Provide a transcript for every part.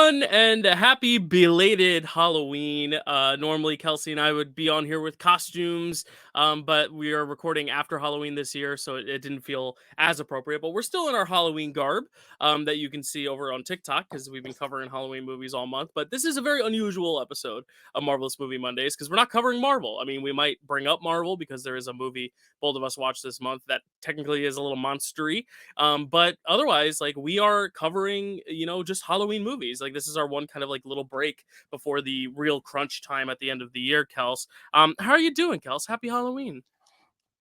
everyone, and a happy belated Halloween. Normally, Kelsey and I would be on here with costumes, but we are recording after Halloween this year, so it didn't feel as appropriate. But we're still in our Halloween garb that you can see over on TikTok because we've been covering Halloween movies all month. But this is a very unusual episode of Marvel-ous Movie Mondays because we're not covering Marvel. I mean, we might bring up Marvel because there is a movie both of us watched this month that technically is a little monstery. But otherwise, like we are covering, just Halloween movies. Like this is our one kind of like little break before the real crunch time at the end of the year, Kels. How are you doing, Kels? Happy Halloween.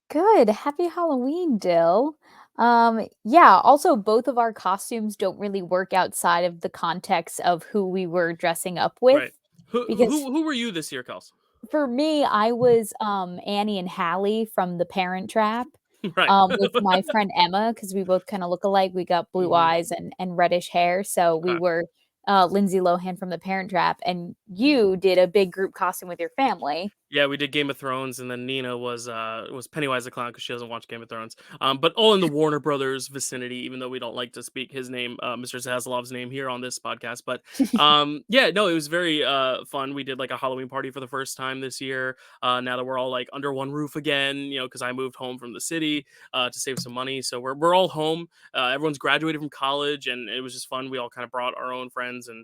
Good. Happy Halloween, Dill. Yeah, also both of our costumes don't really work outside of the context of who we were dressing up with. Right. Who Because who who were you this year, Kels? for me, I was Annie and Hallie from The Parent Trap. Right. With my friend Emma, because we both kind of look alike. We got blue hmm eyes and reddish hair. So we Okay. were Lindsay Lohan from The Parent Trap. And you did a big group costume with your family. Yeah, we did Game of Thrones, and then Nina was Pennywise the Clown because she doesn't watch Game of Thrones. But all in the Warner Brothers vicinity, even though we don't like to speak his name, Mr. Zaslav's name here on this podcast. But yeah, no, it was very fun. We did like a Halloween party for the first time this year. Now that we're all like under one roof again, because I moved home from the city to save some money, so we're all home. Everyone's graduated from college, and it was just fun. We all kind of brought our own friends and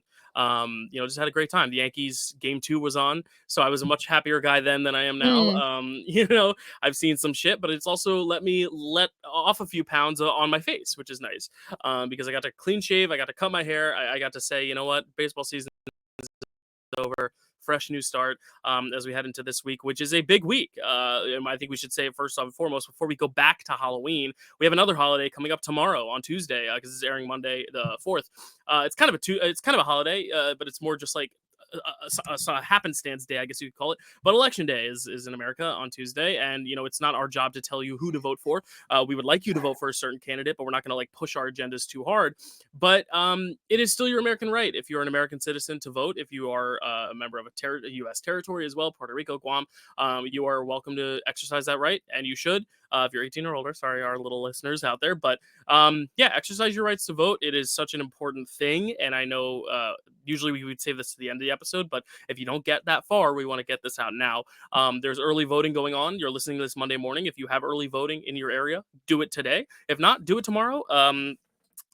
just had a great time. The Yankees game 2 was on, so I was a much happier guy then than I am now. Mm. I've seen some shit, but it's also let me let off a few pounds on my face, which is nice. Because I got to clean shave, I got to cut my hair, I got to say, you know what, baseball season is over. Fresh new start as we head into this week, which is a big week. And I think we should say it first and foremost before we go back to Halloween. We have another holiday coming up tomorrow on Tuesday because it's airing Monday the 4th. It's kind of a holiday, but it's more just like a happenstance day, I guess you could call it. But election day is in America on Tuesday, and it's not our job to tell you who to vote for. We would like you to vote for a certain candidate, but we're not going to like push our agendas too hard. But it is still your American right if you're an American citizen to vote. If you are a member of a U.S. territory as well, Puerto Rico, Guam, you are welcome to exercise that right, and you should. If you're 18 or older, sorry, our little listeners out there, but yeah, exercise your rights to vote. It is such an important thing, and I know usually we would save this to the end of the episode, but if you don't get that far, we want to get this out now. There's early voting going on. You're listening to this Monday morning. If you have early voting in your area, do it today. If not, do it tomorrow.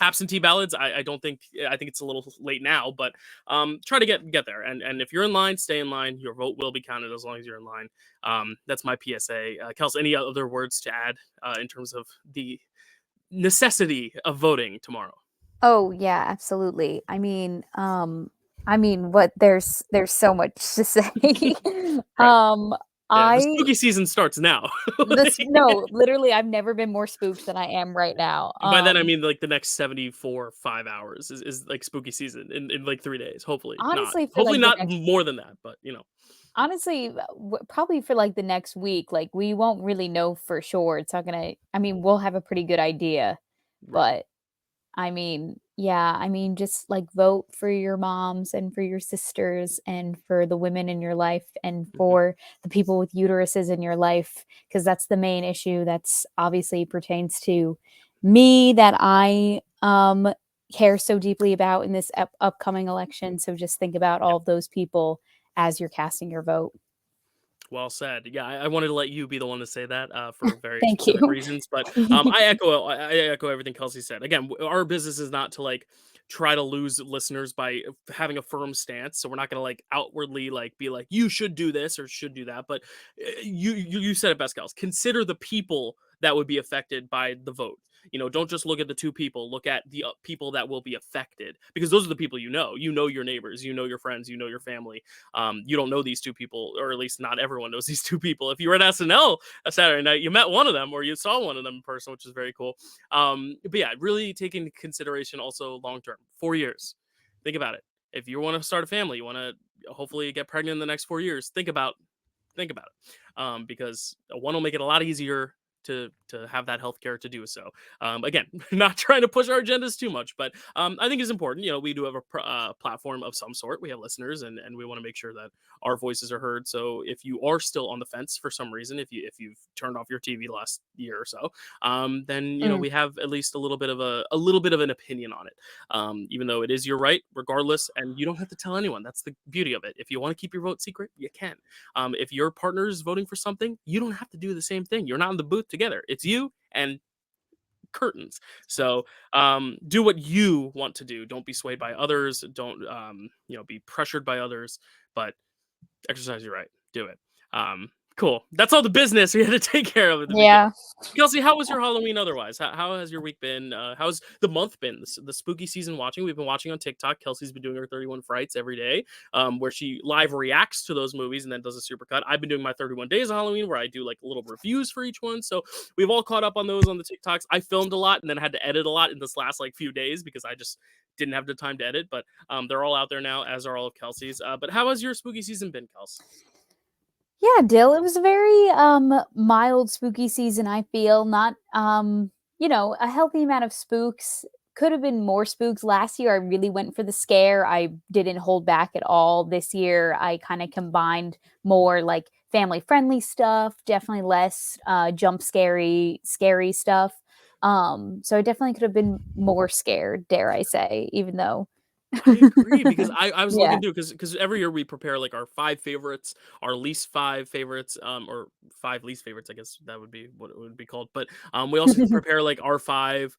Absentee ballots, I don't think, I think it's a little late now, but try to get there. And if you're in line, stay in line. Your vote will be counted as long as you're in line. That's my PSA. Kels, any other words to add in terms of the necessity of voting tomorrow? Oh yeah, absolutely. What there's so much to say. Right. um, Yeah, the I spooky season starts now. this Like, no, literally, I've never been more spooked than I am right now. and by then I mean like the next 74 5 hours is like spooky season in like 3 days. Honestly, for Hopefully like the not next more than that, but honestly, probably for like the next week, like we won't really know for sure. It's not gonna. We'll have a pretty good idea, right. but yeah, just like vote for your moms and for your sisters and for the women in your life and Mhm. for the people with uteruses in your life, because that's the main issue that's obviously pertains to me that I care so deeply about in this upcoming election. So just think about all of those people as you're casting your vote. Well said. Yeah, I wanted to let you be the one to say that for very Thank you. specific reasons, but I echo everything Kelsey said. Again, our business is not to like try to lose listeners by having a firm stance. So we're not going to like outwardly like be like you should do this or should do that. But you said it best, Kels. Consider the people that would be affected by the vote. Don't just look at the two people. Look at the people that will be affected because those are the people you know. You know your neighbors. You know your friends. You know your family. You don't know these two people, or at least not everyone knows these two people. If you were at SNL a Saturday night, you met one of them or you saw one of them in person, which is very cool. But yeah, really take into consideration also long term, 4 years. Think about it. If you want to start a family, you want to hopefully get pregnant in the next 4 years. Think about it, because one will make it a lot easier to have that healthcare to do so. Again, not trying to push our agendas too much, but I think it's important. We do have a platform of some sort. We have listeners, and we want to make sure that our voices are heard. So if you are still on the fence for some reason, if you've turned off your TV last year or so, then Mm. we have at least a little bit of an opinion on it. Even though it is your right, regardless, and you don't have to tell anyone. That's the beauty of it. If you want to keep your vote secret, you can. If your partner is voting for something, you don't have to do the same thing. You're not in the booth together. It's you and curtains. So do what you want to do. Don't be swayed by others. Don't be pressured by others. But exercise your right. Do it. Cool. That's all the business we had to take care of at the beginning. Yeah. Kelsey, how was your Halloween otherwise? How has your week been? How's the month been? The spooky season watching? We've been watching on TikTok. Kelsey's been doing her 31 Frights every day, where she live reacts to those movies and then does a supercut. I've been doing my 31 Days of Halloween, where I do like little reviews for each one. So we've all caught up on those on the TikToks. I filmed a lot and then had to edit a lot in this last like few days because I just didn't have the time to edit. But they're all out there now, as are all of Kelsey's. But how has your spooky season been, Kels? Yeah, Dill, it was a very mild spooky season, I feel. Not a healthy amount of spooks. Could have been more spooks. Last year I really went for the scare. I didn't hold back at all. This year I kind of combined more like family friendly stuff, definitely less jump scary stuff. So I definitely could have been more scared, dare I say, even though I agree because I was yeah. looking too because every year we prepare like our 5 favorites, our least 5 favorites, or 5 least favorites. I guess that would be what it would be called. But we also prepare like our 5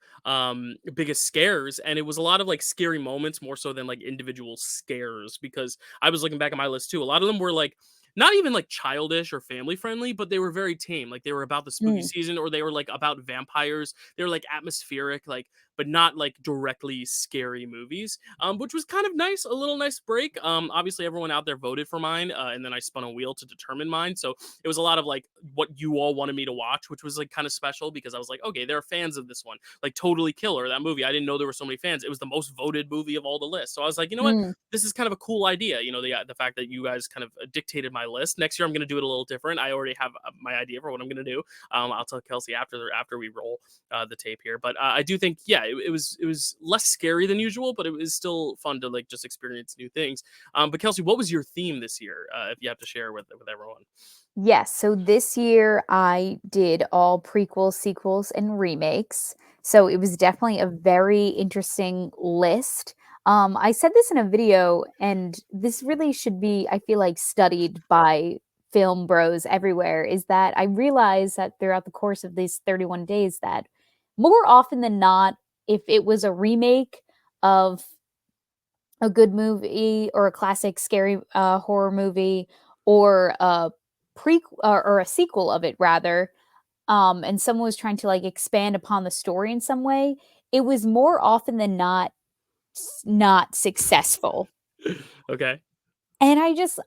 biggest scares, and it was a lot of like scary moments more so than like individual scares because I was looking back at my list too. A lot of them were like not even like childish or family friendly, but they were very tame. Like they were about the spooky Mm. season, or they were like about vampires. They were like atmospheric, like but not like directly scary movies, which was kind of nice, a little nice break. Obviously, everyone out there voted for mine, and then I spun a wheel to determine mine. So it was a lot of like what you all wanted me to watch, which was like kind of special because I was like, okay, there are fans of this one, like Totally Killer, that movie. I didn't know there were so many fans. It was the most voted movie of all the lists. So I was like, you know what? Mm. This is kind of a cool idea. The fact that you guys kind of dictated my list. Next year, I'm going to do it a little different. I already have my idea for what I'm going to do. I'll tell Kelsey after we roll the tape here. But I do think, yeah, it was less scary than usual, but it was still fun to like just experience new things. But Kelsey, what was your theme this year? If you have to share with everyone. Yes. So this year I did all prequels, sequels, and remakes. So it was definitely a very interesting list. I said this in a video, and this really should be, I feel like, studied by film bros everywhere. Is that I realized that throughout the course of these 31 days, that more often than not, if it was a remake of a good movie or a classic scary horror movie or a or a sequel of it rather, and someone was trying to like expand upon the story in some way, it was more often than not not successful. Okay. And I just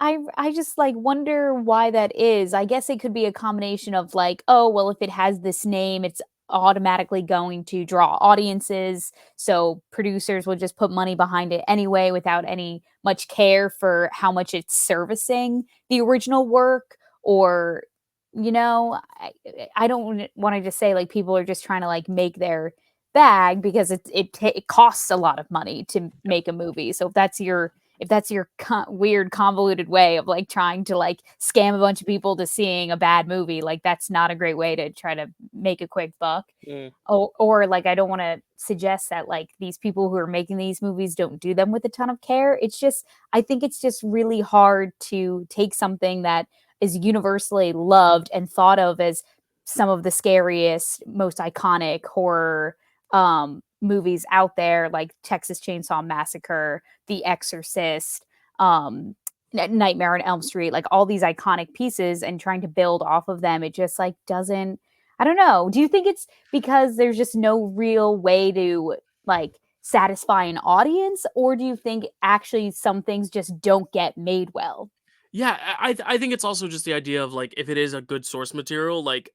like wonder why that is. I guess it could be a combination of like, oh, well, if it has this name, it's automatically going to draw audiences. So producers will just put money behind it anyway without any much care for how much it's servicing the original work. Or, I don't want to just say like people are just trying to like make their bag because it costs a lot of money to make a movie. So if that's your weird convoluted way of like trying to like scam a bunch of people to seeing a bad movie, like that's not a great way to try to make a quick buck. Mm. Or like I don't want to suggest that like these people who are making these movies don't do them with a ton of care. It's just I think it's just really hard to take something that is universally loved and thought of as some of the scariest, most iconic horror movies out there, like Texas Chainsaw Massacre, The Exorcist, Nightmare on Elm Street, like all these iconic pieces, and trying to build off of them. It just like doesn't. I don't know. Do you think it's because there's just no real way to like satisfy an audience, or do you think actually some things just don't get made well? Yeah, I think it's also just the idea of like if it is a good source material, like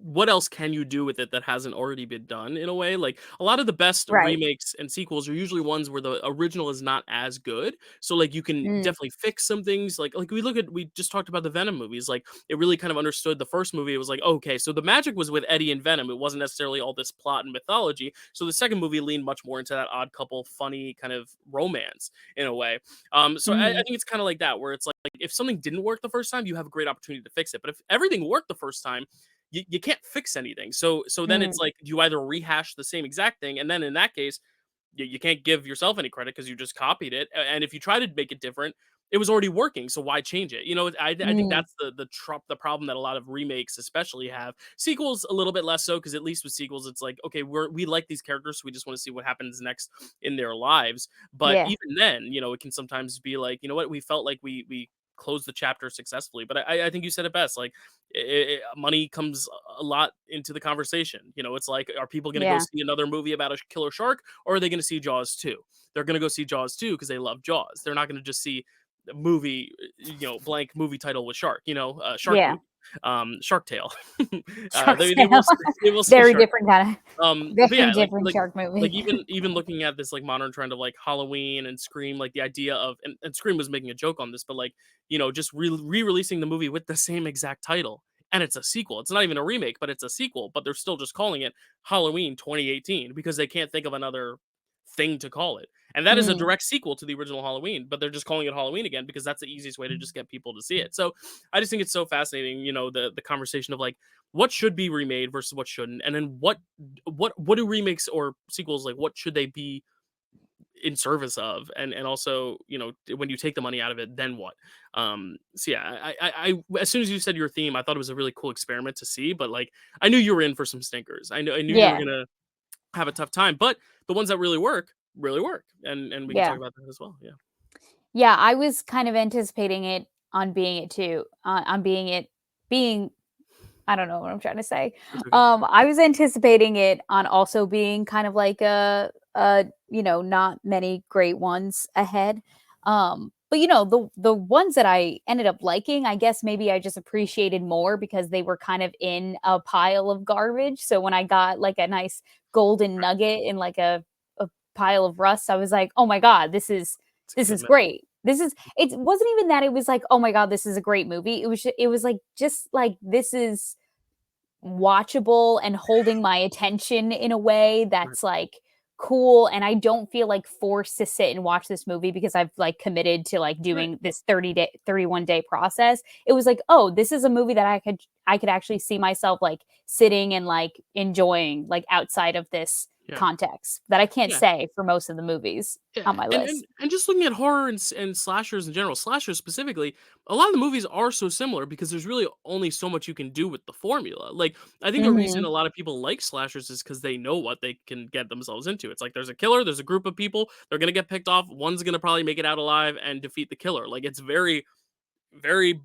what else can you do with it that hasn't already been done in a way? Like a lot of the best Right. remakes and sequels are usually ones where the original is not as good. So like you can Mm, definitely fix some things. Like we just talked about the Venom movies. Like it really kind of understood the first movie. It was like, okay, so the magic was with Eddie and Venom. It wasn't necessarily all this plot and mythology. So the second movie leaned much more into that odd couple, funny kind of romance in a way. So I mhm, think it's kind of like that, where it's like if something didn't work the first time, you have a great opportunity to fix it. But if everything worked the first time, you can't fix anything. So then it's mm, like you either rehash the same exact thing, and then in that case, you can't give yourself any credit because you just copied it. And if you try to make it different, it was already working, so why change it? I think mm, that's the problem that a lot of remakes especially have. Sequels a little bit less so, because at least with sequels it's like, okay, we like these characters, so we just want to see what happens next in their lives. But yeah, even then, it can sometimes be like, you know what, we felt like we closed the chapter successfully. But I think you said it best. Like money comes a lot into the conversation. It's like, are people going to go yeah, see another movie about a killer shark, or are they going to see Jaws 2? They're going to go see Jaws 2 because they love Jaws. They're not going to just see a movie, blank movie title with shark, shark yeah. movie, Shark Tale. Shark They Tale. they will see Very Shark. different kind of But very yeah, different shark like movie. even looking at this like modern trend of like Halloween and Scream, like the idea of, and Scream was making a joke on this, but like, just re-releasing the movie with the same exact title. And it's a sequel. It's not even a remake, but it's a sequel. But they're still just calling it Halloween 2018 because they can't think of another thing to call it. And that is a Mm, direct sequel to the original Halloween, but they're just calling it Halloween again because that's the easiest way to just get people to see it. So I just think it's so fascinating, the conversation of like what should be remade versus what shouldn't, and then what do remakes or sequels, like what should they be in service of, and also, when you take the money out of it, then what? So yeah, as soon as you said your theme, I thought it was a really cool experiment to see, but like I knew you were in for some stinkers. I knew you were yeah, gonna have a tough time, but the ones that really work, and we can yeah. talk about that as well. Yeah. Yeah, I was kind of anticipating it on being it too, on being I don't know what I'm trying to say. It's okay. I was anticipating it on also being kind of like not many great ones ahead. But the ones that I ended up liking, I guess maybe I just appreciated more because they were kind of in a pile of garbage. So when I got like a nice golden Right. nugget in like a pile of rust, I was like, "Oh my god, this is It's a this good is mix. great." It wasn't even that it was like, "Oh my god, this is a great movie." It was like just like this is watchable and holding my attention in a way Right. that's like cool, and I don't feel like forced to sit and watch this movie because I've like committed to like Right. doing this 31-day process. It was like, "Oh, this is a movie that I could actually see myself like sitting and like enjoying like outside of this Yeah. context that I can't Yeah. say for most of the movies Yeah, on my and list." just looking at horror and slashers in general, slashers specifically, a lot of the movies are so similar because there's really only so much you can do with the formula. Like, I think the reason Mhm. a lot of people like slashers is because they know what they can get themselves into. It's like there's a killer, there's a group of people, they're gonna get picked off, one's gonna probably make it out alive and defeat the killer. Like, it's very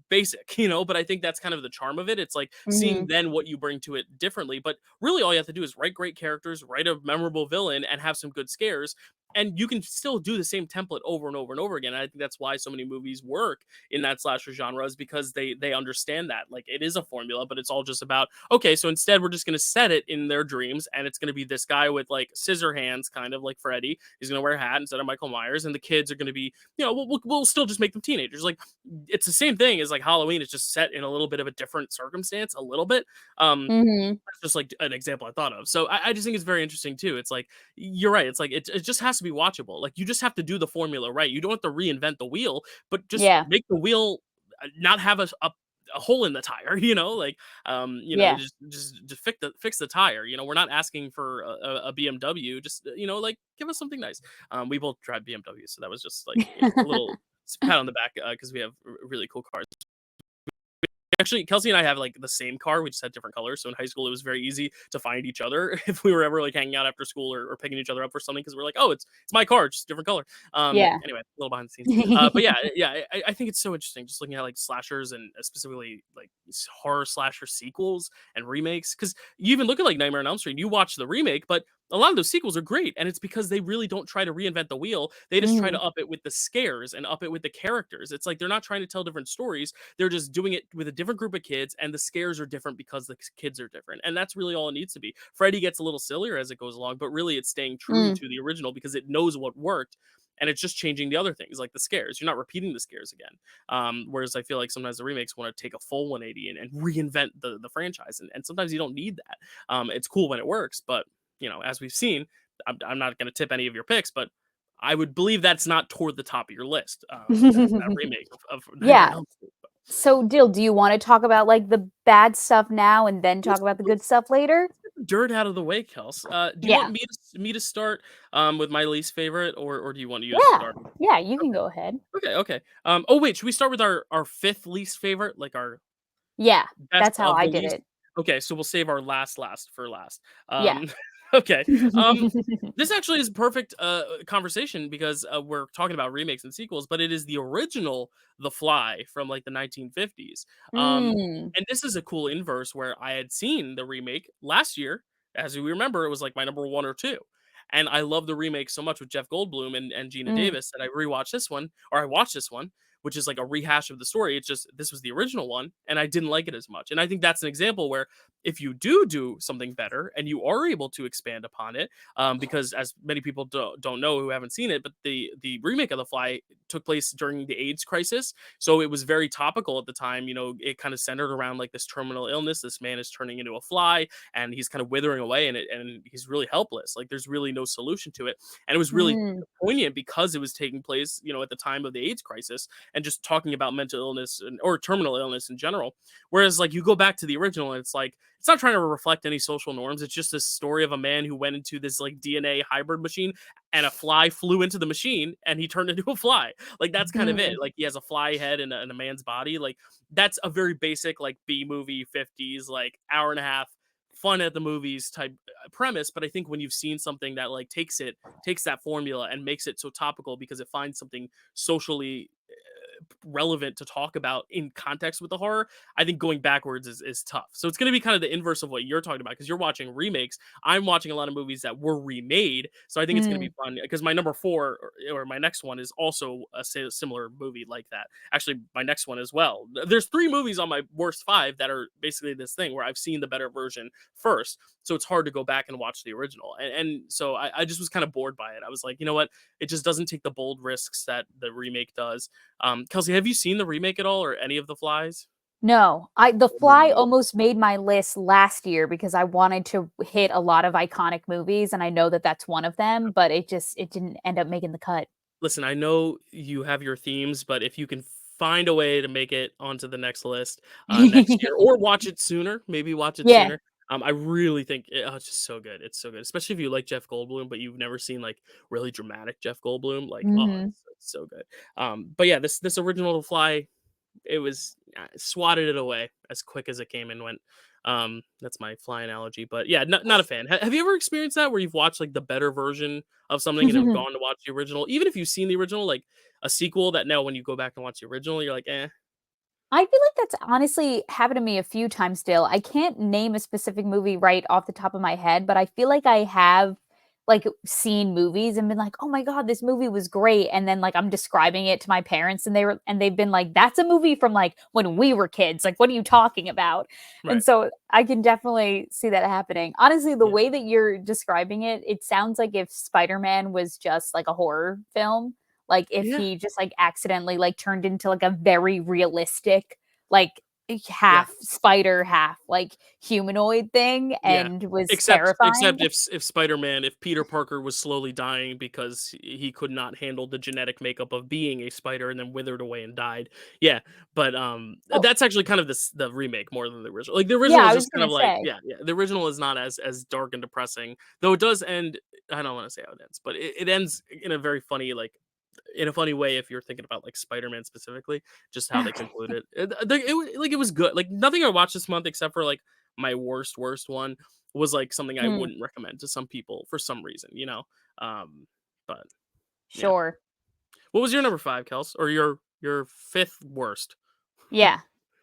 basic, but I think that's kind of the charm of it. It's like seeing Mhm. then what you bring to it differently, but really all you have to do is write great characters, write a memorable villain, and have some good scares. And you can still do the same template over and over and over again. And I think that's why so many movies work in that slasher genre, is because they understand that. Like, it is a formula, but it's all just about, okay, so instead we're just gonna set it in their dreams, and it's gonna be this guy with like scissor hands, kind of like Freddy. He's gonna wear a hat instead of Michael Myers, and the kids are gonna be, we'll still just make them teenagers. Like, it's the same thing as like Halloween. It's just set in a little bit of a different circumstance, a little bit. Mhm. That's just like an example I thought of. So I just think it's very interesting too. It's like, you're right. It's like it just has to be watchable. Like, you just have to do the formula right. You don't have to reinvent the wheel, but just Yeah. make the wheel not have a hole in the tire. Like, Yeah. just fix the tire. We're not asking for a BMW. Just, like, give us something nice. We both drive BMW, so that was just like, a little pat on the back, because we have really cool cars. Actually, Kelsey and I have like the same car. We just had different colors. So in high school, it was very easy to find each other if we were ever like hanging out after school, or picking each other up for something, because we're like, oh, it's my car, just different color. Yeah. Anyway, a little behind the scenes. But yeah, yeah, I think it's so interesting just looking at like slashers, and specifically like horror slasher sequels and remakes. Because you even look at like Nightmare on Elm Street, you watch the remake, but a lot of those sequels are great, and it's because they really don't try to reinvent the wheel. They just try Mhm. to up it with the scares and up it with the characters. It's like they're not trying to tell different stories. They're just doing it with a different group of kids, and the scares are different because the kids are different. And that's really all it needs to be. Freddy gets a little sillier as it goes along, but really it's staying true Mm. to the original because it knows what worked. And it's just changing the other things like the scares. You're not repeating the scares again. Whereas I feel like sometimes the remakes want to take a full 180 and reinvent the franchise. And sometimes you don't need that. It's cool when it works, but as we've seen, I'm not going to tip any of your picks, but I would believe that's not toward the top of your list. That remake of Nightmare on Yeah. Elm Street. So, Dill, do you want to talk about like the bad stuff now and then talk Let's, about the good let's, stuff later? let's get the dirt out of the way, Kels. Do you Yeah. want me to start with my least favorite, or do you want you to Yeah. start? Yeah, you can Okay, go ahead. okay. Oh wait, should we start with our fifth least favorite, like our Yeah, best that's how of I the did least? it. Okay, so we'll save our last for last. Yeah. Okay. Um, this actually is a perfect conversation because we're talking about remakes and sequels, but it is the original The Fly from like the 1950s. Mm. And this is a cool inverse where I had seen the remake last year. As we remember, it was like my number one or two. And I love the remake so much with Jeff Goldblum and Gina Mm. Davis that I rewatched this one, or I watched this one, which is like a rehash of the story. It's just this was the original one, and I didn't like it as much. And I think that's an example where if you do something better and you are able to expand upon it, because as many people don't know who haven't seen it, but the remake of The Fly took place during the AIDS crisis, so it was very topical at the time. It kind of centered around like this terminal illness. This man is turning into a fly, and he's kind of withering away, and he's really helpless. Like there's really no solution to it, and it was really Mm. poignant because it was taking place, at the time of the AIDS crisis, and just talking about mental illness or terminal illness in general. Whereas, like, you go back to the original, and it's like it's not trying to reflect any social norms. It's just this story of a man who went into this like DNA hybrid machine, and a fly flew into the machine, and he turned into a fly. Like that's kind of it. Mm. Like he has a fly head in a man's body. Like that's a very basic like B movie 50s like hour and a half fun at the movies type premise. But I think when you've seen something that like takes that formula and makes it so topical because it finds something socially relevant to talk about in context with the horror, I think going backwards is tough. So it's going to be kind of the inverse of what you're talking about because you're watching remakes. I'm watching a lot of movies that were remade. So I think it's going to Mm. be fun because my number four or my next one is also a similar movie like that. Actually, my next one as well. There's three movies on my worst five that are basically this thing where I've seen the better version first. So it's hard to go back and watch the original. And so I just was kind of bored by it. I was like, you know what? It just doesn't take the bold risks that the remake does. Kelsey, have you seen the remake at all or any of The Flies? No, The Fly Oh, almost made my list last year because I wanted to hit a lot of iconic movies, and I know that that's one of them, but it didn't end up making the cut. listen, I know you have your themes, but if you can find a way to make it onto the next list next year, or watch it sooner, maybe watch it Yeah. sooner. I really think it's just so good. It's so good, especially if you like Jeff Goldblum, but you've never seen like really dramatic Jeff Goldblum. Like, oh, Mhm. it's so good. But yeah, this original Fly, it was swatted it away as quick as it came and went. That's my fly analogy, but yeah, not a fan. Have you ever experienced that where you've watched like the better version of something and have gone to watch the original, even if you've seen the original, like a sequel that now when you go back and watch the original, you're like, eh, I feel like that's honestly happened to me a few times still. I can't name a specific movie right off the top of my head, but I feel like I have like seen movies and been like, "Oh my god, this movie was great." And then like I'm describing it to my parents and they've been like, "That's a movie from like when we were kids. Like what are you talking about?" And right, so I can definitely see that happening. Honestly, the yeah, way that you're describing it, it sounds like if Spider-Man was just like a horror film, like if yeah, he just like accidentally like turned into like a very realistic like yeah. half spider half like humanoid thing Yeah. and was Except terrifying. if Spider-Man, if Peter Parker was slowly dying because he could not handle the genetic makeup of being a spider and then withered away and died. Yeah, but Oh, that's actually kind of the remake more than the original. Like the yeah, original is I was just kind gonna of like say. yeah. The original is not as dark and depressing, though it does end. I don't want to say how it ends, but it ends in a very funny in a funny way if you're thinking about like Spider-Man specifically, just how they Okay. conclude it. Like it was good. Like nothing I watched this month except for like my worst one was like something I Hmm, wouldn't recommend to some people for some reason. Um, but yeah. sure. What was your number five, Kels? Or your fifth worst? Yeah.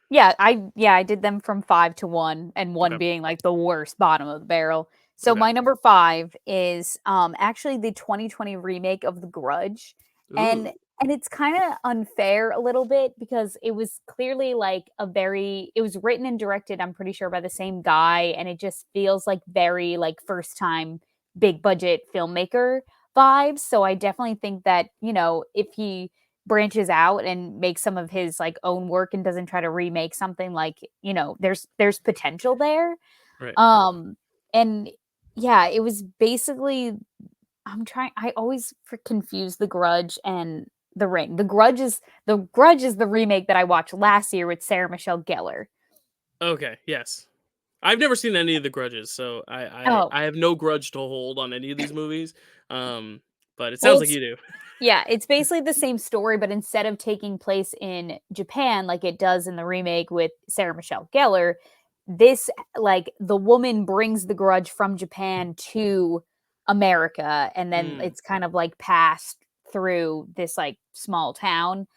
Yeah, I did them from 5 to 1 and 1 Okay. being like the worst bottom of the barrel. So Okay. my number 5 is actually the 2020 remake of The Grudge. And Ooh. and it's kind of unfair a little bit because it was clearly like it was written and directed, I'm pretty sure, by the same guy, and it just feels like very like first time big budget filmmaker vibes. So I definitely think that, if he branches out and makes some of his like own work and doesn't try to remake something, like, there's potential there. Right. Um and yeah, it was basically I always confuse The Grudge and The Ring. The Grudge is the remake that I watched last year with Sarah Michelle Gellar. Okay. Yes. I've never seen any of the Grudges, so Oh, I have no grudge to hold on any of these movies. Um, but it well, sounds like you do. yeah, it's basically the same story, but instead of taking place in Japan like it does in the remake with Sarah Michelle Gellar, this like the woman brings the grudge from Japan to America, and then Mm. it's kind of like passed through this like small town.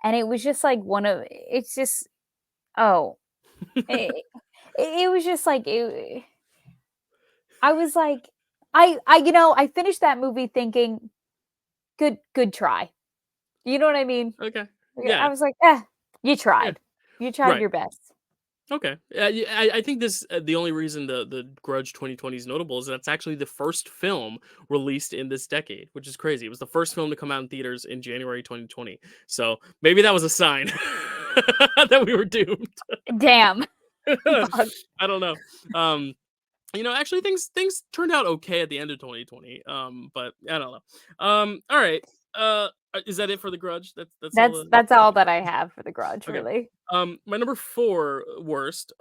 And it was just like it's just, oh, it, it was just like, I was like, I finished that movie thinking, good try. You know what I mean? Okay. Yeah, I Yeah. was like, you Yeah. tried. You tried Right. your best." Okay. Yeah, I think this the only reason the Grudge 2020 is notable is that's actually the first film released in this decade, which is crazy. It was the first film to come out in theaters in January 2020. So maybe that was a sign that we were doomed. Damn. Fuck. I don't know. Um, actually things turned out okay at the end of 2020. But I don't know. All right. Is that it for the Grudge? That's all That's the that's all that I have for The Grudge, Okay. really. My number 4 worst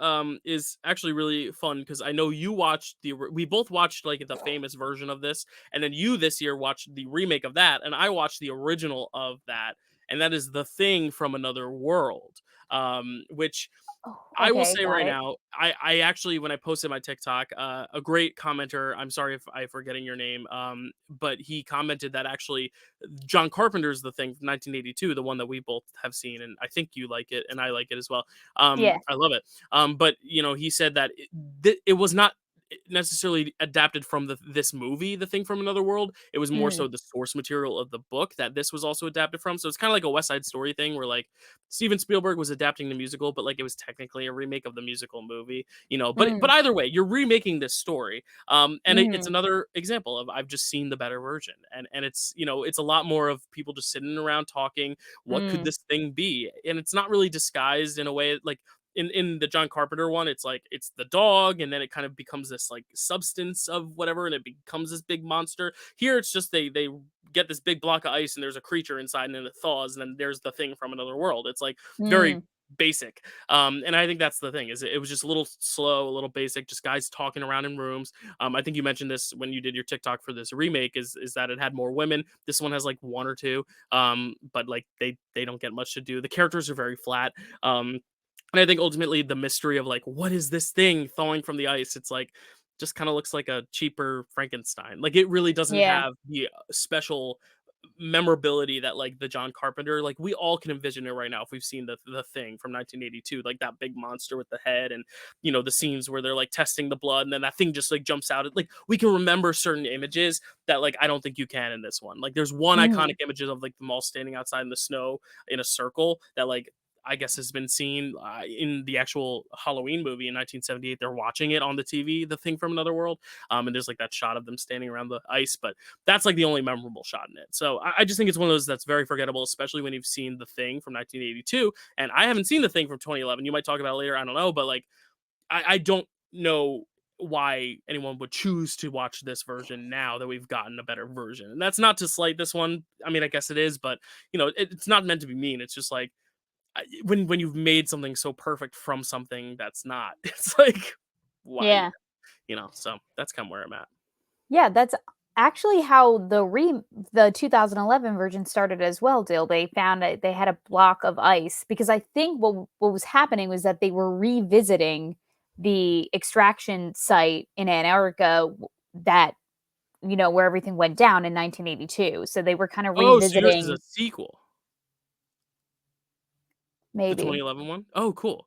is actually really fun because I know you watched we both watched like the famous version of this, and then you this year watched the remake of that, and I watched the original of that, and that is The Thing from Another World. Which Oh, I will okay, say got right it. now, I actually when I posted my TikTok, a great commenter, I'm sorry if I'm forgetting your name, but he commented that actually John Carpenter's The Thing from 1982, the one that we both have seen, and I think you like it, and I like it as well. Yeah. I love it. But he said that it was not necessarily adapted from this movie, The Thing from Another World. It was more Mm, so the source material of the book that this was also adapted from. So it's kind of like a West Side Story thing, where like Steven Spielberg was adapting the musical, but like it was technically a remake of the musical movie. But mm, either way, you're remaking this story. And it's mhm, another example of I've just seen the better version, and it's it's a lot more of people just sitting around talking. What could mm, this thing be? And it's not really disguised in a way like in the John Carpenter one, it's like it's the dog, and then it kind of becomes this like substance of whatever, and it becomes this big monster. Here, it's just they get this big block of ice, and there's a creature inside, and then it thaws, and then there's the thing from another world. It's like very mm, basic. And I think that's the thing is it was just a little slow, a little basic, just guys talking around in rooms. I think you mentioned this when you did your TikTok for this remake is that it had more women. This one has like one or two, but like they don't get much to do. The characters are very flat. And I think ultimately the mystery of like what is this thing thawing from the ice? It's like just kind of looks like a cheaper Frankenstein. Like it really doesn't yeah, have the special memorability that like the John Carpenter, like we all can envision it right now if we've seen the Thing from 1982, like that big monster with the head, and the scenes where they're like testing the blood, and then that thing just like jumps out. Like we can remember certain images that like I don't think you can in this one. Like there's one iconic mhm, images of like them all standing outside in the snow in a circle that like I guess has been seen in the actual Halloween movie in 1978. They're watching it on the TV, The Thing from Another World, and there's like that shot of them standing around the ice, but that's like the only memorable shot in it. So I just think it's one of those that's very forgettable, especially when you've seen The Thing from 1982, and I haven't seen The Thing from 2011. You might talk about it later, I don't know, but like I don't know why anyone would choose to watch this version now that we've gotten a better version. And that's not to slight this one. I mean, I guess it is, but it's not meant to be mean. It's just like when you've made something so perfect from something that's not, it's like why, yeah. so that's kind of where I'm at. Yeah, that's actually how the 2011 version started as well, Dill. They found that they had a block of ice because I think what was happening was that they were revisiting the extraction site in Antarctica that, where everything went down in 1982. So they were kind of Oh, so yours is a revisiting, sequel, the maybe. 2011 one? Oh, cool.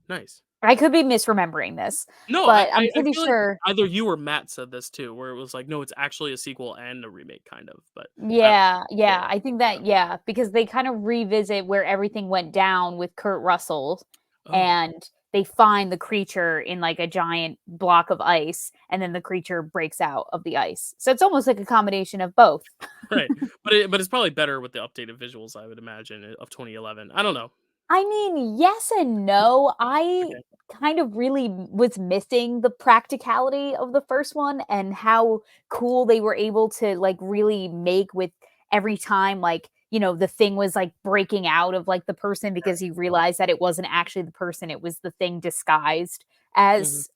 Nice. I could be misremembering this, No, but I'm I pretty feel like sure. either you or Matt said this too, where it was like, no, it's actually a sequel and a remake, kind of. But I don't. Yeah, Yeah. yeah, I think that, yeah, because they kind of revisit where everything went down with Kurt Russell, Oh, and they find the creature in like a giant block of ice, and then the creature breaks out of the ice. So it's almost like a combination of both. right. But it's probably better with the updated visuals, I would imagine, of 2011. I don't know. I mean, yes and no. I Okay. kind of really was missing the practicality of the first one and how cool they were able to like really make with every time like, the thing was like breaking out of like the person because you realized that it wasn't actually the person, it was the thing disguised Hmm. as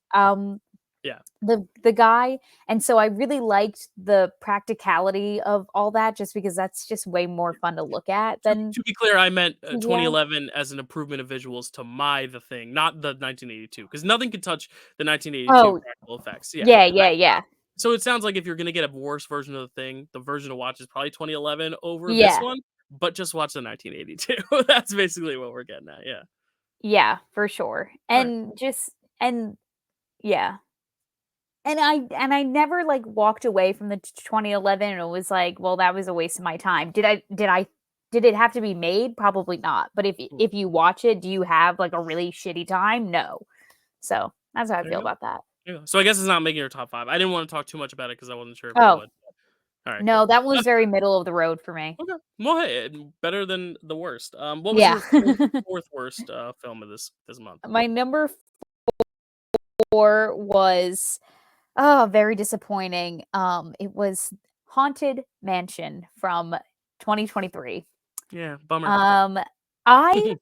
Yeah. the guy. And so I really liked the practicality of all that just because that's just way more fun to look at than To be clear, I meant CGI. 2011 as an improvement of visuals to my The Thing, not the 1982, because nothing can touch the 1982 Oh, practical effects. Yeah. yeah, yeah, yeah. So it sounds like if you're gonna get a worse version of The Thing, the version to watch is probably 2011 over this Yeah. one, but just watch the 1982. That's basically what we're getting at. Yeah. Yeah, for sure. All right. And yeah. And I never like walked away from the 2011 and it was like, well, that was a waste of my time. Did it have to be made? Probably not. But Cool. if you watch it, do you have like a really shitty time? No. So, that's how I There you feel go. about that. Yeah. So I guess it's not making your top five. I didn't want to talk too much about it because I wasn't sure if it Oh, would. All right, cool. no, that was That's very middle of the road for me. okay. Well, hey, better than the worst. What was Yeah. your fourth worst film of this month? My number 4 was very disappointing. It was Haunted Mansion from 2023. Yeah, bummer. Um, I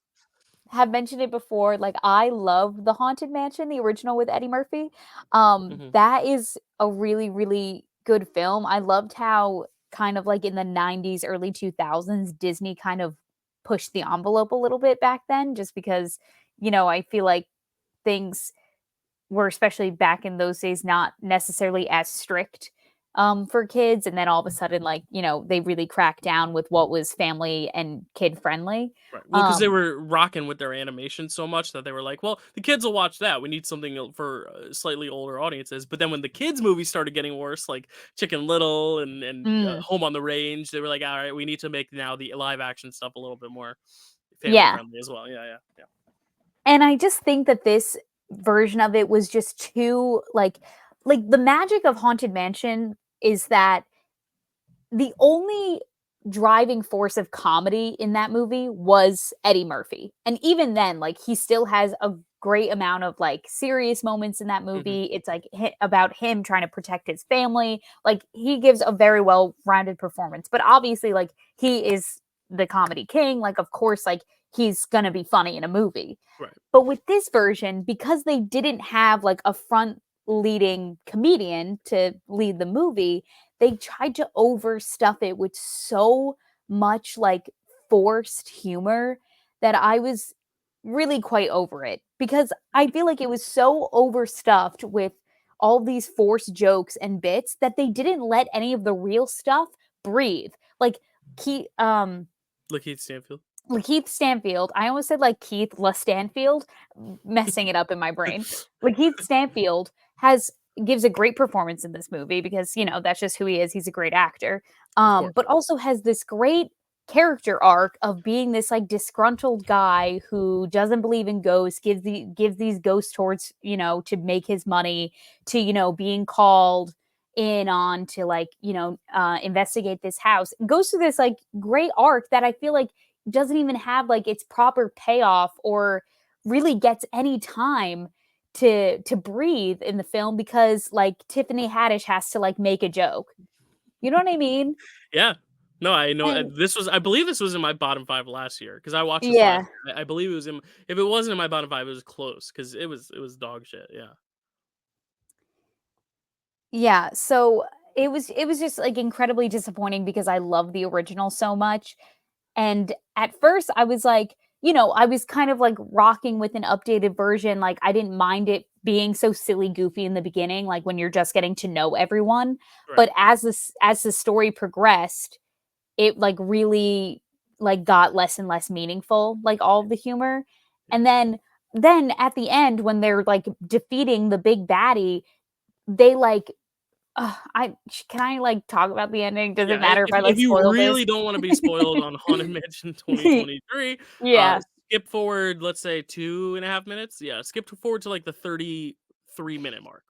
have mentioned it before, like, I love The Haunted Mansion, the original with Eddie Murphy. Mhm. That is a really, really good film. I loved how kind of like in the 90s, early 2000s, Disney kind of pushed the envelope a little bit back then just because, I feel like things were especially back in those days not necessarily as strict for kids, and then all of a sudden like they really cracked down with what was family and kid friendly. Right. Well, because they um were rocking with their animation so much that they were like, "Well, the kids will watch that. We need something for slightly older audiences." But then when the kids' movies started getting worse, like Chicken Little and mm, Home on the Range, they were like, "All right, we need to make now the live action stuff a little bit more family yeah, friendly as well." Yeah, yeah, yeah. and I just think that this version of it was just too like the magic of Haunted Mansion is that the only driving force of comedy in that movie was Eddie Murphy. And even then, like he still has a great amount of like serious moments in that Hmm. movie. It's like about him trying to protect his family. Like he gives a very well-rounded performance. But obviously like he is the comedy king. Like of course like he's going to be funny in a movie. Right. But with this version, because they didn't have like a front leading comedian to lead the movie, they tried to overstuff it with so much like forced humor that I was really quite over it because I feel like it was so overstuffed with all these forced jokes and bits that they didn't let any of the real stuff breathe. Like Keith, Lakeith Stanfield. Lakeith Stanfield, I almost said like Keith LaStanfield, messing it up in my brain. Lakeith Stanfield has gives a great performance in this movie because, that's just who he is. He's a great actor. Of course. But also has this great character arc of being this like disgruntled guy who doesn't believe in ghosts, gives these ghosts towards, to make his money, to, being called in on to like, investigate this house. Goes through this like great arc that I feel like doesn't even have like its proper payoff or really gets any time to breathe in the film because like Tiffany Haddish has to like make a joke. You know what I mean? Yeah. No, I know And this was. I believe this was in my bottom five last year because I watched this last yeah. year. I believe it was in. If it wasn't in my bottom five, it was close because it was dog shit. Yeah. Yeah, so it was just like incredibly disappointing because I love the original so much. And at first I was like, I was kind of like rocking with an updated version. Like I didn't mind it being so silly goofy in the beginning, like when you're just getting to know everyone. Right. But as the story progressed, it like really like got less and less meaningful, like all of the humor. Yeah. And then then at the end, when they're like defeating the big baddie, they like, can I like talk about the ending? Does it Yeah, matter if I if like you spoil this? really don't wanna be spoiled on Haunted Mansion 2023, Yeah. skip forward, let's say 2.5 minutes. Yeah, skip forward to, like, the 33-minute mark.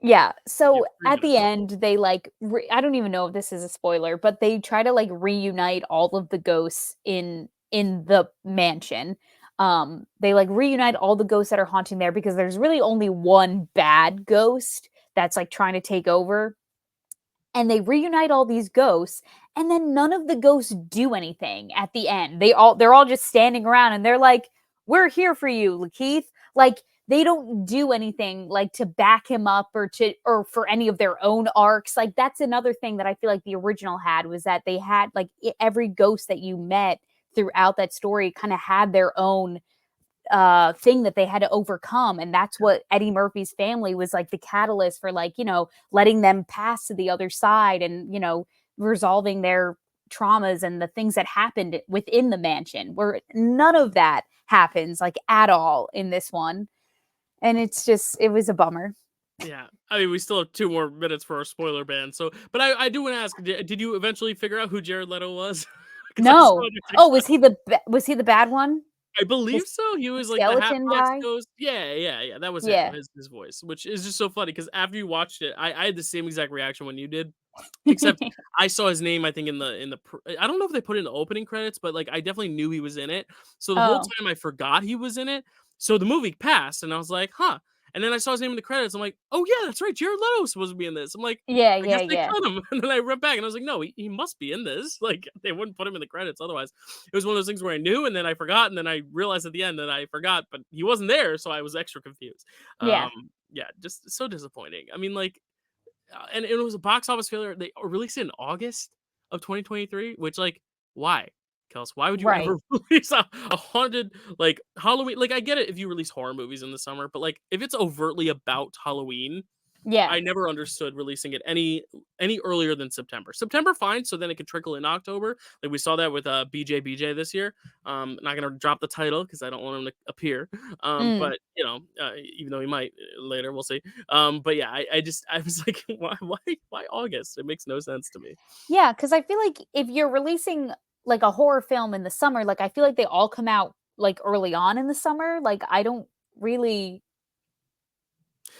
Yeah. You So have 3 at the minutes. end, they like I don't even know if this is a spoiler, but they try to like reunite all of the ghosts in the mansion. They like reunite all the ghosts that are haunting there because there's really only one bad ghost that's like trying to take over. And they reunite all these ghosts, and then none of the ghosts do anything at the end. They're all just standing around and they're like, "We're here for you, Lakeith." Like they don't do anything like to back him up or for any of their own arcs. Like that's another thing that I feel like the original had was that they had like every ghost that you met throughout that story kind of had their own thing that they had to overcome, and that's what Eddie Murphy's family was like the catalyst for, like, letting them pass to the other side and resolving their traumas and the things that happened within the mansion, where none of that happens like at all in this one. And it was a bummer. Yeah. I mean, we still have 2 more minutes for our spoiler ban, so but I do wanna ask, did you eventually figure out who Jared Leto was? 'Cause I saw No. on your Oh, TikTok. was he the bad one? I The, believe so. He the was like the skeleton Hatbox guy? Ghost. Yeah, yeah, yeah. That was him. Yeah. His voice, which is just so funny because after you watched it, I had the same exact reaction when you did, except I saw his name. I think I don't know if they put it in the opening credits, but like I definitely knew he was in it. So the whole Oh, time I forgot he was in it. So the movie passed, and I was like, huh. And then I saw his name in the credits. I'm like, oh yeah, that's right. Jared Leto was supposed to be in this. I'm like, yeah, I yeah, guess they yeah. cut him. And then I read back and I was like, no, he must be in this. Like they wouldn't put him in the credits otherwise. It was one of those things where I knew and then I forgot and then I realized at the end that I forgot, but he wasn't there, so I was extra confused. Yeah. Yeah, just so disappointing. I mean, like, and it was a box office failure. They released it in August of 2023, which like, why? Kels, why would you Right. ever release a haunted like Halloween? Like, I get it if you release horror movies in the summer, but like if it's overtly about Halloween, Yeah. I never understood releasing it any earlier than September. September, fine, so then it could trickle in October. Like we saw that with BJ this year. Not gonna drop the title because I don't want him to appear. Mm. But even though he might later, we'll see. But yeah, I was like, why August? It makes no sense to me. Yeah, because I feel like if you're releasing like a horror film in the summer, like I feel like they all come out like early on in the summer. Like I don't really,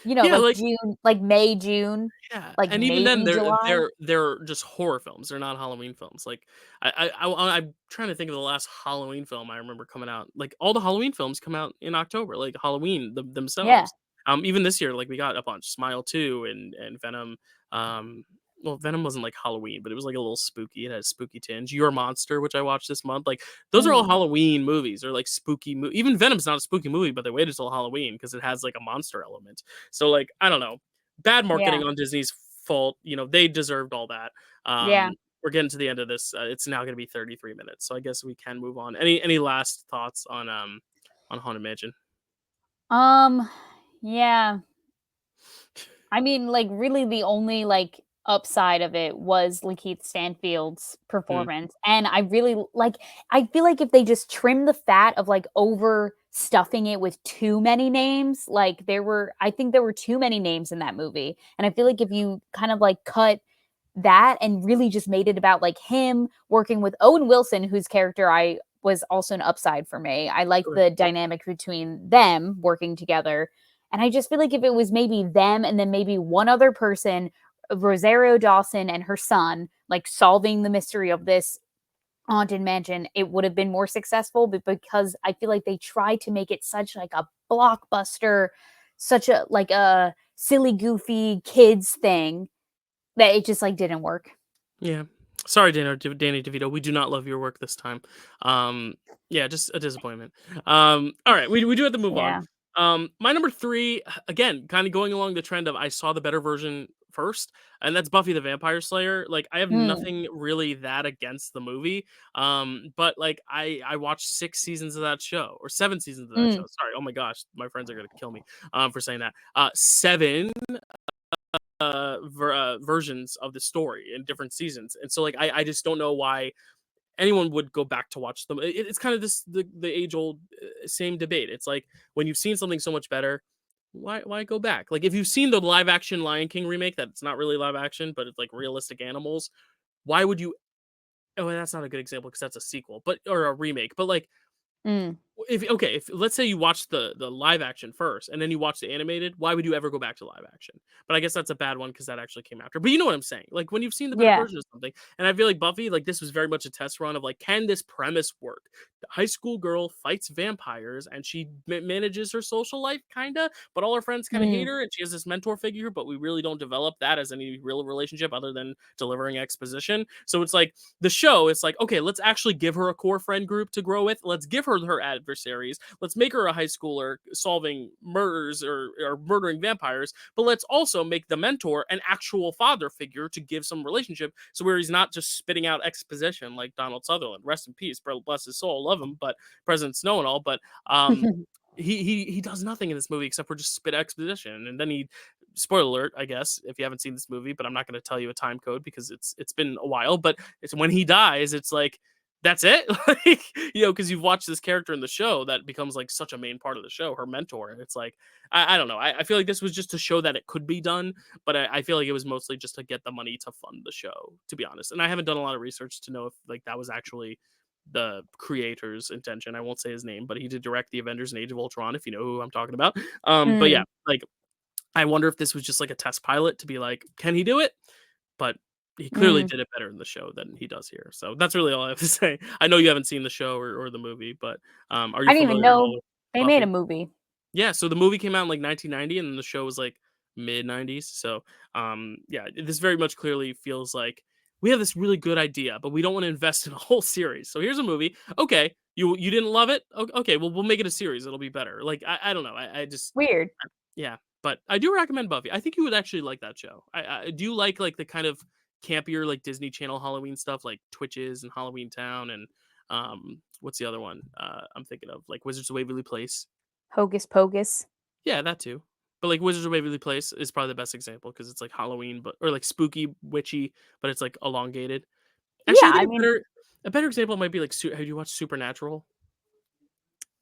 Yeah, like like June, like May, June, yeah, like and even then, maybe they're July. they're they're just horror films. They're not Halloween films. Like I'm trying to think of the last Halloween film I remember coming out. Like all the Halloween films come out in October, like Halloween Yeah. themselves. Even this year, like we got a bunch, Smile 2 and Venom. Well, Venom wasn't like Halloween, but it was like a little spooky. It had a spooky tinge. Your Monster, which I watched this month, like those are all Mm. Halloween movies or like spooky. Even Venom's not a spooky movie, but they waited till Halloween because it has like a monster element. So like I don't know, bad Yeah. marketing on Disney's fault. They deserved all that. Yeah. We're getting to the end of this. It's now going to be 33 minutes, so I guess we can move on. Any last thoughts on Haunted Mansion? Um. Yeah. I mean, like, really the only, like, upside of it was Lakeith Stanfield's Hmm. performance, and I really I feel like if they just trim the fat of, like, overstuffing it with too many names, like, I think there were too many names in that movie, and I feel like if you kind of, like, cut that and really just made it about, like, him working with Owen Wilson, whose character I was also an upside for me. I like Sure. the dynamic between them working together, and I just feel like if it was maybe them and then maybe one other person, Rosario Dawson and her son, like solving the mystery of this haunted mansion, it would have been more successful. But because I feel like they tried to make it such like a blockbuster, such a like a silly, goofy kids thing that it just like didn't work. Yeah. Sorry, Danny DeVito. We do not love your work this time. Um, yeah, just a disappointment. All right, we do have to move on. Yeah. My number three, again, kind of going along the trend of I saw the better version first, and that's Buffy the Vampire Slayer. Like, I have Mm, nothing really that against the movie. But like I watched 6 seasons of that show, or 7 seasons of that show. mm, Sorry. Oh my gosh, my friends are gonna kill me for saying that. Seven versions of the story in different seasons, and so like I just don't know why anyone would go back to watch them. It's kind of the age old same debate. It's like when you've seen something so much better, why go back? Like if you've seen the live action Lion King remake, that's not really live action, but it's like realistic animals. Why would you? Oh, that's not a good example because that's a sequel, but or a remake. But like Mm. if let's say you watch the live action first and then you watch the animated, why would you ever go back to live action? But I guess that's a bad one because that actually came after. But you know what I'm saying? Like when you've seen the better Yeah. version of something, and I feel like Buffy, like this was very much a test run of like, can this premise work? The high school girl fights vampires and she manages her social life kinda, but all her friends kind of hate Mm. her and she has this mentor figure, but we really don't develop that as any real relationship other than delivering exposition. So it's like the show, it's like, okay, let's actually give her a core friend group to grow with. Let's give her adversaries. Let's make her a high schooler solving murders or murdering vampires. But let's also make the mentor an actual father figure to give some relationship. So where he's not just spitting out exposition like Donald Sutherland. Rest in peace, bless his soul, love him, but President Snow and all. But he does nothing in this movie except for just spit exposition, and then he spoiler alert, I guess, if you haven't seen this movie, but I'm not going to tell you a time code because it's been a while. But it's when he dies, it's like that's it, like because you've watched this character in the show that becomes like such a main part of the show, her mentor, and it's like I don't know. I feel like this was just to show that it could be done, but I feel like it was mostly just to get the money to fund the show, to be honest. And I haven't done a lot of research to know if like that was actually the creator's intention. I won't say his name, but he did direct the Avengers and Age of Ultron, if you know who I'm talking about. But yeah, Mm. like I wonder if this was just like a test pilot to be like, can he do it? But he clearly Mm. did it better in the show than he does here. So that's really all I have to say. I know you haven't seen the show or the movie, but are you I didn't even familiar at all know with they made a Buffy? movie. Yeah, so the movie came out in like 1990 and the show was like mid 90s. So yeah, this very much clearly feels like we have this really good idea, but we don't want to invest in a whole series. So here's a movie. Okay, you didn't love it? Okay, well we'll make it a series. It'll be better. Like I don't know. I just Weird. yeah, but I do recommend Buffy. I think you would actually like that show. I do you like the kind of campier like Disney Channel Halloween stuff like Twitches and Halloween Town and what's the other one I'm thinking of, like Wizards of Waverly Place. Hocus Pocus. Yeah, that too. But like Wizards of Waverly Place is probably the best example because it's like Halloween, but or like spooky, witchy, but it's like elongated. Actually, Yeah, I I think mean, a better example might be like have you watched Supernatural?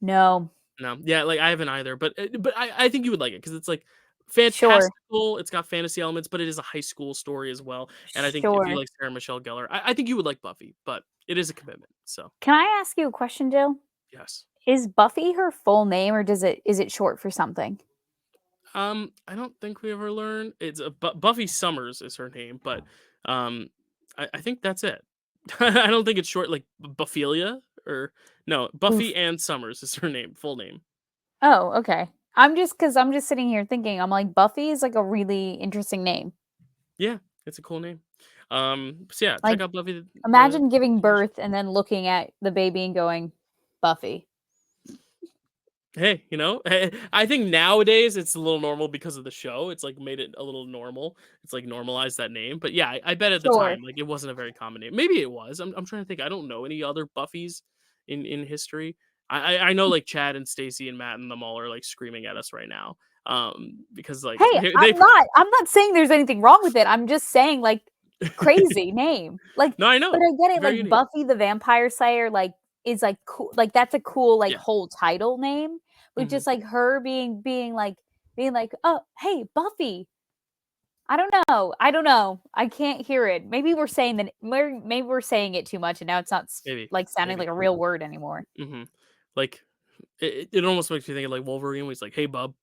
no. No, yeah, like I haven't either, but I think you would like it because it's like Sure. fantastical. It's got fantasy elements, but it is a high school story as well. And I think if you Sure. like Sarah Michelle Gellar, I think you would like Buffy, but it is a commitment. So Can I ask you a question, Jill? yes, Is Buffy her full name or is it short for something? I don't think we ever learn. It's Buffy Summers is her name, but I think that's it. I don't think it's short like Buffelia or no Buffy Oof. Ann Summers is her name, full name. Oh, okay. I'm just sitting here thinking, I'm like, Buffy is like a really interesting name. Yeah, it's a cool name. So yeah, check Like, out Buffy imagine giving TV show. birth and then looking at the baby and going, Buffy. Hey, I think nowadays it's a little normal because of the show. It's like made it a little normal. It's like normalized that name. But yeah, I bet at the Sure. time like it wasn't a very common name. Maybe it was. I'm trying to think. I don't know any other Buffys in history. I know like Chad and Stacy and Matt and them all are like screaming at us right now. Because like Hey, they I'm not saying there's anything wrong with it. I'm just saying, like, crazy name. Like, no, I but know. I get it, Very like unique. Buffy the Vampire Slayer, like, is like cool, like that's a cool like Yeah. whole title name. But Hmm. just like her being like, oh hey, Buffy. I don't know. I don't know. I can't hear it. Maybe we're saying it too much and now it's not Maybe. like sounding Maybe. like a real word anymore. Hmm. Like it almost makes me think of like Wolverine when he's like, "Hey, bub."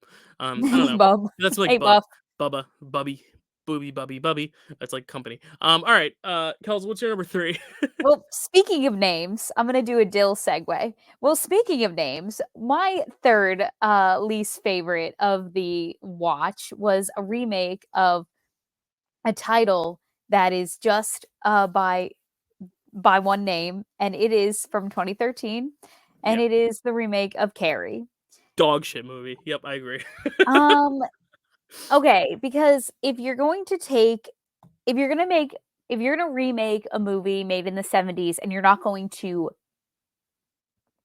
I don't Hey, know. Bub. That's like Hey, Buff. Bubba, Bubby, Booby, Bubby, Bubby. That's like company. All right. Kels, what's your number three? Well, speaking of names, I'm gonna do a Dill segue. Well, speaking of names, my third least favorite of the watch was a remake of a title that is just by one name, and it is from 2013, and Yep. it is the remake of Carrie. Dog shit movie. Yep, I agree. Um, okay, because if you're gonna make if you're gonna remake a movie made in the 70s and you're not going to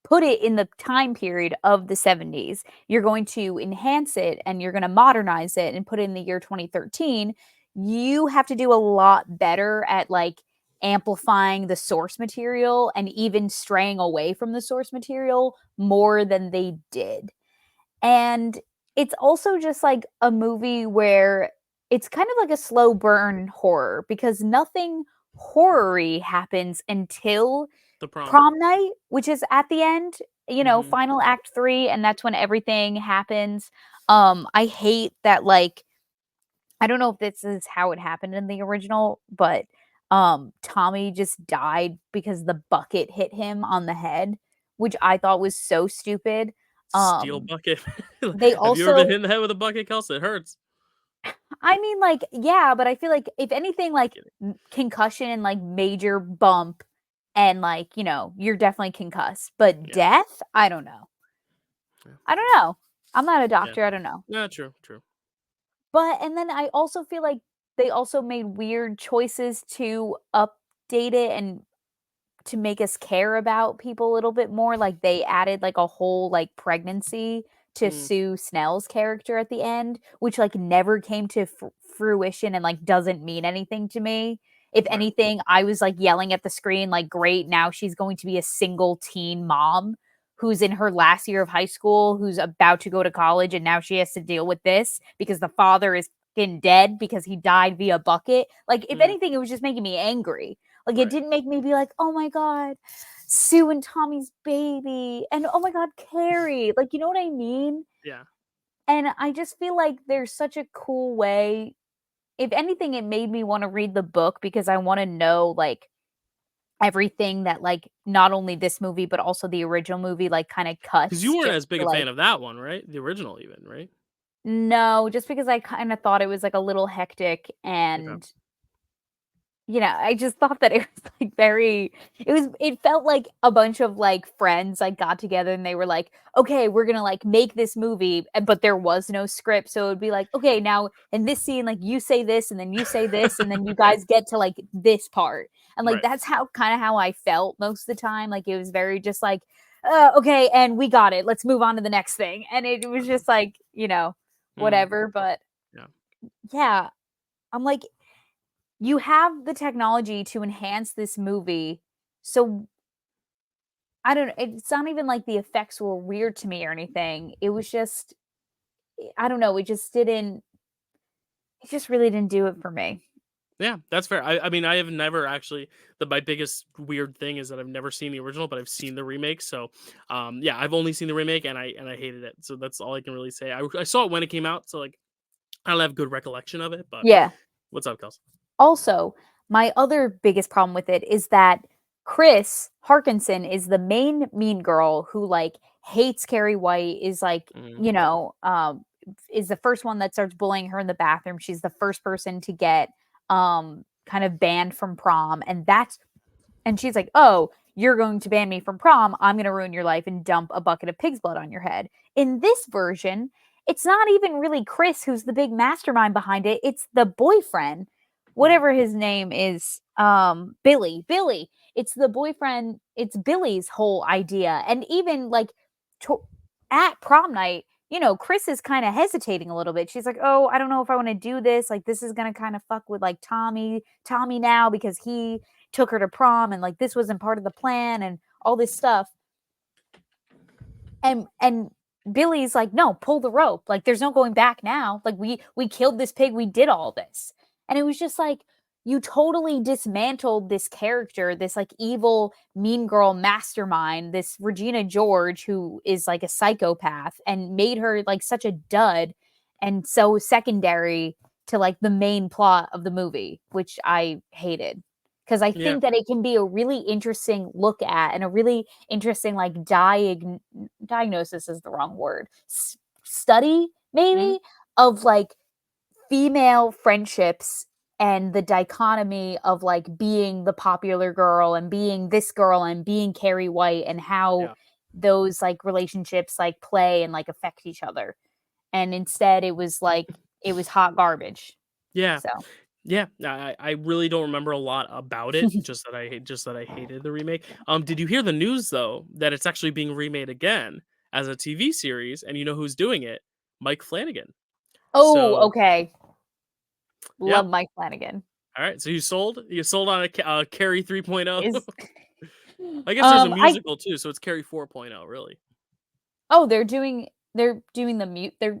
put it in the time period of the 70s. You're going to enhance it and you're going to modernize it and put it in the year 2013. You have to do a lot better at like amplifying the source material and even straying away from the source material more than they did. And it's also just like a movie where it's kind of like a slow burn horror because nothing horror-y happens until The prom. prom night, which is at the end, Hmm. final act 3, and that's when everything happens. I hate that, like, I don't know if this is how it happened in the original, but Tommy just died because the bucket hit him on the head, which I thought was so stupid. Steel Um bucket. they Have you ever been also hit in the head with a bucket, Kelsey? It hurts. I mean, like, yeah, but I feel like if anything, like Kidding. concussion and like major bump and like, you're definitely concussed. But Yeah. death, I don't know. Yeah. I don't know. I'm not a Yeah. doctor, I don't know. Yeah. True. True. But and then I also feel like they also made weird choices to update it and to make us care about people a little bit more. Like they added like a whole like pregnancy to Mm, Sue Snell's character at the end, which like never came to fruition and like doesn't mean anything to me. If right. anything, I was like yelling at the screen, like, great, now she's going to be a single teen mom who's in her last year of high school, who's about to go to college, and now she has to deal with this because the father is fucking dead because he died via bucket. Like, if Mm, anything, it was just making me angry. Like, it right. didn't make me be like, oh my God, Sue and Tommy's baby. And oh my God, Carrie. Like, you know what I mean? Yeah. And I just feel like there's such a cool way. If anything, it made me want to read the book because I want to know, like, everything that, like, not only this movie, but also the original movie, like, kind of Because you cuts weren't just as big to, a like, fan of that one, right? The original, even, right? no, just because I kind of thought it was like a little hectic Okay. and I just thought that it was, like, it felt like a bunch of, like, friends, like, got together and they were like, "Okay, we're gonna, like, make this movie," but there was no script, so it would be like, "Okay, now in this scene, like, you say this, and then you say this, and then you guys get to, like, this part." And, like, Right. that's how I felt most of the time, like, it was very just like, okay, and we got it, let's move on to the next thing." And it was just like, Mm, whatever, but yeah. yeah, I'm like, you have the technology to enhance this movie. So I don't know. It's not even like the effects were weird to me or anything. It was just, I don't know. It just really didn't do it for me. Yeah, that's fair. I mean, I have never actually. My biggest weird thing is that I've never seen the original, but I've seen the remake. So, yeah, I've only seen the remake, and I hated it. So that's all I can really say. I saw it when it came out, so like I don't have good recollection of it. But Yeah. what's up, Kelsey? Also, my other biggest problem with it is that Chris Harkinson is the main mean girl who like hates Carrie White, is like, Mm, is the first one that starts bullying her in the bathroom. She's the first person to get kind of banned from prom. And she's like, "Oh, you're going to ban me from prom. I'm going to ruin your life and dump a bucket of pig's blood on your head." In this version, it's not even really Chris who's the big mastermind behind it. It's the boyfriend, mm, whatever his name is, Billy. Billy. It's the boyfriend. It's Billy's whole idea. And even like to- at prom night, Chris is kind of hesitating a little bit. She's like, "Oh, I don't know if I want to do this. Like, this is gonna kind of fuck with like Tommy now because he took her to prom and like this wasn't part of the plan and all this stuff." And Billy's like, "No, pull the rope. Like there's no going back now. Like we killed this pig. We did all this." And it was just like, you totally dismantled this character, this like evil mean girl mastermind, this Regina George who is like a psychopath, and made her like such a dud and so secondary to like the main plot of the movie, which I hated. Because I yeah. think that it can be a really interesting look at and a really interesting like diagnosis is the wrong word, study Mm, maybe, of like female friendships and the dichotomy of like being the popular girl and being this girl and being Carrie White, and how yeah. those like relationships like play and like affect each other. And instead it was like, it was hot garbage. Yeah. So Yeah, I really don't remember a lot about it. Just that I hated the remake. Did you hear the news though that it's actually being remade again as a TV series, and you know who's doing it? Mike Flanagan. oh, So okay. yeah, Love Mike Flanagan. All right, so you sold? You sold on a Carrie 3.0? Is I guess there's a I musical too, so it's Carrie 4.0, really. oh, they're doing they're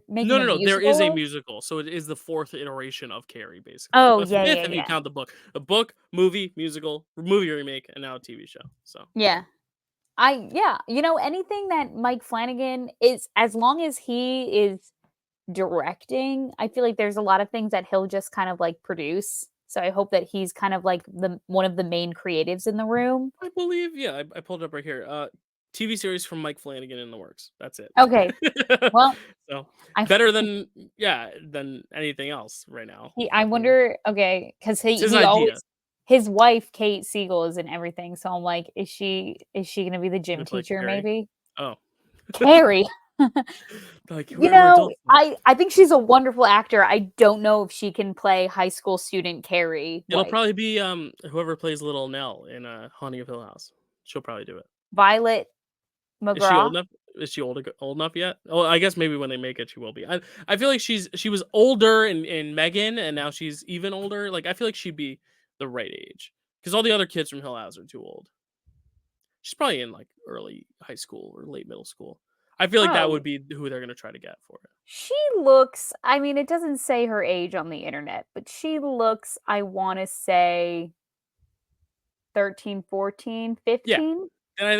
making No, a no, no, there is a musical of? musical, so it is the 4th iteration of Carrie, basically. Oh, A yeah, 5th yeah, if you yeah. count the book. A book, movie, musical, movie remake, and now a TV show, so Yeah. Yeah, anything that Mike Flanagan is as long as he is directing, I feel like there's a lot of things that he'll just kind of, like, produce. So I hope that he's kind of like the one of the main creatives in the room. I believe, yeah, I pulled it up right here. TV series from Mike Flanagan in the works. That's it. Okay. Well, So I better than yeah than anything else right now. I You know, wonder, okay, because it's his he idea always his wife, Kate Siegel, is in everything, so I'm like, is she gonna be the gym to play teacher Carrie. maybe? Oh, Carrie. like we're adults now. I think she's a wonderful actor. I don't know if she can play high school student Carrie It'll wife. probably be whoever plays Little Nell in Haunting of Hill House. She'll probably do it. Violet Is she old McGraw? enough? Is she old enough yet? Oh, I guess maybe when they make it, she will be. I feel like she was older in Megan, and now she's even older. Like I feel like she'd be the right age because all the other kids from Hill House are too old. She's probably in like early high school or late middle school. I feel like that Oh, would be who they're gonna try to get for it. she looks, I mean, it doesn't say her age on the internet, but she looks, I wanna say 13, 14, Yeah, 15. and I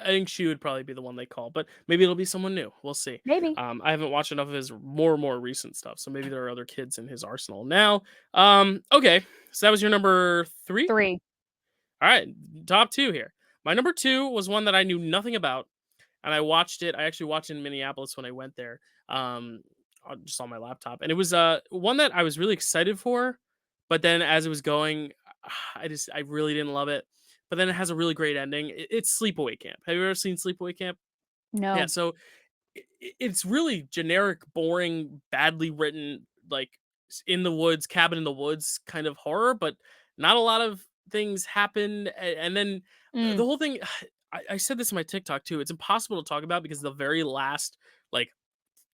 think she would probably be the one they call, but maybe it'll be someone new. We'll see. Maybe. I haven't watched enough of his more recent stuff, so maybe there are other kids in his arsenal now. Okay, so that was your number 3. 3. All right, top 2 here. My number 2 was one that I knew nothing about, and I watched it. I actually watched it in Minneapolis when I went there, just on my laptop, and it was one that I was really excited for, but then as it was going, I really didn't love it. But then it has a really great ending. It's Sleepaway Camp. Have you ever seen Sleepaway Camp? Yeah, No. so it's really generic, boring, badly written, like in the woods, cabin in the woods kind of horror, but not a lot of things happen. And then the Mm, whole thing, I said this in my TikTok too. It's impossible to talk about because the very last like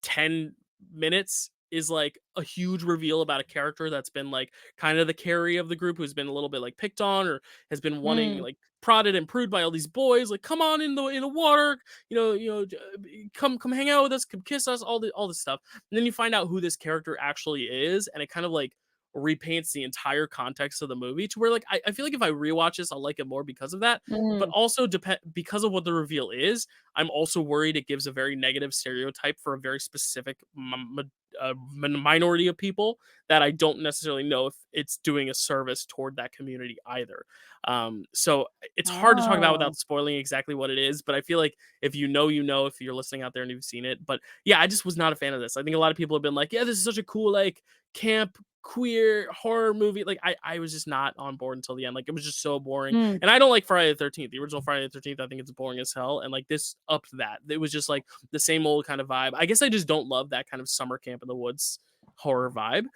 10 minutes is like a huge reveal about a character that's been like kind of the carry of the group who's been a little bit like picked on or has been wanting mm. like prodded and prude by all these boys like come on in the water come hang out with us come kiss us all this stuff and then you find out who this character actually is and it kind of like repaints the entire context of the movie to where like I feel like if I rewatch this I'll like it more because of that but Mm. also because of what the reveal is I'm also worried it gives a very negative stereotype for a very specific minority of people that I don't necessarily know if it's doing a service toward that community either. So it's hard to talk about Oh. without spoiling exactly what it is, but I feel like if you know, you know, if you're listening out there and you've seen it. But yeah, I just was not a fan of this. I think a lot of people have been like, yeah, this is such a cool, like, camp queer horror movie. Like I was just not on board until the end. Like it was just so boring. Mm. And I don't like Friday the 13th. The original Friday the 13th, I think it's boring as hell. And like this upped that. It was just like the same old kind of vibe. I guess I just don't love that kind of summer camp in the woods horror vibe.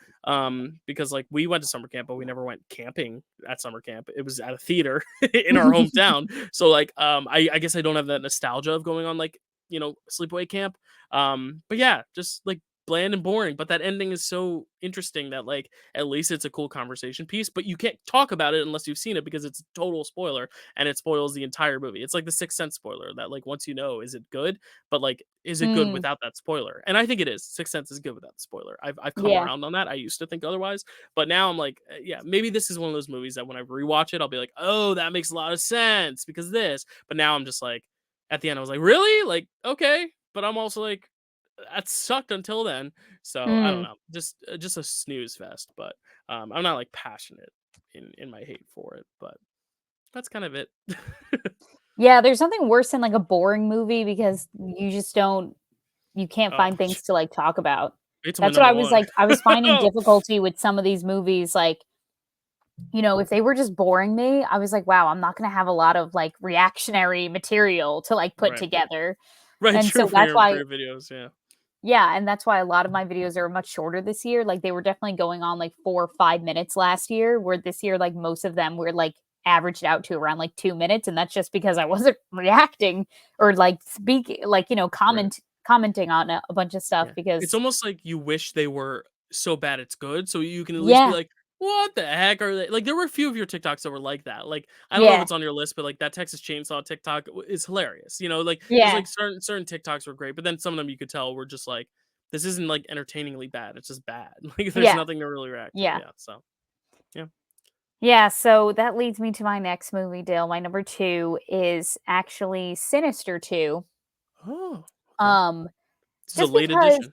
Because like we went to summer camp, but we never went camping at summer camp. It was at a theater in our hometown. So like I guess I don't have that nostalgia of going on like, sleepaway camp. But yeah, just like bland and boring, but that ending is so interesting that like at least it's a cool conversation piece, but you can't talk about it unless you've seen it because it's a total spoiler and it spoils the entire movie. It's like the Sixth Sense spoiler that like once you know, is it good? But like, is it good Mm. without that spoiler? And I think it is. Sixth Sense is good without the spoiler. I've come Yeah. around on that. I used to think otherwise, but now I'm like, yeah, maybe this is one of those movies that when I rewatch it, I'll be like, oh, that makes a lot of sense because of this. But now I'm just like, at the end, I was like, really? Like, okay. But I'm also like, that sucked until then. So I don't Mm. know, just a snooze fest. But I'm not like passionate in my hate for it. But that's kind of it. Yeah, there's nothing worse than, like, a boring movie because you can't Oh, find things to, like, talk about. wait till my That's what I number was one. like, I was finding Oh, difficulty with some of these movies, like, if they were just boring me, I was like, "Wow, I'm not gonna have a lot of, like, reactionary material to, like, put right, together." right, And true so for that's your why, videos, yeah. yeah, and that's why a lot of my videos are much shorter this year, like, they were definitely going on, like, 4 or 5 minutes last year, where this year, like, most of them were, like, averaged out to around, like, 2 minutes, and that's just because I wasn't reacting or, like, speaking like, Right. commenting on a bunch of stuff Yeah. It's because almost like you wish they were so bad it's good, so you can at least be yeah, like, what the heck are they like? There were a few of your TikToks that were like that. Like, I don't know if Yeah. it's on your list, but like that Texas Chainsaw TikTok is hilarious. You know, like there's Yeah. like certain TikToks were great, but then some of them you could tell were just like, this isn't like entertainingly bad. It's just bad. Like there's Yeah. nothing to really react to. Yeah. Yeah. So yeah. Yeah, so that leads me to my next movie, Dale. My number 2 is actually Sinister 2. Oh, okay. Um, This is a just late because edition.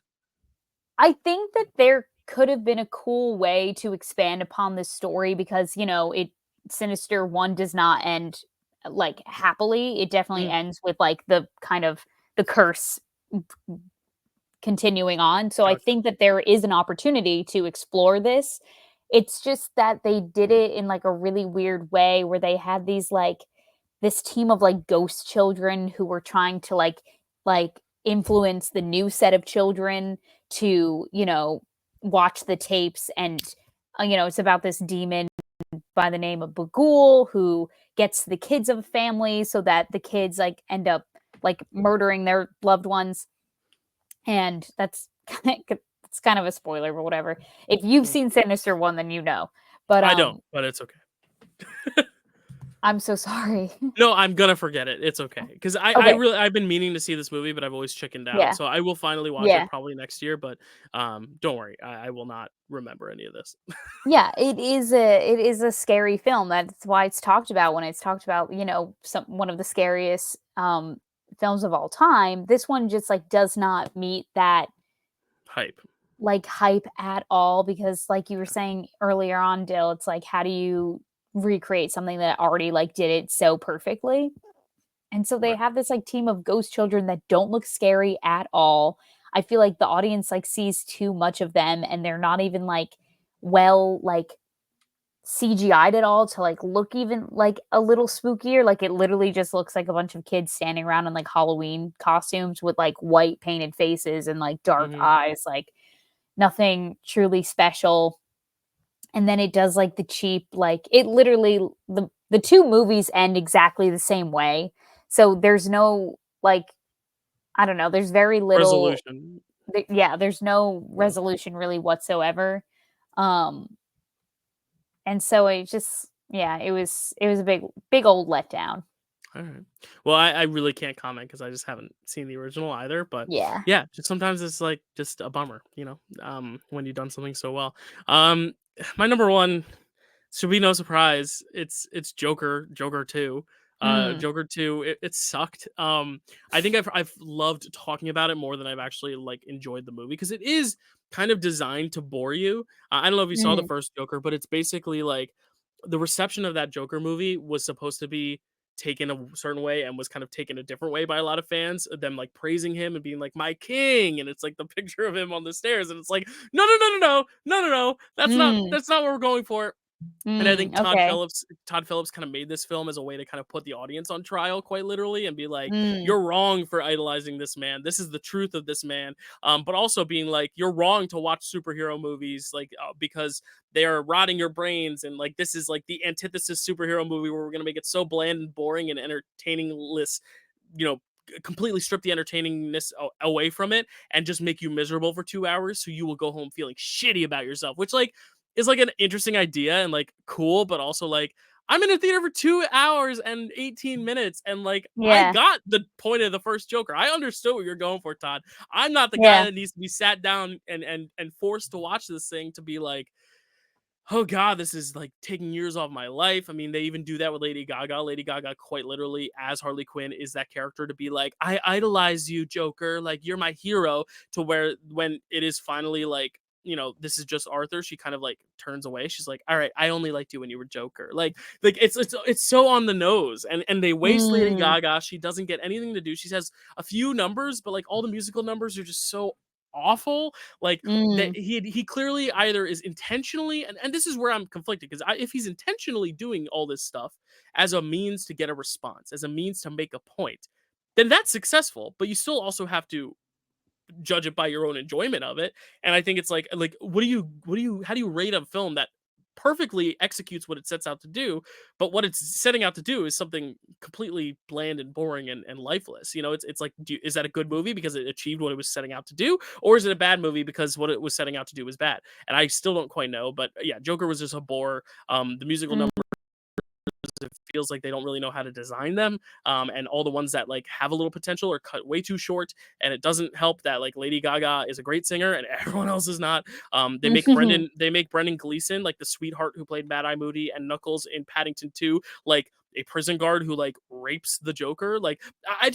I think that there could have been a cool way to expand upon this story because, it Sinister 1 does not end like happily. It definitely Mm, ends with like the kind of the curse continuing on. So I gotcha. think that there is an opportunity to explore this. It's just that they did it in like a really weird way where they had these like this team of like ghost children who were trying to like influence the new set of children to, watch the tapes and it's about this demon by the name of Bagul who gets the kids of a family so that the kids like end up like murdering their loved ones and that's it's kind of a spoiler, but whatever. If you've Mm. seen Sinister 1, then you know. But, I don't, but it's okay. I'm so sorry. No, I'm gonna forget it. It's okay because Okay. I've been meaning to see this movie, but I've always chickened out. Yeah. So I will finally watch it Yeah. probably next year. But don't worry, I will not remember any of this. Yeah, it is a scary film. That's why it's talked about when it's talked about, one of the scariest, films of all time. This one just, like, does not meet that, Hype. like, hype at all because like you were saying earlier on, Dill, it's like, how do you recreate something that already, like, did it so perfectly? And so they Right. have this like team of ghost children that don't look scary at all. I feel like the audience like sees too much of them and they're not even like well like CGI'd at all to like look even like a little spookier. Like it literally just looks like a bunch of kids standing around in like Halloween costumes with like white painted faces and like dark Hmm. eyes, like nothing truly special. And then it does like the cheap, like it literally the two movies end exactly the same way. So there's no like I don't know, there's very little Resolution. yeah, there's no Yeah. resolution really whatsoever. Um and so it just yeah, it was a big old letdown. All right. Well, I really can't comment because I just haven't seen the original either. But Yeah. yeah, just sometimes it's like just a bummer, when you've done something so well. Um, my number one should be no surprise. It's Joker 2. Mm, Joker 2, it sucked. I think I've loved talking about it more than I've actually like enjoyed the movie because it is kind of designed to bore you. I don't know if you saw the mm, first Joker, but it's basically like the reception of that Joker movie was supposed to be taken a certain way and was kind of taken a different way by a lot of fans, them like praising him and being like my king, and it's like the picture of him on the stairs and it's like no, mm, that's not what we're going for. And I think okay. Todd Phillips kind of made this film as a way to kind of put the audience on trial quite literally and be like, Mm, you're wrong for idolizing this man. This is the truth of this man. But also being like, you're wrong to watch superhero movies like because they are rotting your brains and like this is like the antithesis superhero movie where we're gonna make it so bland and boring and entertainingless, you know, completely strip the entertainingness away from it and just make you miserable for 2 hours so you will go home feeling shitty about yourself, which like is like an interesting idea and like cool, but also like I'm in a theater for 2 hours and 18 minutes and like I yeah. got the point of the first Joker. I understood what you're going for, Todd. I'm not the guy Yeah. that needs to be sat down and forced to watch this thing to be like, oh god, this is like taking years off my life. I mean, they even do that with Lady Gaga. Lady Gaga, quite literally, as Harley Quinn, is that character to be like, I idolize you, Joker. Like, you're my hero. To where when it is finally like, this is just Arthur, she kind of like turns away. She's like, all right, I only liked you when you were Joker. Like it's so on the nose. And they waste Lady Mm, Gaga. She doesn't get anything to do. She has a few numbers, but like all the musical numbers are just so awful. Like that mm, he clearly either is intentionally and this is where I'm conflicted because if he's intentionally doing all this stuff as a means to get a response, as a means to make a point, then that's successful. But you still also have to judge it by your own enjoyment of it. And I think it's like how do you rate a film that perfectly executes what it sets out to do, but what it's setting out to do is something completely bland and boring and lifeless. It's like, is that a good movie because it achieved what it was setting out to do, or is it a bad movie because what it was setting out to do was bad? And I still don't quite know. But yeah, Joker was just a bore. The musical Mm. number, it feels like they don't really know how to design them, and all the ones that like have a little potential are cut way too short. And it doesn't help that like Lady Gaga is a great singer and everyone else is not. They make Brendan Gleeson, like the sweetheart who played Mad Eye Moody, and Knuckles in Paddington 2, like a prison guard who like rapes the Joker. Like I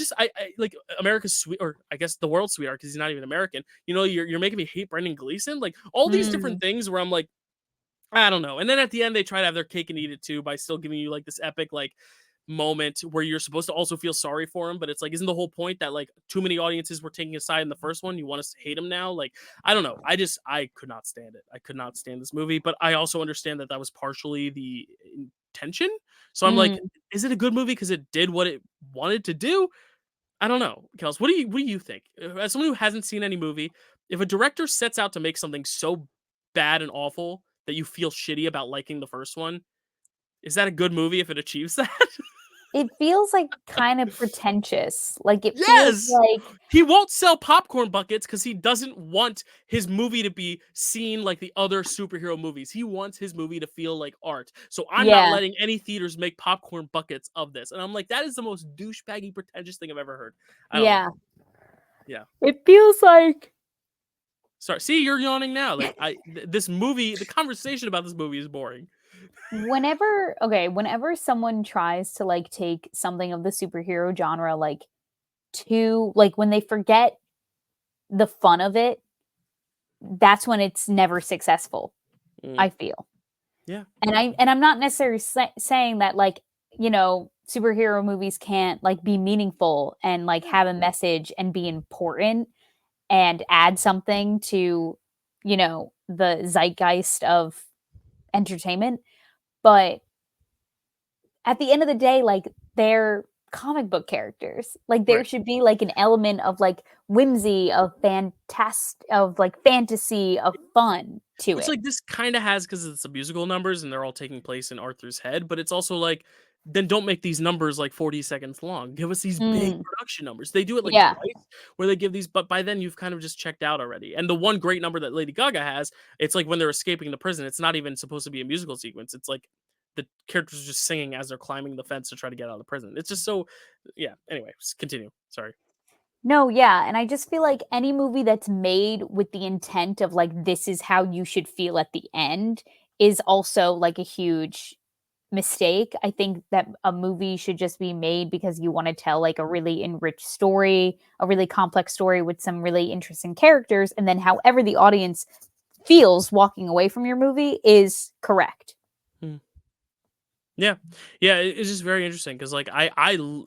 like America's sweet, or I guess the world's sweetheart, because he's not even American. You're making me hate Brendan Gleeson. Like all these different Mm. things where I'm like, I don't know. And then at the end, they try to have their cake and eat it too by still giving you like this epic like moment where you're supposed to also feel sorry for him. But it's like, isn't the whole point that like too many audiences were taking his side in the first one? You want us to hate him now? Like, I don't know. I could not stand it. I could not stand this movie. But I also understand that that was partially the intention. So I'm like, Mm. is it a good movie because it did what it wanted to do? I don't know, Kels. What do you think? As someone who hasn't seen any movie, if a director sets out to make something so bad and awful that you feel shitty about liking the first one, is that a good movie if it achieves that? It feels like kind of pretentious. Like it feels Yes! like He won't sell popcorn buckets because he doesn't want his movie to be seen like the other superhero movies. He wants his movie to feel like art. So I'm not yeah, letting any theaters make popcorn buckets of this. And I'm like, that is the most douchebaggy, pretentious thing I've ever heard. I don't know. yeah. Yeah. It feels like Sorry. See, you're yawning now. Like this movie, the conversation about this movie is boring. whenever someone tries to like take something of the superhero genre like to like when they forget the fun of it, that's when it's never successful, Mm, I feel. yeah. And I'm not necessarily saying that like, superhero movies can't like be meaningful and like have a message and be important and add something to, the zeitgeist of entertainment, but at the end of the day, like, they're comic book characters. Like, there Right. should be, like, an element of, like, whimsy, of, like, fantasy, of fun to Which it. like this kind of has because it's the musical numbers and they're all taking place in Arthur's head, but it's also like, then don't make these numbers like 40 seconds long. Give us these big Mm, production numbers. They do it like yeah, twice where they give these, but by then you've kind of just checked out already. And the one great number that Lady Gaga has, it's like when they're escaping the prison, it's not even supposed to be a musical sequence. It's like the characters are just singing as they're climbing the fence to try to get out of the prison. It's just so, yeah. Anyway, continue. Sorry. no, yeah, and I just feel like any movie that's made with the intent of, like, this is how you should feel at the end is also, like, a huge mistake. I think that a movie should just be made because you wanna tell, like, a really enriched story, a really complex story with some really interesting characters, and then however the audience feels walking away from your movie is correct. Hmm. Yeah, yeah, it's just very interesting because like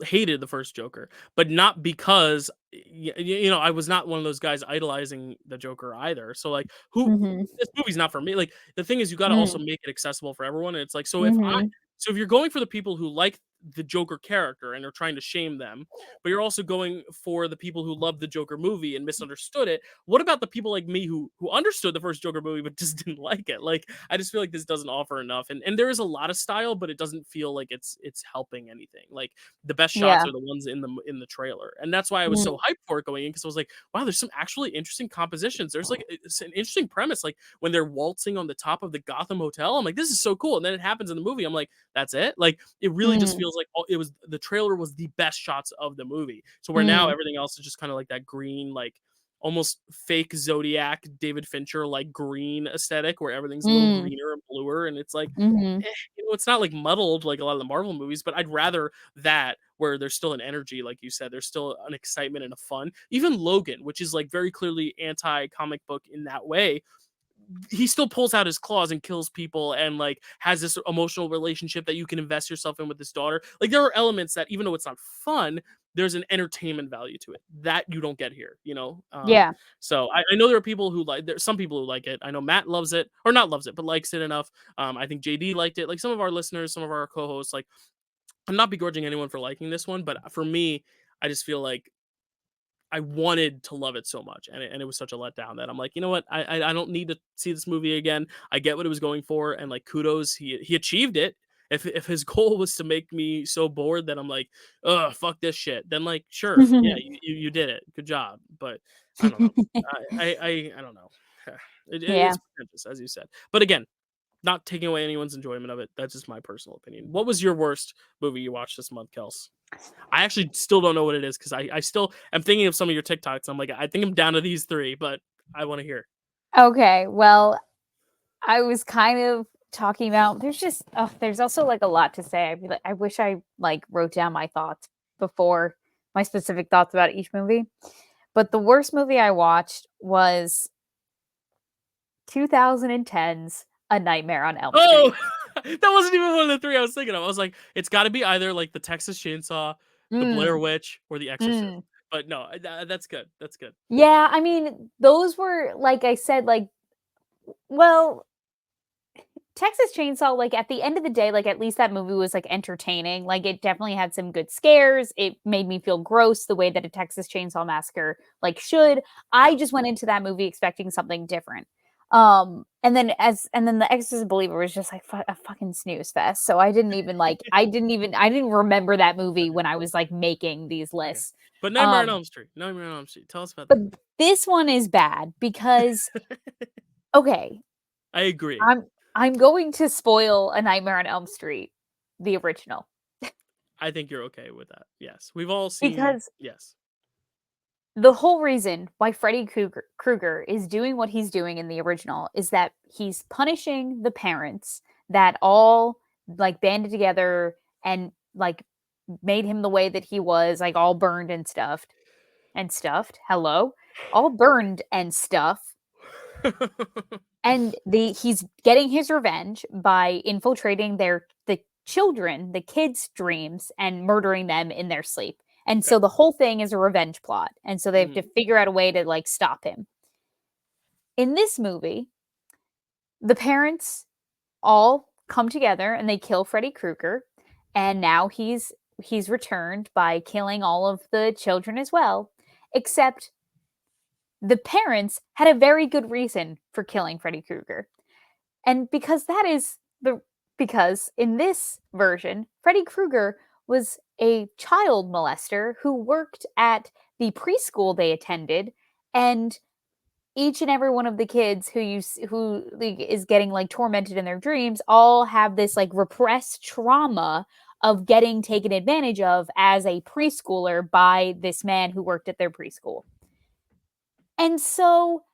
hated the first Joker, but not because I was not one of those guys idolizing the Joker either. So like, Mhm. this movie's not for me. Like the thing is, you got to also Mm. make it accessible for everyone. And it's like, Mhm. so if you're going for the people who like the Joker character and are trying to shame them, but you're also going for the people who love the Joker movie and misunderstood it. What about the people like me who understood the first Joker movie but just didn't like it? Like I just feel like this doesn't offer enough. And there is a lot of style, but it doesn't feel like it's helping anything. Like the best shots Yeah. are the ones in the trailer. And that's why I was Mm. so hyped for it going in, because I was like, wow, there's some actually interesting compositions. There's like it's an interesting premise. Like when they're waltzing on the top of the Gotham Hotel, I'm like, this is so cool. And then it happens in the movie. I'm like, that's it. Like it really just Mm. feels like it was the trailer was the best shots of the movie. So where now Mm. everything else is just kind of like that green, like almost fake Zodiac, David Fincher like green aesthetic where everything's a little Mm. greener and bluer, and it's like, Mhm. it's not like muddled like a lot of the Marvel movies, but I'd rather that where there's still an energy, like you said, there's still an excitement and a fun. Even Logan, which is like very clearly anti comic book in that way, he still pulls out his claws and kills people and like has this emotional relationship that you can invest yourself in with his daughter. Like there are elements that even though it's not fun, there's an entertainment value to it that you don't get here. Yeah. So I know there are people who like, there's some people who like it. I know Matt loves it, or not loves it, but likes it enough. I think JD liked it. Like some of our listeners, some of our co-hosts, like I'm not begrudging anyone for liking this one, but for me, I just feel like I wanted to love it so much, and it was such a letdown that I'm like, you know what, I don't need to see this movie again. I get what it was going for, and like kudos, he achieved it. If his goal was to make me so bored that I'm like, ugh, fuck this shit, then like sure, yeah, you did it, good job. But I don't know, I don't know. Yeah. It's pretentious, as you said. But again, not taking away anyone's enjoyment of it. That's just my personal opinion. What was your worst movie you watched this month, Kels? I actually still don't know what it is because I still am thinking of some of your TikToks. I'm like, I think I'm down to these three, but I want to hear. Okay. Well, I was kind of talking about there's also like a lot to say. I wish I like wrote down my thoughts before my specific thoughts about each movie. But the worst movie I watched was 2010's A Nightmare on Elm Street. Oh, that wasn't even one of the three I was thinking of. I was like, it's got to be either like the Texas Chainsaw, the Blair Mm, Witch, or the Exorcist. mm. But no, that's good. That's good. Yeah, I mean, those were like I said, like, well, Texas Chainsaw, like at the end of the day, like at least that movie was like entertaining. Like it definitely had some good scares. It made me feel gross the way that a Texas Chainsaw Massacre like should. I Yeah. just went into that movie expecting something different. And then the Exorcist Believer was just like a fucking snooze fest. So I didn't even like I didn't remember that movie when I was like making these Okay. lists. But Nightmare on Um Elm Street. Nightmare on Elm Street. Tell us about but that. this one is bad because okay, I agree. I'm going to spoil A Nightmare on Elm Street, the original, I think you're okay with that. Yes, we've all seen. because Yes. the whole reason why Freddy Krueger is doing what he's doing in the original is that he's punishing the parents that all like banded together and like made him the way that he was, like all burned and stuffed. Hello, all burned and stuff. And he's getting his revenge by infiltrating the children, the kids' dreams, and murdering them in their sleep. And Okay. so the whole thing is a revenge plot. And so they have to Mhm. figure out a way to like stop him. In this movie, the parents all come together and they kill Freddy Krueger. And now he's returned by killing all of the children as well. Except the parents had a very good reason for killing Freddy Krueger. And because in this version, Freddy Krueger was a child molester who worked at the preschool they attended, and each and every one of the kids who like, is getting like tormented in their dreams all have this like repressed trauma of getting taken advantage of as a preschooler by this man who worked at their preschool. And so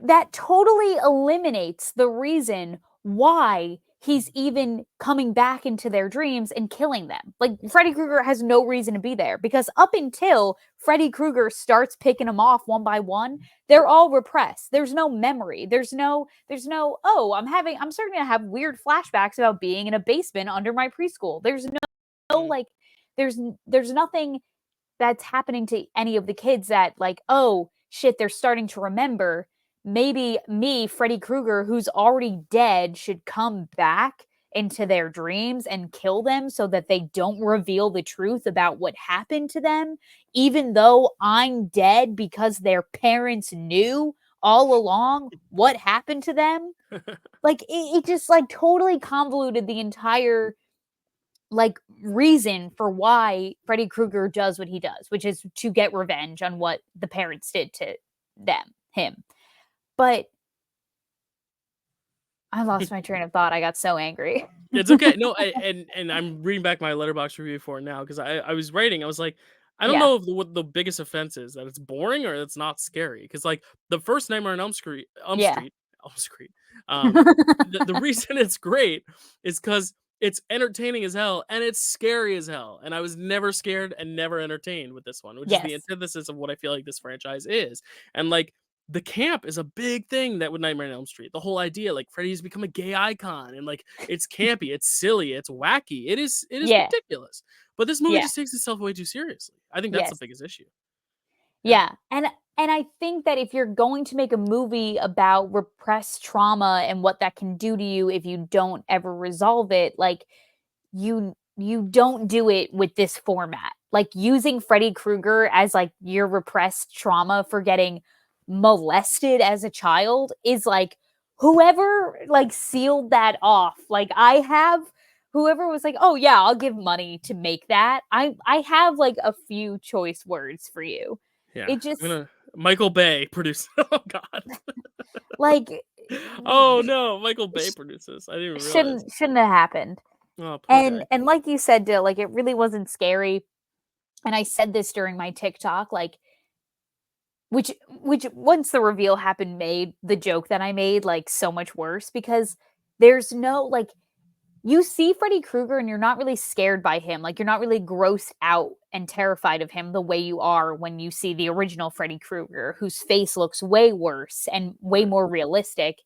that totally eliminates the reason why he's even coming back into their dreams and killing them. Like Freddy Krueger has no reason to be there because up until Freddy Krueger starts picking them off one by one, they're all repressed. There's no memory. Oh, I'm starting to have weird flashbacks about being in a basement under my preschool. No Mm. like there's nothing that's happening to any of the kids that like, oh shit, they're starting to remember. Maybe me, Freddy Krueger, who's already dead, should come back into their dreams and kill them so that they don't reveal the truth about what happened to them, even though I'm dead because their parents knew all along what happened to them. Like it just like totally convoluted the entire like reason for why Freddy Krueger does what he does, which is to get revenge on what the parents did to him. But I lost my train of thought. I got so angry. It's okay. No, and I'm reading back my letterbox review for it now because I was writing. I was like, I don't Yeah. know if what the biggest offense is, that it's boring or it's not scary. Because like the first Nightmare on Yeah. Elm Street. Um, the reason it's great is because it's entertaining as hell and it's scary as hell. And I was never scared and never entertained with this one, which is the Yes. antithesis of what I feel like this franchise is. And like the camp is a big thing that with Nightmare on Elm Street. The whole idea, like Freddy's become a gay icon, and like it's campy, it's silly, it's wacky. It is Yeah. ridiculous. But this movie Yeah. just takes itself way too seriously. I think that's the Yes. biggest issue. Yeah. Yeah. And I think that if you're going to make a movie about repressed trauma and what that can do to you if you don't ever resolve it, like you don't do it with this format. like using Freddy Krueger as like your repressed trauma for getting molested as a child is like whoever like sealed that off. Like I have whoever was like, "Oh yeah, I'll give money to make that." I have like a few choice words for you. Yeah, It I'm just gonna Michael Bay produced. Oh God. like Oh no, Michael Bay produces. I didn't even realize. shouldn't have happened. Oh, poor guy. And like you said, Dill, like it really wasn't scary. And I said this during my TikTok, like which once the reveal happened made the joke that I made like so much worse because there's no like you see Freddy Krueger and you're not really scared by him. Like you're not really grossed out and terrified of him the way you are when you see the original Freddy Krueger, whose face looks way worse and way Right. more realistic.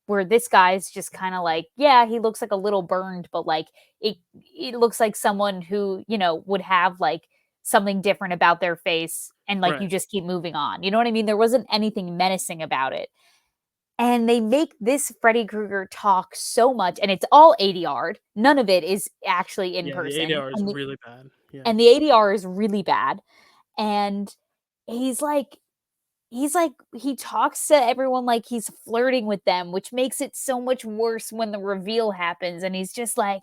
Where this guy's just kind of like, yeah, he looks like a little burned, but like it looks like someone who, you know, would have like something different about their face and like you Right. just keep moving on. You know what I mean? There wasn't anything menacing about it. And they make this Freddy Krueger talk so much, and it's all ADR'd. None of it is actually in Yeah, the person. ADR is really bad. Yeah. And the ADR is really bad. And he's like he talks to everyone like he's flirting with them, which makes it so much worse when the reveal happens. And he's just like,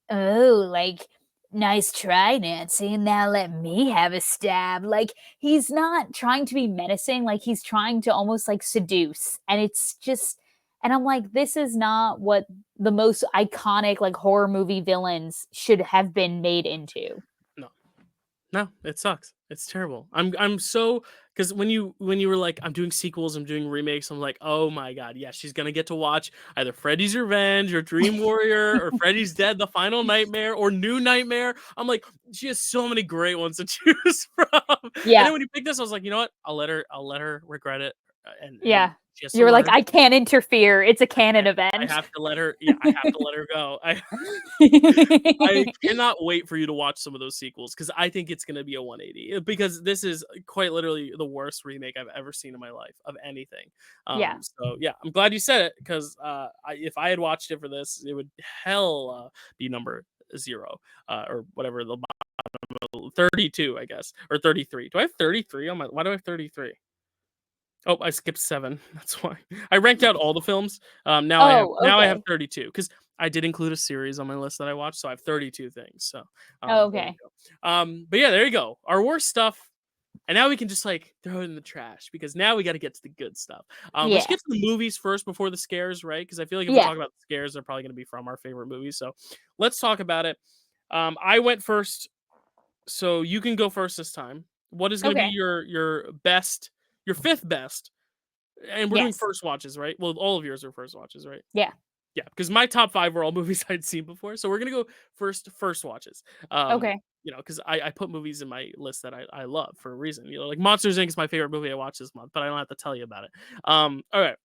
"Oh, like, nice try, Nancy. Now let me have a stab." Like, he's not trying to be menacing, like, he's trying to almost like seduce. And it's just, and I'm like, this is not what the most iconic like horror movie villains should have been made into. No. No, it sucks. It's terrible. I'm so because when you were like, I'm doing sequels, I'm doing remakes, I'm like, oh my god, yeah, she's gonna get to watch either Freddy's Revenge or Dream Warrior or Freddy's Dead, The Final Nightmare or New Nightmare. I'm like, she has so many great ones to choose from. And Yeah. then when you pick this, I was like, you know what? I'll let her regret it. And Yeah. she has to You're like, learn. I can't interfere. It's a canon I event. have to let her. Yeah, I have to let her go. I cannot wait for you to watch some of those sequels because I think it's going to be a 180 because this is quite literally the worst remake I've ever seen in my life of anything. Yeah. So yeah, I'm glad you said it because if I had watched it for this, it would hell be number 0 or whatever the bottom 32, I guess, or 33. Do I have 33 on my? Why do I have 33? Oh, I skipped 7. That's why. I ranked out all the films. Now I have Oh, now I have okay. 32 because I did include a series on my list that I watched, so I have 32 things. So, Oh, there you okay. go. But yeah, there you go. Our worst stuff, and now we can just like throw it in the trash because now we got to get to the good stuff. We Yeah. should get to the movies first before the scares, right? Because I feel like if we Yeah. talk about the scares, they're probably going to be from our favorite movies. So let's talk about it. I went first, so you can go first this time. What is going to be Okay. your best, your fifth best? And we're doing Yes. first watches, right? Well, all of yours are first watches, right? Yeah. Yeah, because my top 5 were all movies I'd seen before. So we're gonna go first watches. Okay. Because I put movies in my list that I love for a reason. Like Monsters Inc. is my favorite movie I watched this month, but I don't have to tell you about it. All right.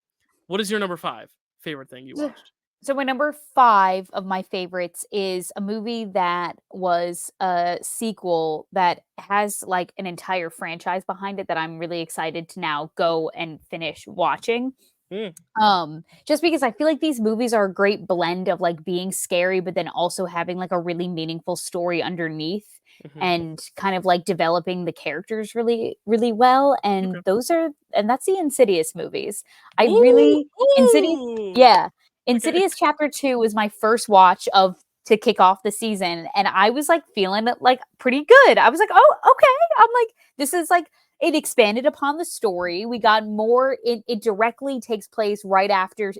What is your number 5 favorite thing you watched? So my number 5 of my favorites is a movie that was a sequel that has like an entire franchise behind it that I'm really excited to now go and finish watching. Mm, Just because I feel like these movies are a great blend of like being scary, but then also having like a really meaningful story underneath mhm. and kind of like developing the characters really, really well. Okay. And that's the Insidious movies. I Ooh, really, Insidious, ooh. yeah. Okay. Insidious Chapter 2 was my first watch of to kick off the season. And I was like feeling it like pretty good. I was like, oh, okay. I'm like, this is like it expanded upon the story. We got more. It directly takes place right after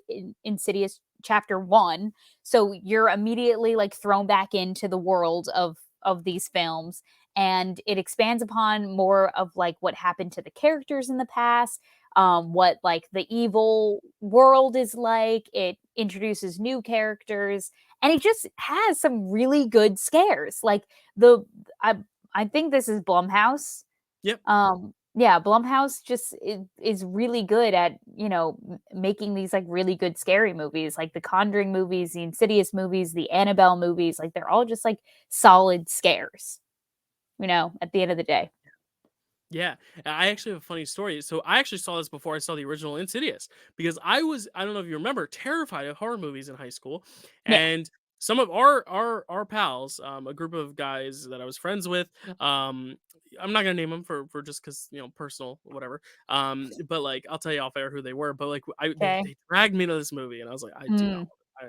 Insidious Chapter 1, so you're immediately like thrown back into the world of these films, and it expands upon more of like what happened to the characters in the past, what like the evil world is like. It introduces new characters, and it just has some really good scares. Like the I I think this is Blumhouse. Yep. Yeah, Blumhouse just is really good at, you know, making these like really good scary movies, like the Conjuring movies, the Insidious movies, the Annabelle movies. Like they're all just like solid scares, you know, at the end of the day. Yeah, I actually have a funny story. So I actually saw this before I saw the original Insidious because I don't know if you remember, terrified of horror movies in high school. Yeah. And some of our pals, a group of guys that I was friends with. I'm not gonna name them for just because personal whatever. But like I'll tell you off air who they were. But like Okay. they dragged me to this movie, and I was like, I do not. Mm.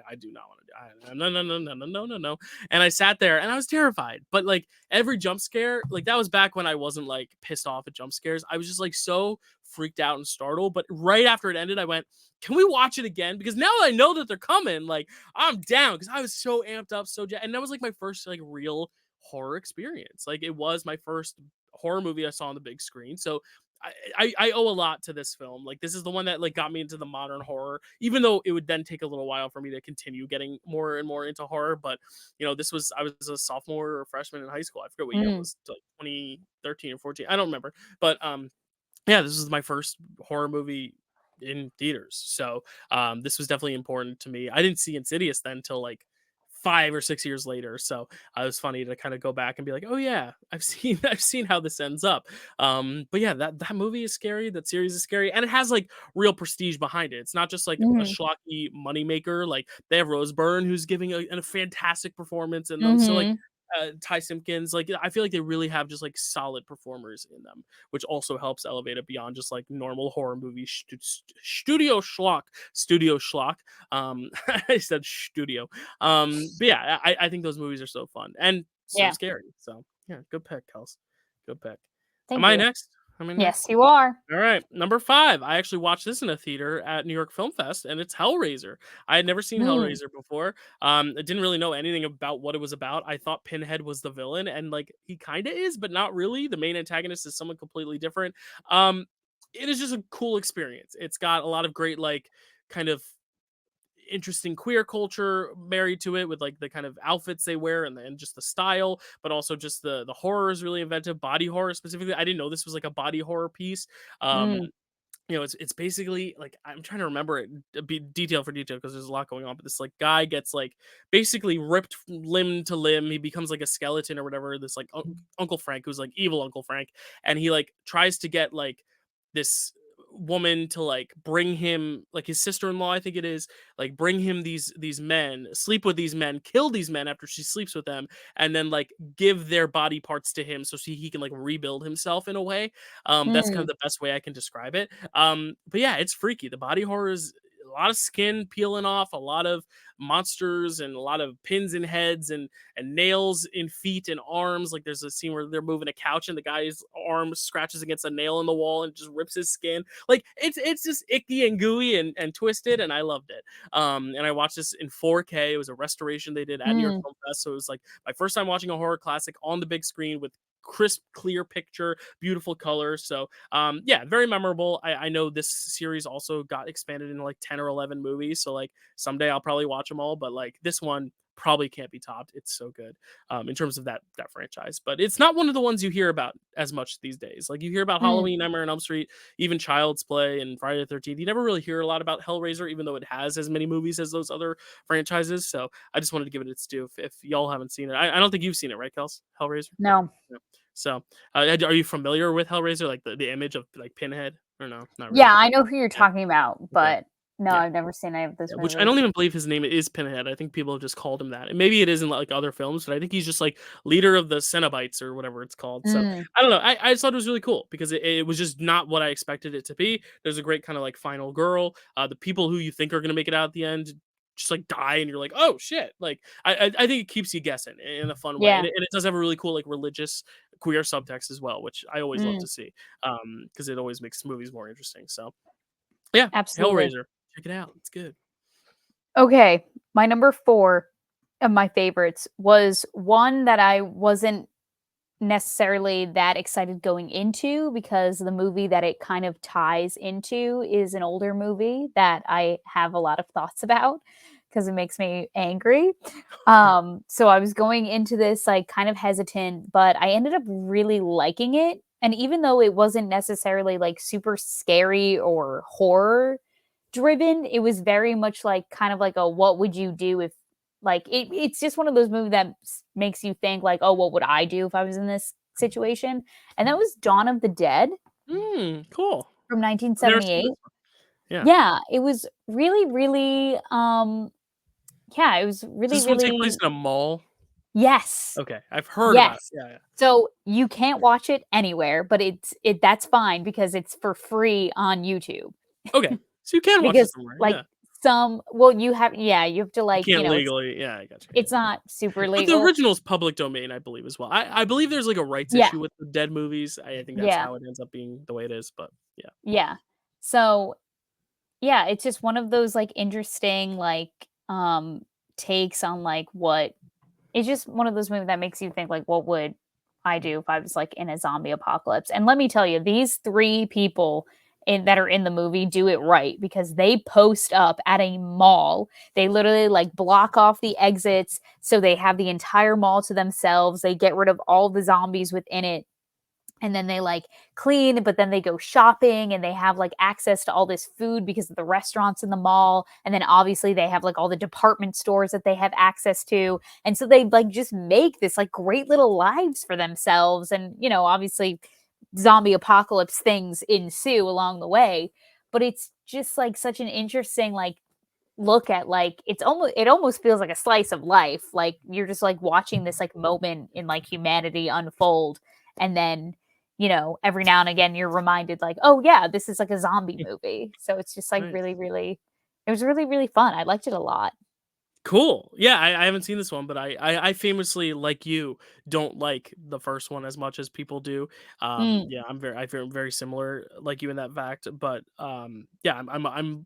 I do not want to do. No, no, no, no, no, no, no, no. And I sat there, and I was terrified. But like every jump scare, like that was back when I wasn't like pissed off at jump scares. I was just like so freaked out and startled. But right after it ended, I went, "Can we watch it again?" Because now that I know that they're coming, like I'm down because I was so amped up, and that was like my first like real horror experience. Like it was my first horror movie I saw on the big screen. So I owe a lot to this film. Like this is the one that like got me into the modern horror, even though it would then take a little while for me to continue getting more and more into horror. But this was I was a sophomore or freshman in high school. I forget what year it Mm. was, like 2013 or 14. I don't remember. But yeah, this was my first horror movie in theaters. So this was definitely important to me. I didn't see Insidious then until like 5 or 6 years later. So it was funny to kind of go back and be like, oh yeah, I've seen I've seen how this ends up. But yeah, that movie is scary. That series is scary, and it has like real prestige behind it. It's not just like a Mhm. schlocky moneymaker. Like they have Rose Byrne, who's giving a fantastic performance in them. So like Mhm. Ty Simpkins, like I feel like they really have just like solid performers in them, which also helps elevate it beyond just like normal horror movie studio schlock. I said studio. But yeah, I think those movies are so fun and so Yeah. scary. So yeah, good pick, Kels. Good pick. Am Thank I you. next? Am I Yes, next? you are. All right, number 5. I actually watched this in a theater at New York Film Fest, and it's Hellraiser. I had never seen Mm. Hellraiser before. I didn't really know anything about what it was about. I thought Pinhead was the villain, and like he kind of is, but not really. The main antagonist is someone completely different. Um, it is just a cool experience. It's got a lot of great like kind of interesting queer culture married to it with like the kind of outfits they wear and just the style, but also just the horror is really inventive, body horror specifically. I didn't know this was like a body horror piece. Mm. It's basically like I'm trying to remember it be detail for detail because there's a lot going on. But this like guy gets like basically ripped limb to limb. He becomes like a skeleton or whatever. This like Uncle Frank, who's like evil Uncle Frank, and he like tries to get like this woman to like bring him like his sister-in-law I think it is, like bring him these men, sleep with these men, kill these men after she sleeps with them, and then like give their body parts to him so he can like rebuild himself in a way. That's kind of Mm. the best way I can describe it. But yeah, it's freaky. The body horror is a lot of skin peeling off, a lot of monsters, and a lot of pins in heads and nails in feet and arms. Like there's a scene where they're moving a couch and the guy's arm scratches against a nail in the wall and just rips his skin. Like it's just icky and gooey and twisted, and I loved it. And I watched this in 4K. It was a restoration they did at New York Mm. Film Fest, so it was like my first time watching a horror classic on the big screen with crisp, clear picture, beautiful colors. So yeah, very memorable. I know this series also got expanded into like 10 or 11 movies. So like someday I'll probably watch them all, but like this one probably can't be topped. It's so good in terms of that franchise. But it's not one of the ones you hear about as much these days. Like you hear about Mm. Halloween, Nightmare on Elm Street, even Child's Play and Friday the 13th. You never really hear a lot about Hellraiser, even though it has as many movies as those other franchises. So I just wanted to give it its due if y'all haven't seen it. I don't think you've seen it, right, Kels? Hellraiser? No. Yeah. So, are you familiar with Hellraiser, like the image of like Pinhead, or no? Not really. Yeah, I know who you're Yeah. talking about, Okay. but no, Yeah. I've never seen any of those Yeah. Which I movies. don't even believe his name is Pinhead. I think people have just called him that, and maybe it is in like other films, but I think he's just like leader of the Cenobites or whatever it's called. So Mm. I don't know. I just thought it was really cool because it was just not what I expected it to be. There's a great kind of like final girl. The people who you think are gonna make it out at the end just like die, and you're like, oh shit. Like I think it keeps you guessing in a fun way, Yeah. and it does have a really cool like religious queer subtext as well, which I always love Mm. to see because it always makes movies more interesting. So yeah, Absolutely. Hellraiser, check it out. It's good. Okay, my number 4 of my favorites was one that I wasn't necessarily that excited going into because the movie that it kind of ties into is an older movie that I have a lot of thoughts about because it makes me angry. So I was going into this like kind of hesitant, but I ended up really liking it. And even though it wasn't necessarily like super scary or horror driven, it was very much like kind of like a what would you do if like it's just one of those movies that makes you think like, oh, what would I do if I was in this situation? And that was Dawn of the Dead Cool. from I've never seen 1978. this one. Yeah. Yeah, it was really, really yeah, it was Does really, this one take place really in a mall? yes. Okay, I've heard about it. Yes. Yeah, yeah. So you can't watch it anywhere, but that's fine because it's for free on YouTube. Okay, so you can watch it Because somewhere. like Yeah, you have to you like, can't legally. Yeah, I got you. it's not super But the legal. original's public domain, I believe, as well. I believe there's like a rights Yeah. issue with the Dead movies. I think that's Yeah. how it ends up being the way it is. But yeah, Yeah. So yeah, it's just one of those like interesting like takes on like what it's just one of those movies that makes you think like what would I do if I was like in a zombie apocalypse? And let me tell you, these three people that are in the movie do it right because they post up at a mall. They literally like block off the exits so they have the entire mall to themselves. They get rid of all the zombies within it, and then they like clean, but then they go shopping and they have like access to all this food because of the restaurants in the mall, and then obviously they have like all the department stores that they have access to, and so they like just make this like great little lives for themselves. And obviously zombie apocalypse things ensue along the way, but it's just like such an interesting like look at like it almost feels like a slice of life, like you're just like watching this like moment in like humanity unfold, and then every now and again you're reminded like, oh yeah, this is like a zombie movie. So it's just like nice. really, really, it was really, really fun. I liked it a lot. Cool. Yeah, I haven't seen this one, but I famously, like you, don't like the first one as much as people do. Mm. Yeah, I feel very similar like you in that fact. But yeah, I'm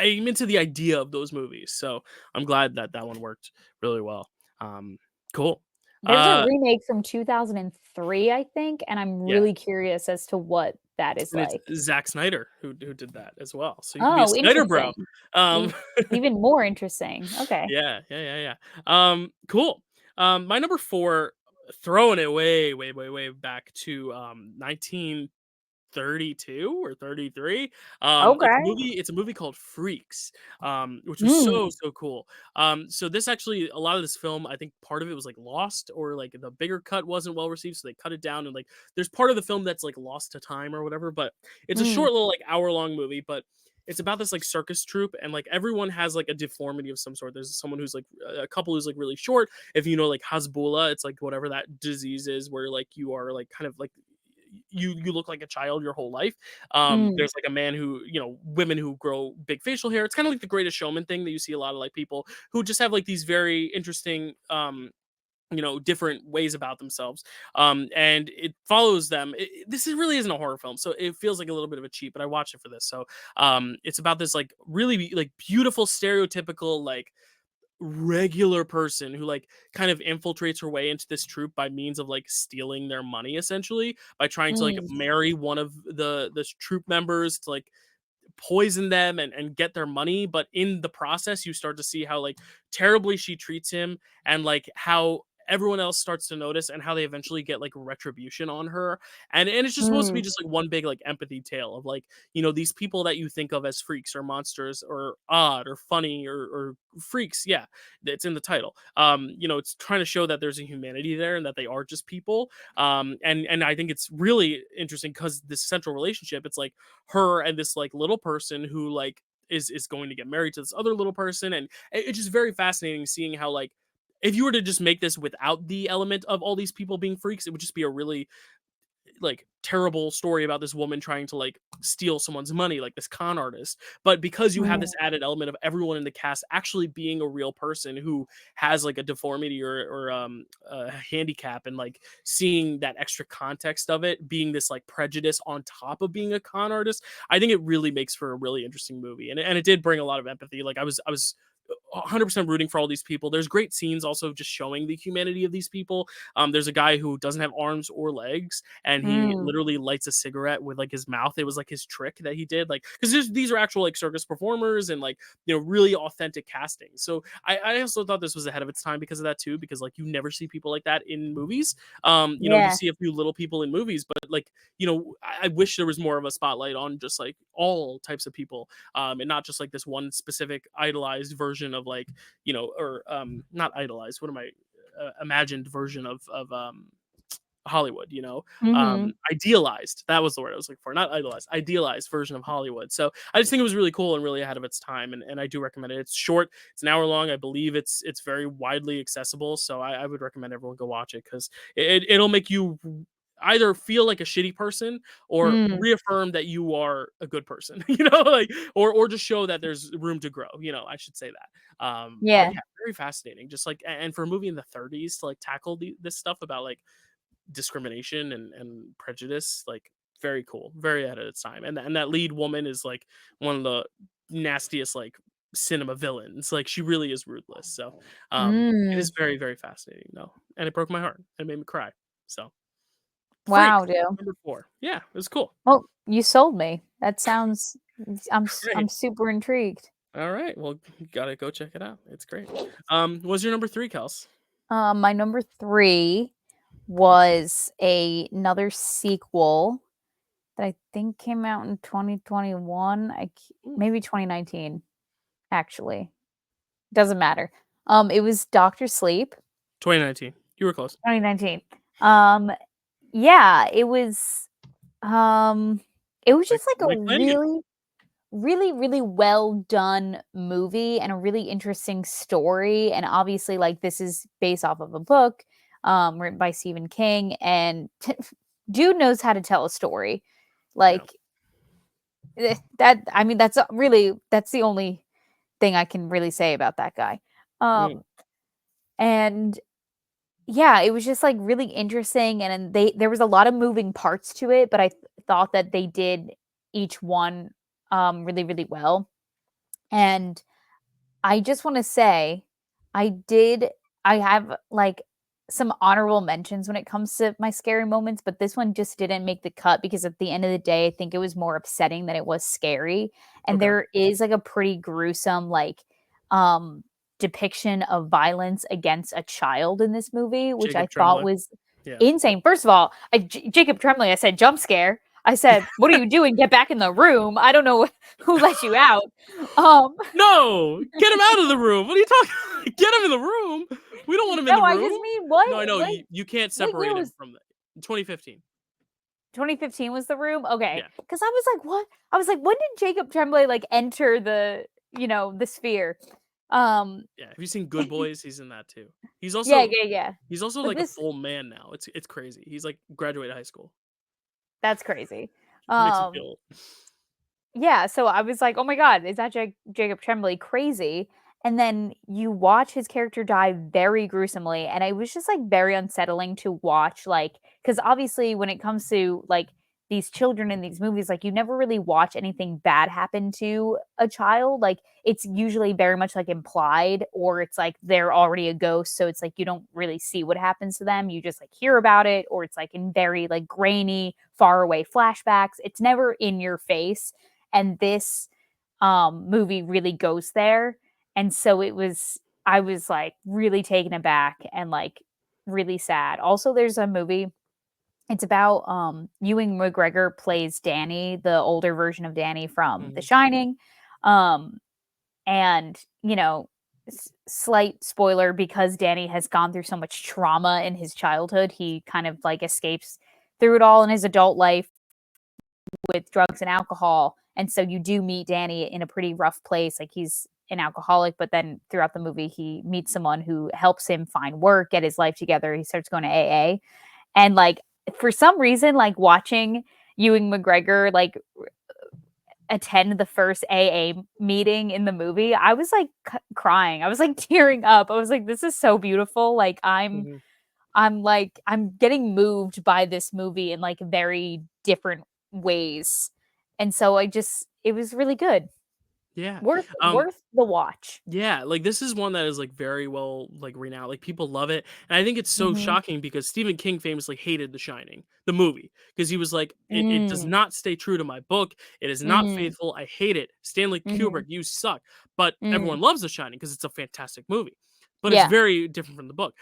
into the idea of those movies, so I'm glad that that one worked really well. Um, cool. There's a Uh, remake from 2003, I think, and I'm yeah, really curious as to what that is and it's like. Zack Snyder who did that as well, so you can be a Oh, Snyder bro. interesting. Um, E- Even more interesting. Okay. Yeah, yeah, yeah, yeah. Cool. My number four, throwing it way, way, way, way back to 1932 or 33. Okay. It's a movie called Freaks, which was Mm. so cool. So this actually, a lot of this film, I think part of it was like lost, or like the bigger cut wasn't well received, so they cut it down, and like there's part of the film that's like lost to time or whatever. But it's a Mm. short little like hour-long movie, but it's about this like circus troupe, and like everyone has like a deformity of some sort. There's someone who's like a couple who's like really short. If you know like Hasbulla, it's like whatever that disease is where like you are like kind of like you look like a child your whole life. Mm. There's like a man who, women who grow big facial hair. It's kind of like the Greatest Showman thing that you see a lot of like people who just have like these very interesting different ways about themselves. And it follows them. This really isn't a horror film, so it feels like a little bit of a cheat, but I watched it for this. So it's about this like really like beautiful stereotypical like regular person who like kind of infiltrates her way into this troupe by means of like stealing their money, essentially by trying to like Mm. marry one of the troupe members to like poison them and get their money. But in the process you start to see how like terribly she treats him, and like how everyone else starts to notice, and how they eventually get like retribution on her. And it's just supposed to be Mm. just like one big like empathy tale of like, these people that you think of as freaks or monsters or odd or funny or freaks. Yeah, it's in the title. It's trying to show that there's a humanity there and that they are just people. And I think it's really interesting because this central relationship, it's like her and this like little person who like is going to get married to this other little person. And it's just very fascinating seeing how like if you were to just make this without the element of all these people being freaks, it would just be a really like terrible story about this woman trying to like steal someone's money, like this con artist. But because you have Mm. this added element of everyone in the cast actually being a real person who has like a deformity or a handicap, and like seeing that extra context of it being this like prejudice on top of being a con artist, I think it really makes for a really interesting movie. And it did bring a lot of empathy. Like I was 100% rooting for all these people. There's great scenes also just showing the humanity of these people. There's a guy who doesn't have arms or legs, and he Mm. literally lights a cigarette with like his mouth. It was like his trick that he did, like because these are actual like circus performers and like really authentic casting. So I also thought this was ahead of its time because of that too, because like you never see people like that in movies. You Yeah. see a few little people in movies, but like I wish there was more of a spotlight on just like all types of people, and not just like this one specific idolized version of like or not idolized. What am I? Imagined version of Hollywood, Mhm. idealized. That was the word I was looking for. Not idolized, idealized version of Hollywood. So I just think it was really cool and really ahead of its time. And I do recommend it. It's short. It's an hour long. I believe it's very widely accessible. So I would recommend everyone go watch it because it'll make you either feel like a shitty person or Mm. reaffirm that you are a good person, like or just show that there's room to grow, I should say that. But Yeah. yeah, very fascinating. Just like and for a movie in the 30s to like tackle this stuff about like discrimination and prejudice, like very cool, very ahead of its time. And that lead woman is like one of the nastiest like cinema villains. Like she really is ruthless. So it Mm. is very, very fascinating though. And it broke my heart. It made me cry. So Wow, Freaks, dude. number 4. Yeah, it was cool. Well, you sold me. That sounds I'm Great. super intrigued. All right. Well, you gotta go check it out. It's great. What's your number 3, Kels? My number 3 was another sequel that I think came out in 2021. Ooh, Maybe 2019, actually. Doesn't matter. It was Doctor Sleep, 2019. You were close. 2019. Um, yeah, um, it was Like just like a like playing it. really, really, really well done movie and a really interesting story. And obviously, like this is based off of a book, written by Stephen King, and dude knows how to tell a story. Yeah. Like that. I mean, that's the only thing I can really say about that guy. Mm, And yeah, it was just like really interesting, and then there was a lot of moving parts to it, but I thought that they did each one really, really well. And I just want to say, I did. I have like some honorable mentions when it comes to my scary moments, but this one just didn't make the cut because at the end of the day, I think it was more upsetting than it was scary. And okay. there is like a pretty gruesome, like, um, depiction of violence against a child in this movie, which I Jacob thought Tremblay. was Yeah. insane. First of all, Jacob Tremblay, I said jump scare. I said, "What are you doing? Get back in the room." I don't know who let you out. Um, No! Get him out of the room. What are you talking Get him in the room. We don't want him in no, the I room. just mean No, I know what you can't what year separate him was from the 2015. 2015 was the room? Okay, Yeah. because I was like, "What?" I was like, "When did Jacob Tremblay, like, enter the sphere?" Um, Yeah. Have you seen Good Boys? He's in that too. He's yeah, also yeah, yeah. he's also But like a this full man now. It's crazy. He's like graduated high school. that's crazy. Makes me Um, feel yeah, so I was like, "Oh my god, is that Jacob Tremblay crazy?" And then you watch his character die very gruesomely, and it was just, like, very unsettling to watch, like, because obviously when it comes to, like, these children in these movies, like, you never really watch anything bad happen to a child, like, it's usually very much, like, implied or it's like they're already a ghost, so it's like you don't really see what happens to them, you just, like, hear about it, or it's, like, in very, like, grainy, far away flashbacks, it's never in your face, and this movie really goes there. And so I was like really taken aback and like really sad. Also, there's a movie. It's about Ewing McGregor plays Danny, the older version of Danny from The Mhm. Shining. Um, and slight spoiler because Danny has gone through so much trauma in his childhood, he kind of like escapes through it all in his adult life with drugs and alcohol. And so you do meet Danny in a pretty rough place. Like he's an alcoholic, but then throughout the movie, he meets someone who helps him find work, get his life together. He starts going to AA. And like for some reason, like watching Ewing McGregor like attend the first AA meeting in the movie, I was like crying. I was like tearing up. I was like, this is so beautiful. Like Mhm. I'm getting moved by this movie in like very different ways. And so it was really good. Yeah. Um Worth the watch. Yeah, like this is one that is like very well like renowned. Like people love it. And I think it's so Mhm. shocking because Stephen King famously hated The Shining, the movie, because he was like, it does Mm, not stay true to my book. It is not mm, faithful. I hate it. Stanley Kubrick, mhm, you suck. But mm. everyone loves The Shining because it's a fantastic movie. But it's Yeah. very different from the book.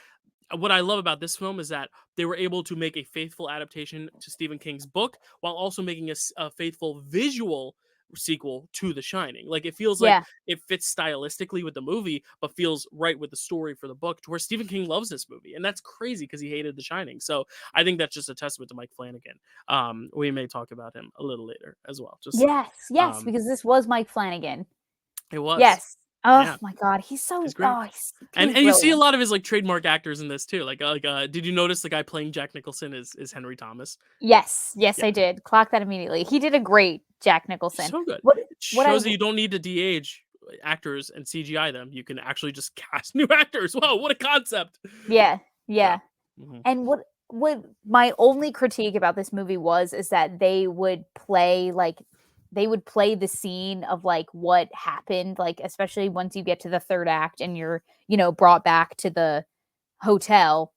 What I love about this film is that they were able to make a faithful adaptation to Stephen King's book while also making a faithful visual sequel to The Shining. Like it feels like Yeah. it fits stylistically with the movie, but feels right with the story for the book. To where Stephen King loves this movie, and that's crazy because he hated The Shining. So I think that's just a testament to Mike Flanagan. We may talk about him a little later as well. Just saying. Yes, yes, Um, because this was Mike Flanagan. it was, Yes. Oh yeah, my god, he's he's so great. And he's you see a brilliant. lot of his like trademark actors in this too. Did you notice the guy playing Jack Nicholson is Henry Thomas? Yeah, Yes, yes, yeah. I did. Clock that immediately. He did a great Jack Nicholson. So good. What It what I shows that you don't need to de-age actors and CGI them. You can actually just cast new actors. Whoa, what a concept! Yeah, So, yeah. mhm. And what my only critique about this movie was is that they would play the scene of like what happened, like especially once you get to the third act and you're, brought back to the hotel.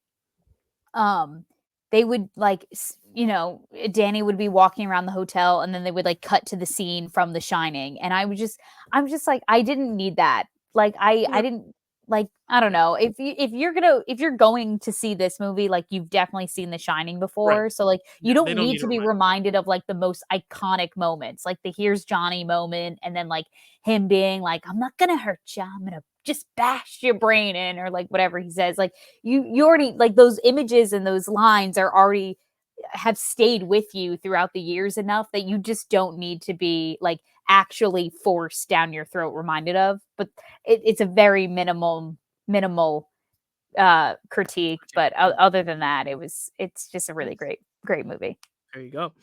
um they would Danny would be walking around the hotel and then they would like cut to the scene from The Shining, and I'm just like, I didn't need that. Like I Yeah, didn't, like, I don't yeah, know, if you're going to see this movie, like you've definitely seen The Shining right. before, so like you Yeah, they don't don't need need to to be remind you. reminded of like the most iconic moments, like the "here's Johnny" moment, and then like him being like, "I'm not gonna hurt you, I'm gonna just bash your brain in," or like whatever he says. Like you already, like, those images and those lines are already have stayed with you throughout the years enough that you just don't need to be like actually forced down your throat reminded of. But it's a very minimal critique, but Yeah. other than that, it's just a really Nice. great movie. There you go.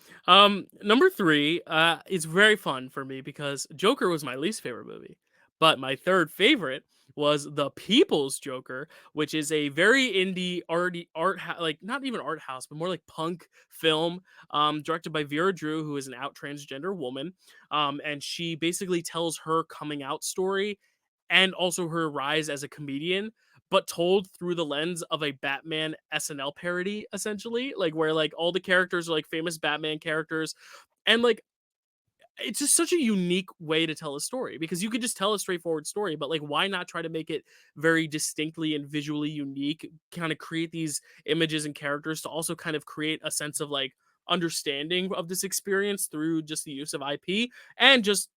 Number three, is very fun for me because Joker was my least favorite movie, but my third favorite was The People's Joker, which is a very indie like not even art house, but more like punk film, directed by Vera Drew, who is an out transgender woman, and she basically tells her coming out story and also her rise as a comedian, but told through the lens of a Batman SNL parody, essentially, like where like all the characters are like famous Batman characters, and like it's just such a unique way to tell a story because you could just tell a straightforward story, but like why not try to make it very distinctly and visually unique? Kind of create these images and characters to also kind of create a sense of like understanding of this experience through just the use of IP and just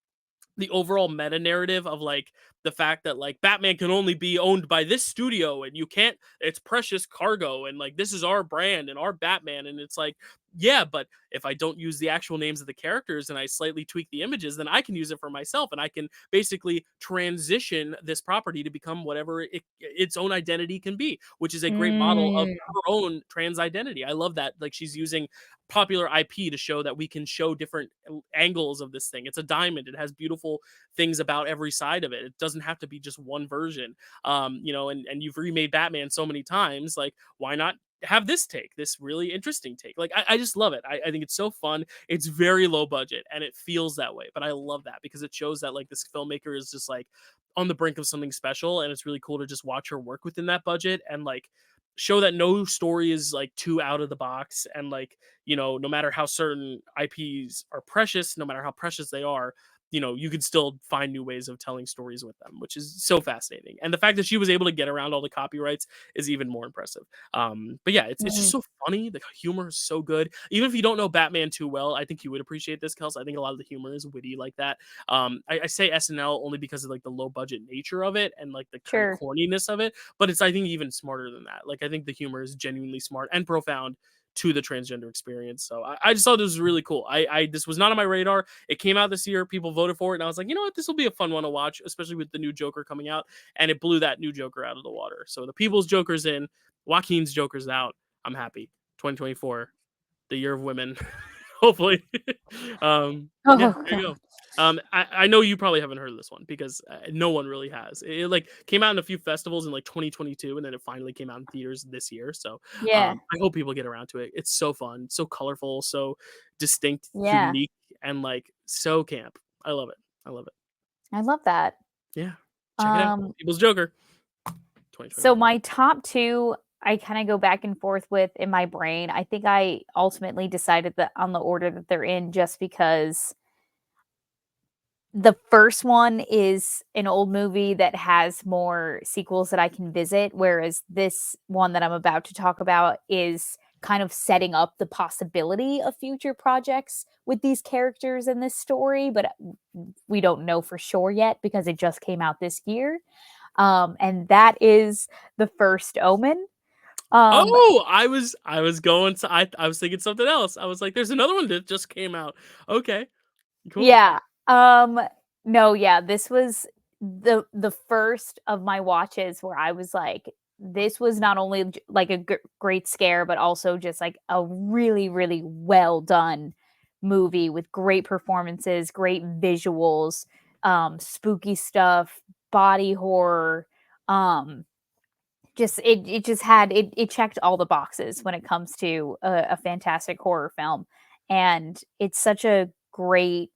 the overall meta narrative of like the fact that like Batman can only be owned by this studio and you can't, it's precious cargo and like this is our brand and our Batman, and it's like, yeah, but if I don't use the actual names of the characters and I slightly tweak the images, then I can use it for myself and I can basically transition this property to become whatever its own identity can be, which is a great model of Mm. her own trans identity. I love that, like she's using popular IP to show that we can show different angles of this thing. It's a diamond. It has beautiful things about every side of it. It doesn't have to be just one version. And you've remade Batman so many times. Like, why not have this really interesting take? Like, I just love it. I think it's so fun. It's very low budget and it feels that way. But I love that because it shows that like this filmmaker is just like on the brink of something special. And it's really cool to just watch her work within that budget and like show that no story is like too out of the box, and like, no matter how certain IPs are precious, no matter how precious they are, you can still find new ways of telling stories with them, which is so fascinating. And the fact that she was able to get around all the copyrights is even more impressive. But yeah, it's just Mhm. so funny. The humor is so good. Even if you don't know Batman too well, I think you would appreciate this, Kels. I think a lot of the humor is witty like that. I say SNL only because of like the low budget nature of it and like the kind of Sure. corniness of it, but it's, I think, even smarter than that. Like I think the humor is genuinely smart and profound to the transgender experience. So I just thought this was really cool. This was not on my radar. It came out this year. People voted for it, and I was like, you know what, this will be a fun one to watch, especially with the new Joker coming out. And it blew that new Joker out of the water. So the People's Joker's in, Joaquin's Joker's out. I'm happy. 2024, the year of women. Hopefully. Yeah, Oh there you god. go. I know you probably haven't heard of this one because no one really has. It like came out in a few festivals in like 2022, and then it finally came out in theaters this year. So Yeah. I hope people get around to it. It's so fun, so colorful, so distinct, Yeah. unique, and like so camp. I love it. I love it. I love that. Yeah, check it out. Um People's Joker, So 2024. my top 2, I kinda go back and forth with in my brain. I think I ultimately decided that on the order that they're in just because the first one is an old movie that has more sequels that I can visit, whereas this one that I'm about to talk about is kind of setting up the possibility of future projects with these characters in this story, but we don't know for sure yet because it just came out this year. And that is The First Omen. Oh, I was going to I was thinking something else. I was like, there's another one that just came out. Okay, cool. Yeah. No, yeah, this was the first of my watches where I was like, this was not only like a great scare, but also just like a really, really well done movie with great performances, great visuals, spooky stuff, body horror. Um, just it just had it checked all the boxes when it comes to a fantastic horror film, and it's such a great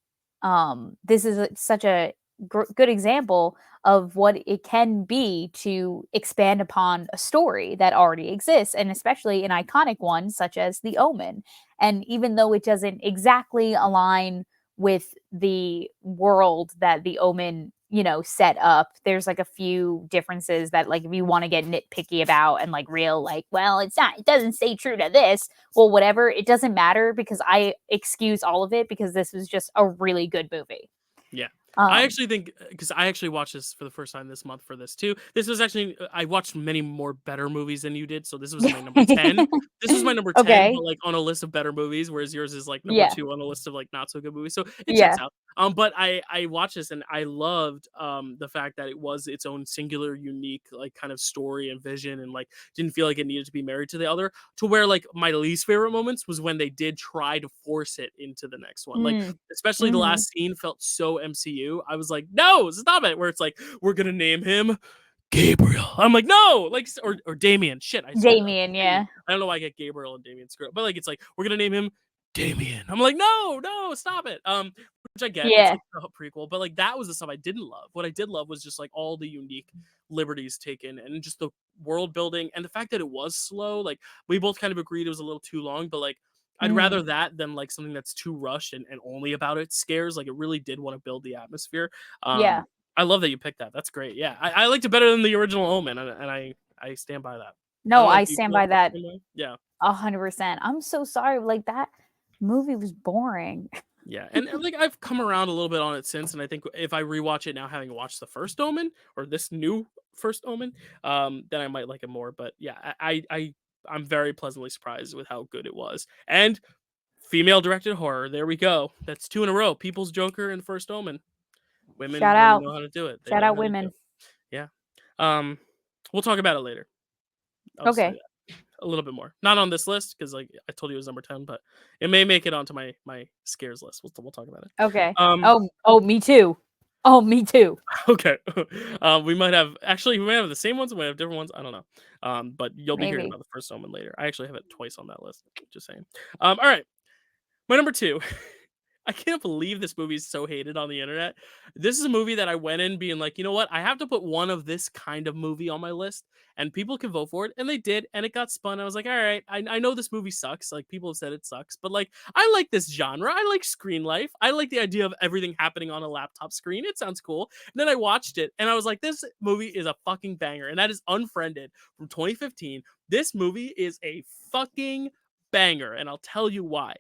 this is such a good example of what it can be to expand upon a story that already exists, and especially an iconic one such as The Omen. And even though it doesn't exactly align with the world that The Omen, you know, set up, there's like a few differences that, like, if you want to get nitpicky about and like real like, well, it doesn't stay true to this, well, whatever, it doesn't matter because I excuse all of it because this was just a really good movie. Yeah. I actually think because I actually watched this for the first time this month for this too. This was actually I watched many more better movies than you did, so this was my number 10. This was my number 10, Okay. but like on a list of better movies, whereas yours is like number Yeah. 2 on a list of like not so good movies. So it checks Yeah. out. But I watched this and I loved the fact that it was its own singular, unique like kind of story and vision, and like didn't feel like it needed to be married to the other. To where like my least favorite moments was when they did try to force it into the next one. Like Mm. especially the Mhm. last scene felt so MCU. I was like, no, stop it. Where it's like, we're gonna name him Gabriel. I'm like, no, like, or Damien. Shit, I swear. Damien, Damien. yeah. I don't know why I get Gabriel and Damien screwed up, but like, it's like we're gonna name him Damien. I'm like, no, no, stop it. Which I get. It's Yeah. like a prequel, but like that was the stuff I didn't love. What I did love was just like all the unique liberties taken and just the world building and the fact that it was slow. Like we both kind of agreed it was a little too long, but like I'd Mhm. rather that than like something that's too rushed and only about its scares. Like it really did want to build the atmosphere. Yeah. I love that you picked that. That's great. Yeah, I liked it better than the original Omen, and I stand by that. I No, don't know if I you stand feel by that the same way. Yeah, 100%. I'm so sorry, like, that movie was boring. yeah, and like I've come around a little bit on it since, and I think if I rewatch it now, having watched the first Omen or this new first Omen, then I might like it more. But yeah, I'm very pleasantly surprised with how good it was. And female directed horror. There we go. That's 2 in a row. People's Joker and First Omen. Shout Women out. know how to do it. They Shout know out how to do women. it. Yeah. Um, we'll talk about it later. I'll just tell you Okay, that a little bit more. Not on this list because like I told you it was number 10, but it may make it onto my scares list. We'll talk about it. okay. Um, Oh, me too. Oh, me too. okay. We might have actually we might have the same ones. We might have different ones. I don't know. But you'll be hearing Maybe. about the first Omen later. I actually have it twice on that list. Just saying. All right. My number 2. I can't believe this movie is so hated on the internet. This is a movie that I went in being like, you know what? I have to put one of this kind of movie on my list, and people can vote for it. And they did, and it got spun. I was like, all right, I know this movie sucks. Like, people have said it sucks, but like, I like this genre. I like screen life. I like the idea of everything happening on a laptop screen. It sounds cool. And then I watched it, and I was like, this movie is a fucking banger. And that is Unfriended from 2015. This movie is a fucking banger, and I'll tell you why.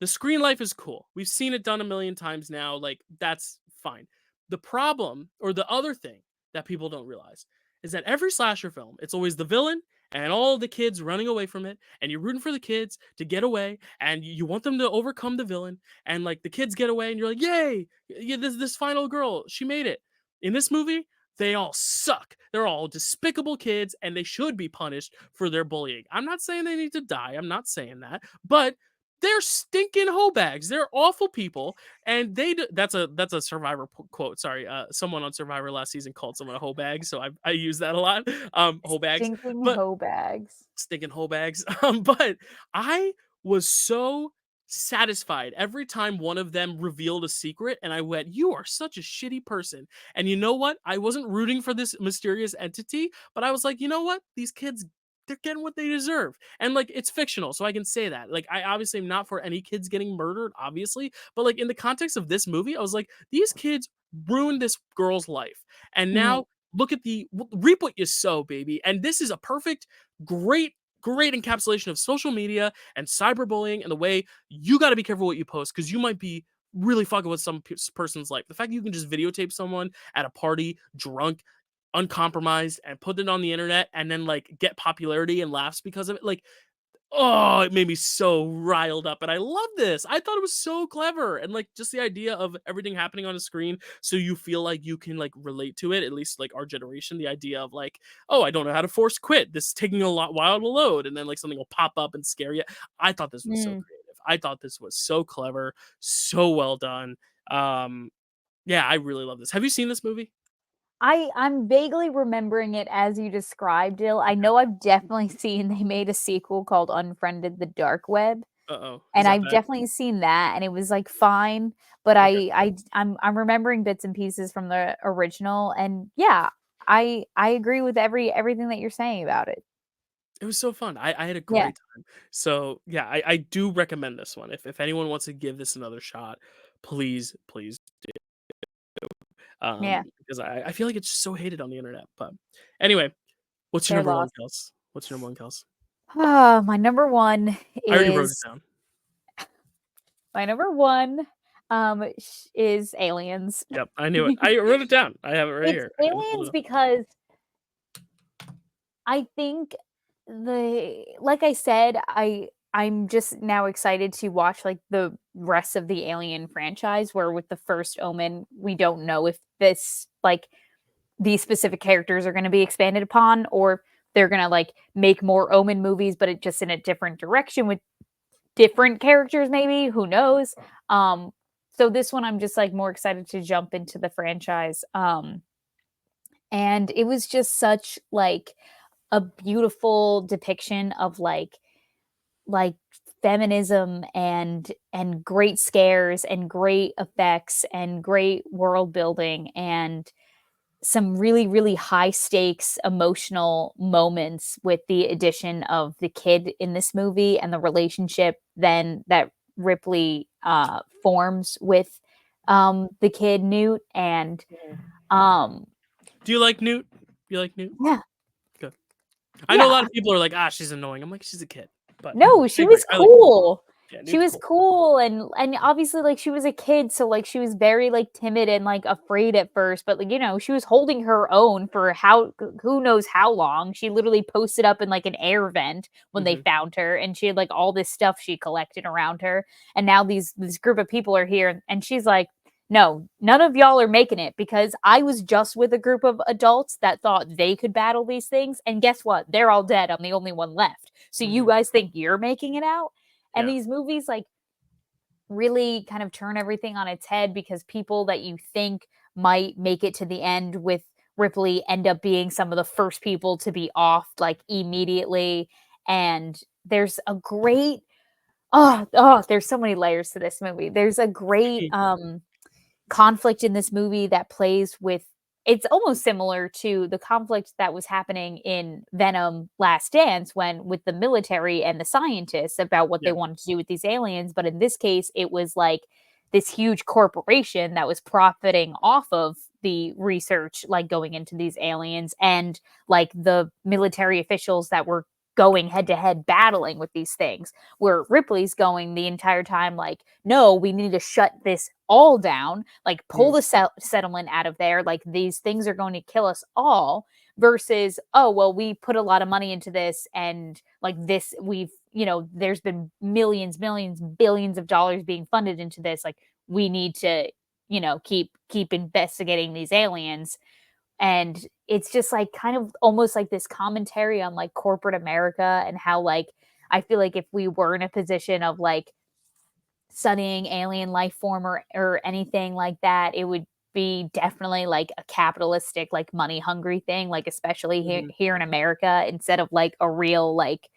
The screen life is cool. We've seen it done a million times now. Like, that's fine. The problem, or the other thing that people don't realize, is that every slasher film, it's always the villain and all the kids running away from it. And you're rooting for the kids to get away. And you want them to overcome the villain. And like the kids get away, and you're like, yay! Yeah, this final girl, she made it. In this movie, they all suck. They're all despicable kids, and they should be punished for their bullying. I'm not saying they need to die. I'm not saying that. But they're stinking hoe bags. They're awful people, and that's a Survivor quote. Sorry, someone on Survivor last season called someone a hoe bag, so I use that a lot. Hoe bags, Stinking but hoe bags. stinking hoe bags. But I was so satisfied every time one of them revealed a secret, and I went, "You are such a shitty person." And you know what? I wasn't rooting for this mysterious entity, but I was like, you know what? These kids, they're getting what they deserve. And like it's fictional, so I can say that. Like I obviously am not for any kids getting murdered, obviously, but like in the context of this movie, I was like, these kids ruined this girl's life. And Mhm. now look at the reap what you sow, baby. And this is a perfect, great great encapsulation of social media and cyberbullying and the way you got to be careful what you post because you might be really fucking with some person's life. The fact you can just videotape someone at a party drunk, uncompromised, and put it on the internet and then like get popularity and laughs because of it, like, oh, it made me so riled up, and I love this. I thought it was so clever, and like just the idea of everything happening on a screen, so you feel like you can like relate to it. At least like our generation, the idea of like, oh, I don't know how to force quit. This is taking a while to load, and then like something will pop up and scare you. I thought this was so Mm. creative. I thought this was so clever, so well done. Um, yeah, I really love this. Have you seen this movie? I'm vaguely remembering it as you described, Dill. I Okay. know I've definitely seen they made a sequel called Unfriended the Dark Web, Uh-oh. Is and that I've bad? definitely seen that, and it was like fine, but Okay. I'm remembering bits and pieces from the original, and yeah, I agree with everything that you're saying about it. It was so fun. I had a Yeah, great time. So yeah, I do recommend this one. If anyone wants to give this another shot, please yeah, because I feel like it's so hated on the internet. But anyway, what's your they're number one, lost. Kels? What's your number one, Kels? My number one I already wrote it is down. my number one is Aliens. Yep, I knew it. I wrote it down. I have it right It's here. I can pull it Aliens up. because I think like I said, I'm just now excited to watch like the rest of the Alien franchise where with the first Omen, we don't know if this like these specific characters are going to be expanded upon or they're going to like make more Omen movies but it just in a different direction with different characters maybe, who knows. So this one I'm just like more excited to jump into the franchise. And it was just such like a beautiful depiction of like feminism and great scares and great effects and great world building and some really high stakes emotional moments with the addition of the kid in this movie and the relationship then that Ripley forms with the kid Newt and um Do you like Newt? You like Newt? yeah, Good. I know a yeah. lot of people are like, ah, she's annoying. I'm like, she's a kid, but No, I she agree. was I like Newt. cool. Yeah, She Newt's was cool. cool and obviously, like, she was a kid, so, like, she was very, like, timid and, like, afraid at first, but, like, you know, she was holding her own for who knows how long. She literally posted up in, like, an air vent when they Hmm. found her, and she had, like, all this stuff she collected around her, and now this group of people are here, and she's like, "No, none of y'all are making it because I was just with a group of adults that thought they could battle these things, and guess what? They're all dead. I'm the only one left. So you Hmm. guys think you're making it out?" And Yeah. these movies like really kind of turn everything on its head because people that you think might make it to the end with Ripley end up being some of the first people to be off like immediately. And there's a great there's so many layers to this movie. There's a great conflict in this movie that plays with it's almost similar to the conflict that was happening in Venom Last Dance when with the military and the scientists about what they Yeah. wanted to do with these aliens, but in this case it was like this huge corporation that was profiting off of the research like going into these aliens and like the military officials that were going head to head battling with these things where Ripley's going the entire time like no, we need to shut this all down, like pull Mhm. the settlement out of there. Like these things are going to kill us all versus, oh, well, we put a lot of money into this and like this, there's been millions, billions of dollars being funded into this. Like we need to, keep investigating these aliens. And it's just like kind of almost like this commentary on like corporate America and how like I feel like if we were in a position of like studying alien life form or anything like that, it would be definitely like a capitalistic, like money hungry thing, like especially here Mhm. here in America, instead of like a real like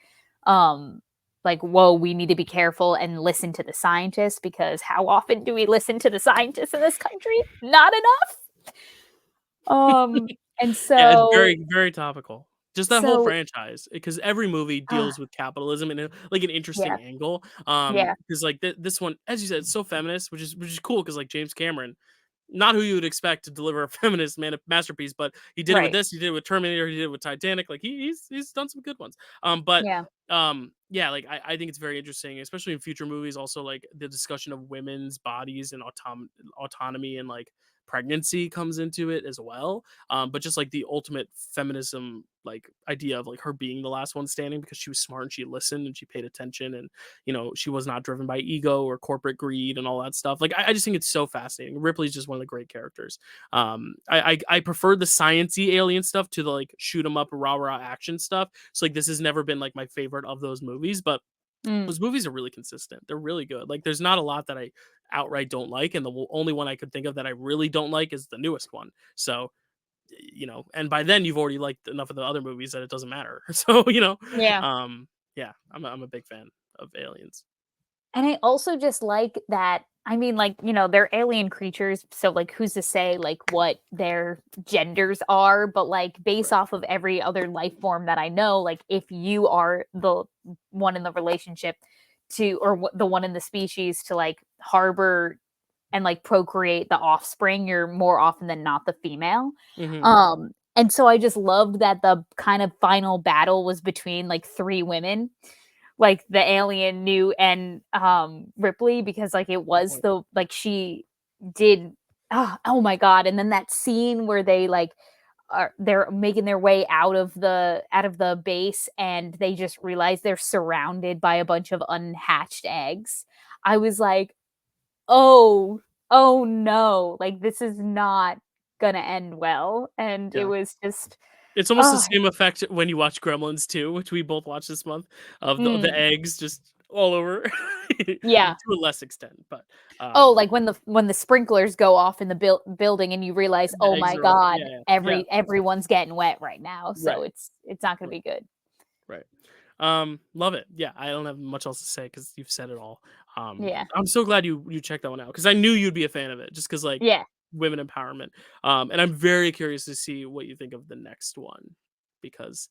whoa, we need to be careful and listen to the scientists because how often do we listen to the scientists in this country? Not enough. And Yeah, it's so very topical. Just that whole so franchise, because every movie uh, deals with capitalism in like an yeah, interesting angle. yeah, Because like this one, as you said, it's so feminist, which is cool. Because like James Cameron, not who you would expect to deliver a feminist masterpiece, but he did it with Right. this. He did it with Terminator. He did it with Titanic. Like he's done some good ones. Yeah. Yeah, like I think it's very interesting, especially in future movies. Also, like the discussion of women's bodies and autonomy and like pregnancy comes into it as well. But just like the ultimate feminism like idea of like her being the last one standing because she was smart and she listened and she paid attention and she was not driven by ego or corporate greed and all that stuff. Like I just think it's so fascinating. Ripley's just one of the great characters. I prefer the sciencey alien stuff to the like shoot 'em up rah rah action stuff. So like this has never been like my favorite of those movies, but Mm. those movies are really consistent. They're really good. Like there's not a lot that I outright don't like, and the only one I could think of that I really don't like is the newest one. So and by then you've already liked enough of the other movies that it doesn't matter. So Yeah. yeah, I'm a big fan of Aliens. And I also just like that. I mean, like, they're alien creatures. So, like, who's to say, like, what their genders are? But, like, based Right. off of every other life form that I know, like, if you are the one in the relationship or the one in the species to, like, harbor and, like, procreate the offspring, you're more often than not the female. Hmm. And so I just loved that the kind of final battle was between, like, three women, like the alien knew and Ripley, because like it Good was point. she did. Oh my god. And then that scene where they like they're making their way out of the base and they just realize they're surrounded by a bunch of unhatched eggs. I was like, oh no, like this is not gonna end well. And it Yeah. was just It's almost the oh. same effect when you watch Gremlins 2, which we both watched this month, of the Mm, eggs just all over to yeah. a less extent. But Oh, um like when the sprinklers go off in the building and you realize, the "Oh eggs my are all god, yeah, yeah. everyone's getting wet right now." So Right. it's not gonna Right. be good. Right. Love it. Yeah, I don't have much else to say because you've said it all. Yeah. I'm so glad you checked that one out because I knew you'd be a fan of it just because like Yeah. women empowerment. And I'm very curious to see what you think of the next one because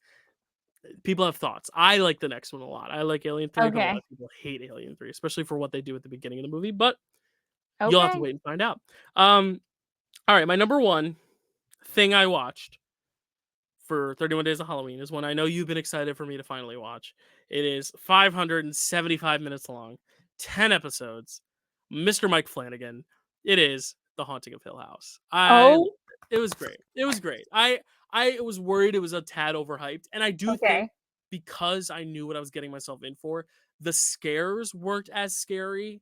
people have thoughts. I like the next one a lot. I like Alien 3, but a lot Okay. of people hate Alien 3, especially for what they do at the beginning of the movie. But you'll have to Okay. wait and find out. Um, all right, my number one thing I watched for 31 Days of Halloween is one I know you've been excited for me to finally watch. It is 575 minutes long, 10 episodes. Mr. Mike Flanagan. It is The Haunting of Hill House. Oh, It was great. It was great. I was worried it was a tad overhyped, and I do think okay. because I knew what I was getting myself in for, the scares weren't as scary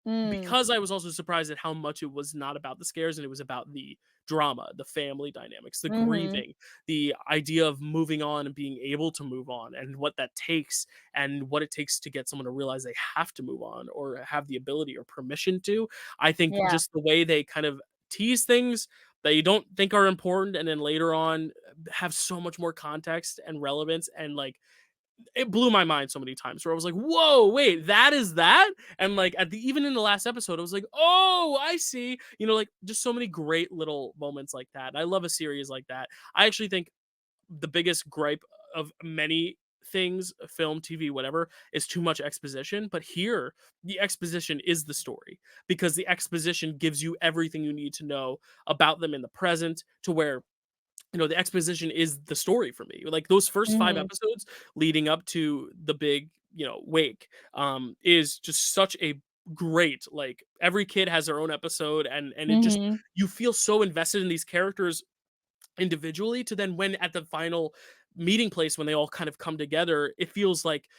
Mm. because I was also surprised at how much it was not about the scares and it was about the drama, the family dynamics, the Mhm. grieving, the idea of moving on and being able to move on and what that takes and what it takes to get someone to realize they have to move on or have the ability or permission to. I think Yeah. just the way they kind of tease things that you don't think are important and then later on have so much more context and relevance and like it blew my mind so many times where I was like, "Whoa, wait, that is that?" And like at the even in the last episode, I was like, "Oh, I see." Like just so many great little moments like that. I love a series like that. I actually think the biggest gripe of many things, film, TV, whatever, is too much exposition. But here, the exposition is the story because the exposition gives you everything you need to know about them in the present to where the exposition is the story for me. Like those first 5 Mhm. episodes leading up to the big, wake, is just such a great like every kid has their own episode and it just Mhm. you feel so invested in these characters individually to then when at the final meeting place when they all kind of come together, it feels like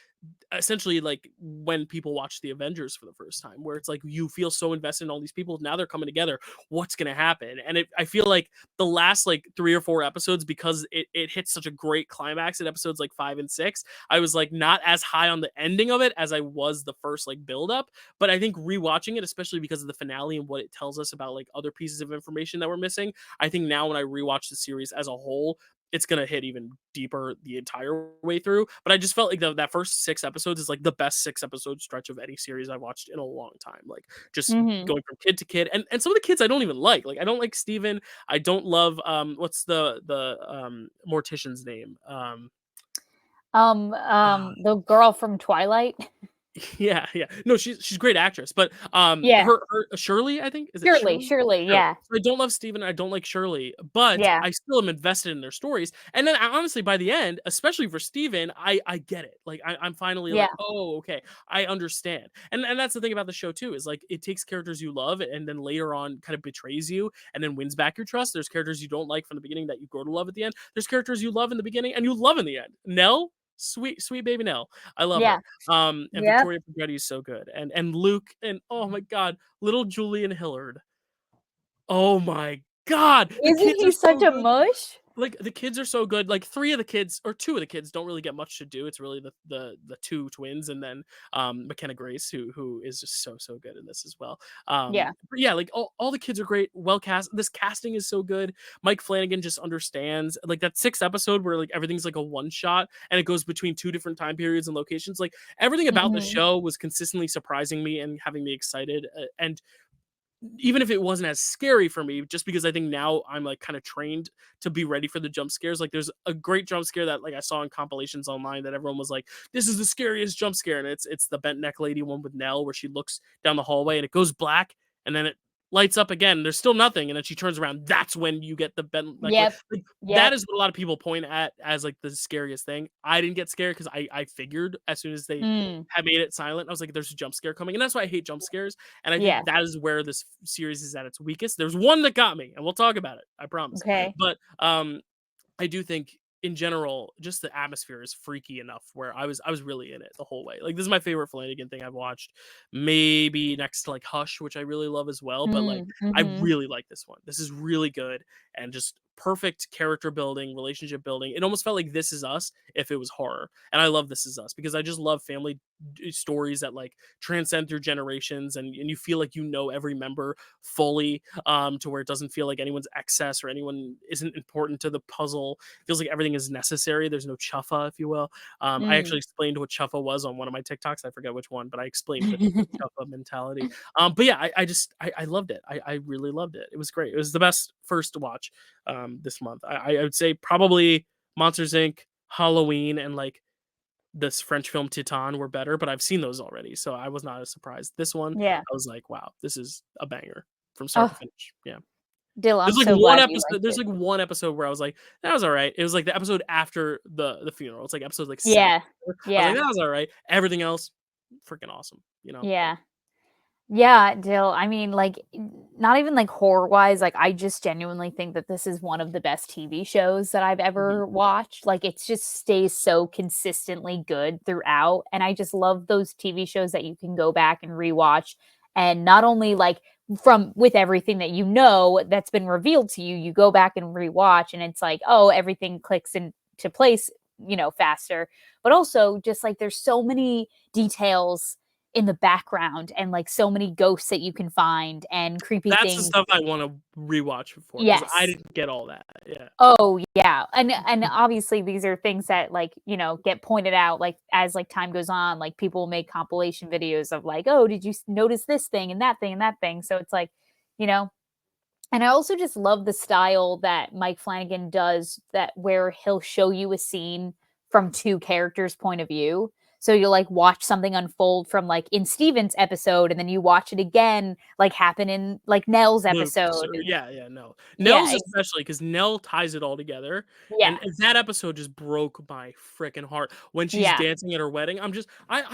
essentially like when people watch the Avengers for the first time, where it's like you feel so invested in all these people. Now they're coming together. What's going to happen? And I feel like the last like 3 or 4 episodes, because it hits such a great climax in episodes like 5 and 6, I was like not as high on the ending of it as I was the first like build up. But I think rewatching it, especially because of the finale and what it tells us about like other pieces of information that we're missing, I think now when I rewatch the series as a whole, it's gonna hit even deeper the entire way through. But I just felt like that first 6 episodes is like the best 6 episode stretch of any series I've watched in a long time. Like just Mhm. going from kid to kid, and some of the kids I don't even like. Like I don't like Steven. I don't love what's the mortician's name? Um, Ah, the girl from Twilight. Yeah, yeah. No, she's a great actress, but Yeah. her Shirley, I think, is it Shirley, Shirley? Shirley, Shirley. yeah. So I don't love Steven, I don't like Shirley, but Yeah. I still am invested in their stories. And then honestly, by the end, especially for Steven, I get it. Like I'm finally Yeah. like, oh, okay, I understand. And that's the thing about the show too, is like it takes characters you love and then later on kind of betrays you and then wins back your trust. There's characters you don't like from the beginning that you grow to love at the end. There's characters you love in the beginning and you love in the end. Nell, sweet baby Nell. I love Yeah. her. And Yep. Victoria Pedretti is so good, and Luke, and oh my god, little Julian Hillard. Oh my god, the Isn't kids are he such so a good. mush? Like the kids are so good. Like three of the kids or two of the kids don't really get much to do. It's really the two twins and then McKenna Grace who is just so good in this as well. Yeah. But yeah, like all the kids are great, well cast. This casting is so good. Mike Flanagan just understands like that sixth episode where like everything's like a one shot and it goes between two different time periods and locations. Like everything about the Mhm. show was consistently surprising me and having me excited. And even if it wasn't as scary for me, just because I think now I'm like kind of trained to be ready for the jump scares. Like there's a great jump scare that like I saw in compilations online that everyone was like, "This is the scariest jump scare," and it's the bent neck lady one with Nell where she looks down the hallway and it goes black and then it lights up again. There's still nothing, and then she turns around. That's when you get the bent neck. Yep. Like that Yep. is what a lot of people point at as like the scariest thing. I didn't get scared because I figured as soon as they Mm. had made it silent, I was like, "There's a jump scare coming," and that's why I hate jump scares. And I Yeah. think that is where this series is at its weakest. There's one that got me, and we'll talk about it. I promise. Okay. But I do think in general, just the atmosphere is freaky enough where I was really in it the whole way. Like this is my favorite Flanagan thing I've watched. Maybe next to like Hush, which I really love as well. But like I Mhm. really like this one. This is really good and just perfect character building, relationship building. It almost felt like This Is Us if it was horror. And I love This Is Us because I just love family stories that like transcend through generations and you feel like you know every member fully to where it doesn't feel like anyone's excess or anyone isn't important to the puzzle. It feels like everything is necessary. There's no chuffa, if you will. I Mm. actually explained what chuffa was on one of my TikToks. I forget which one, but I explained the chuffa mentality. But yeah, I loved it. I really loved it. It was great. It was the best first watch this month. I would say probably Monsters Inc., Halloween, and like this French film Titan were better, but I've seen those already, so I was not as surprised. This one, Yeah. I was like, wow, this is a banger from start to Oh, finish. Yeah. Dill, I'm There's like so one glad you episode. liked There's it. like one episode where I was like, that was all right. It was like the episode after the funeral. It's like episode like 7. Yeah. I was like, Yeah. that was all right. Everything else, freaking awesome. You know. Yeah. Yeah, Dill. I mean, like, not even like horror wise. Like, I just genuinely think that this is one of the best TV shows that I've Mhm. ever watched. Like, it just stays so consistently good throughout. And I just love those TV shows that you can go back and rewatch. And not only like from with everything that you know that's been revealed to you, you go back and rewatch, and it's like, oh, everything clicks into place, faster. But also, just like there's so many details in the background and like so many ghosts that you can find and creepy That's the things. stuff I want to rewatch for because I Yes. didn't get all that. Yeah. Oh, yeah. And obviously these are things that like, get pointed out like as like time goes on, like people make compilation videos of like, "Oh, did you notice this thing and that thing and that thing?" So it's like, you know, and I also just love the style that Mike Flanagan does that where he'll show you a scene from two characters' point of view. So you'll like watch something unfold from like in Steven's episode, and then you watch it again, like happen in like Nell's Luke, episode. so And yeah, yeah, no. yeah, Nell's especially because Nell ties it all together, yeah, and that episode just broke my freaking heart when she's yeah, dancing at her wedding. I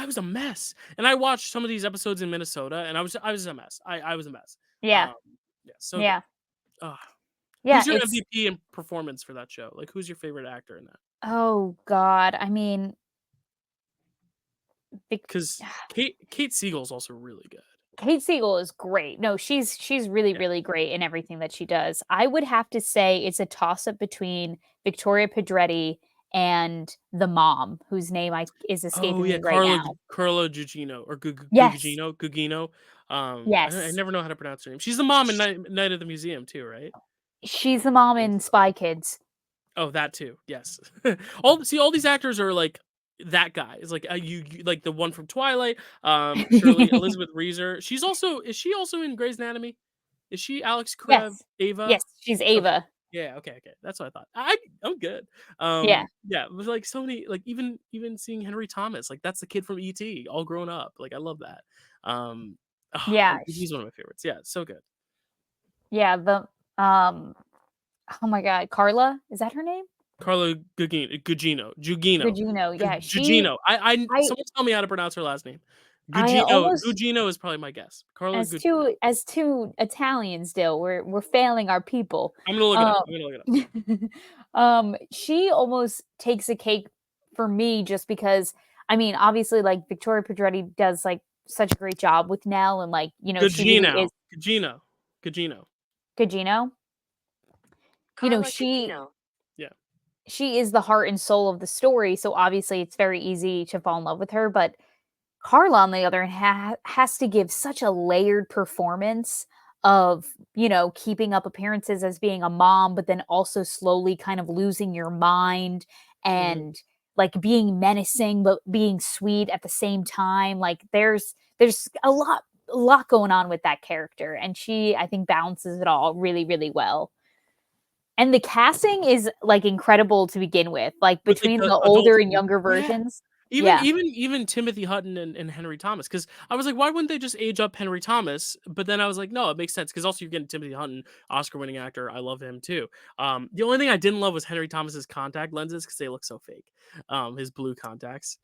was a mess, and I watched some of these episodes in Minnesota, and I was a mess. I was a mess. yeah, Um, yeah, so good. yeah, Ugh. yeah. Who's your It's MVP in performance for that show? Like, who's your favorite actor in that? oh God. I mean, Vic- Because Kate Siegel's also really good. Kate Siegel is great. No, she's really, Yeah. really great in everything that she does. I would have to say it's a toss-up between Victoria Pedretti and the mom, whose name is Oh escaping yeah, me right now. Carla Gugino or Yes. Gugino. I Yes. never know how to pronounce her name. She's the mom in Sh Night at the Museum too, right? she's the mom I think in so. Spy Kids. Oh, that too. Yes. All these actors are like that guy. Is like you like the one from Twilight. Shirley Elizabeth Reeser. Is she also in Grey's Anatomy? Is she Alex Karev Yes. Ava? Yes, she's Okay. Ava. Yeah, okay. That's what I thought. I'm good. Yeah. Yeah, it was like so many, like even seeing Henry Thomas, like that's the kid from ET, all grown up. Like I love that. Um, Yeah. he's one of my favorites. Yeah, so good. Yeah, um oh my god, Carla? Is that her name? Carla Gugino. Yeah, Gugino. I Someone tell me how to pronounce her last name. I almost Gugino is probably my guess. Carla as Gugino. two Italians still, we're failing our people. I'm gonna look it up. Um, I'm gonna look it up. she almost takes a cake for me just because I mean, obviously, like Victoria Pedretti does like such a great job with Nell, and like she really is Gugino. Gugino. Carla She Gugino. Yeah. she is the heart and soul of the story, so obviously it's very easy to fall in love with her. But Carla, on the other hand, has to give such a layered performance of, keeping up appearances as being a mom, but then also slowly kind of losing your mind Mhm. and like being menacing, but being sweet at the same time. Like there's a lot going on with that character. And she, I think, balances it all really, really well. And the casting is like incredible to begin with, like With like between the the adult older and younger yeah. versions. Even Yeah. even even Timothy Hutton and Henry Thomas, because I was like, why wouldn't they just age up Henry Thomas? But then I was like, no, it makes sense because also you're getting Timothy Hutton, Oscar-winning actor. I love him too. The only thing I didn't love was Henry Thomas's contact lenses because they look so fake. His blue contacts.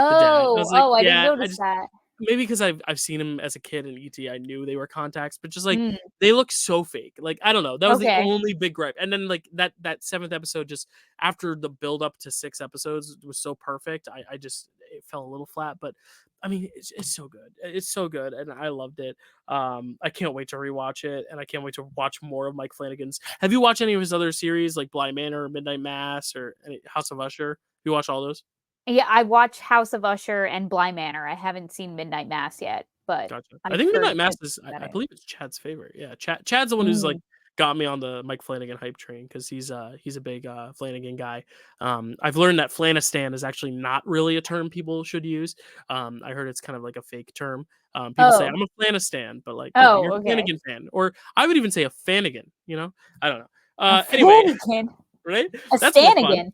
The dad. I Oh, was like, oh, I didn't yeah, notice that. maybe because I've seen him as a kid in ET, I knew they were contacts, but just like Mm, they look so fake. Like I don't know, that was the okay. only big gripe. And then like that seventh episode, just after the build up to 6 episodes was so perfect, I just it fell a little flat. But I mean, it's so good. It's so good, and I loved it. I can't wait to rewatch it, and I can't wait to watch more of Mike Flanagan's. Have you watched any of his other series like Bly Manor, Midnight Mass, or House of Usher? You watch all those? Yeah, I watched House of Usher and Bly Manor. I haven't seen Midnight Mass yet, but Gotcha. I I've think heard Midnight Mass good is things about I it. believe it's Chad's favorite. Yeah, Chad's the one who's like Mm, got me on the Mike Flanagan hype train because he's a big Flanagan guy. I've learned that Flanistan is actually not really a term people should use. I heard it's kind of like a fake term. People say oh, I'm a Flanistan, but like you're oh, a okay. Flanagan fan, or I would even say a Fanigan. I don't know. A Anyway, Flanagan, right? a That's more fun. Stanigan.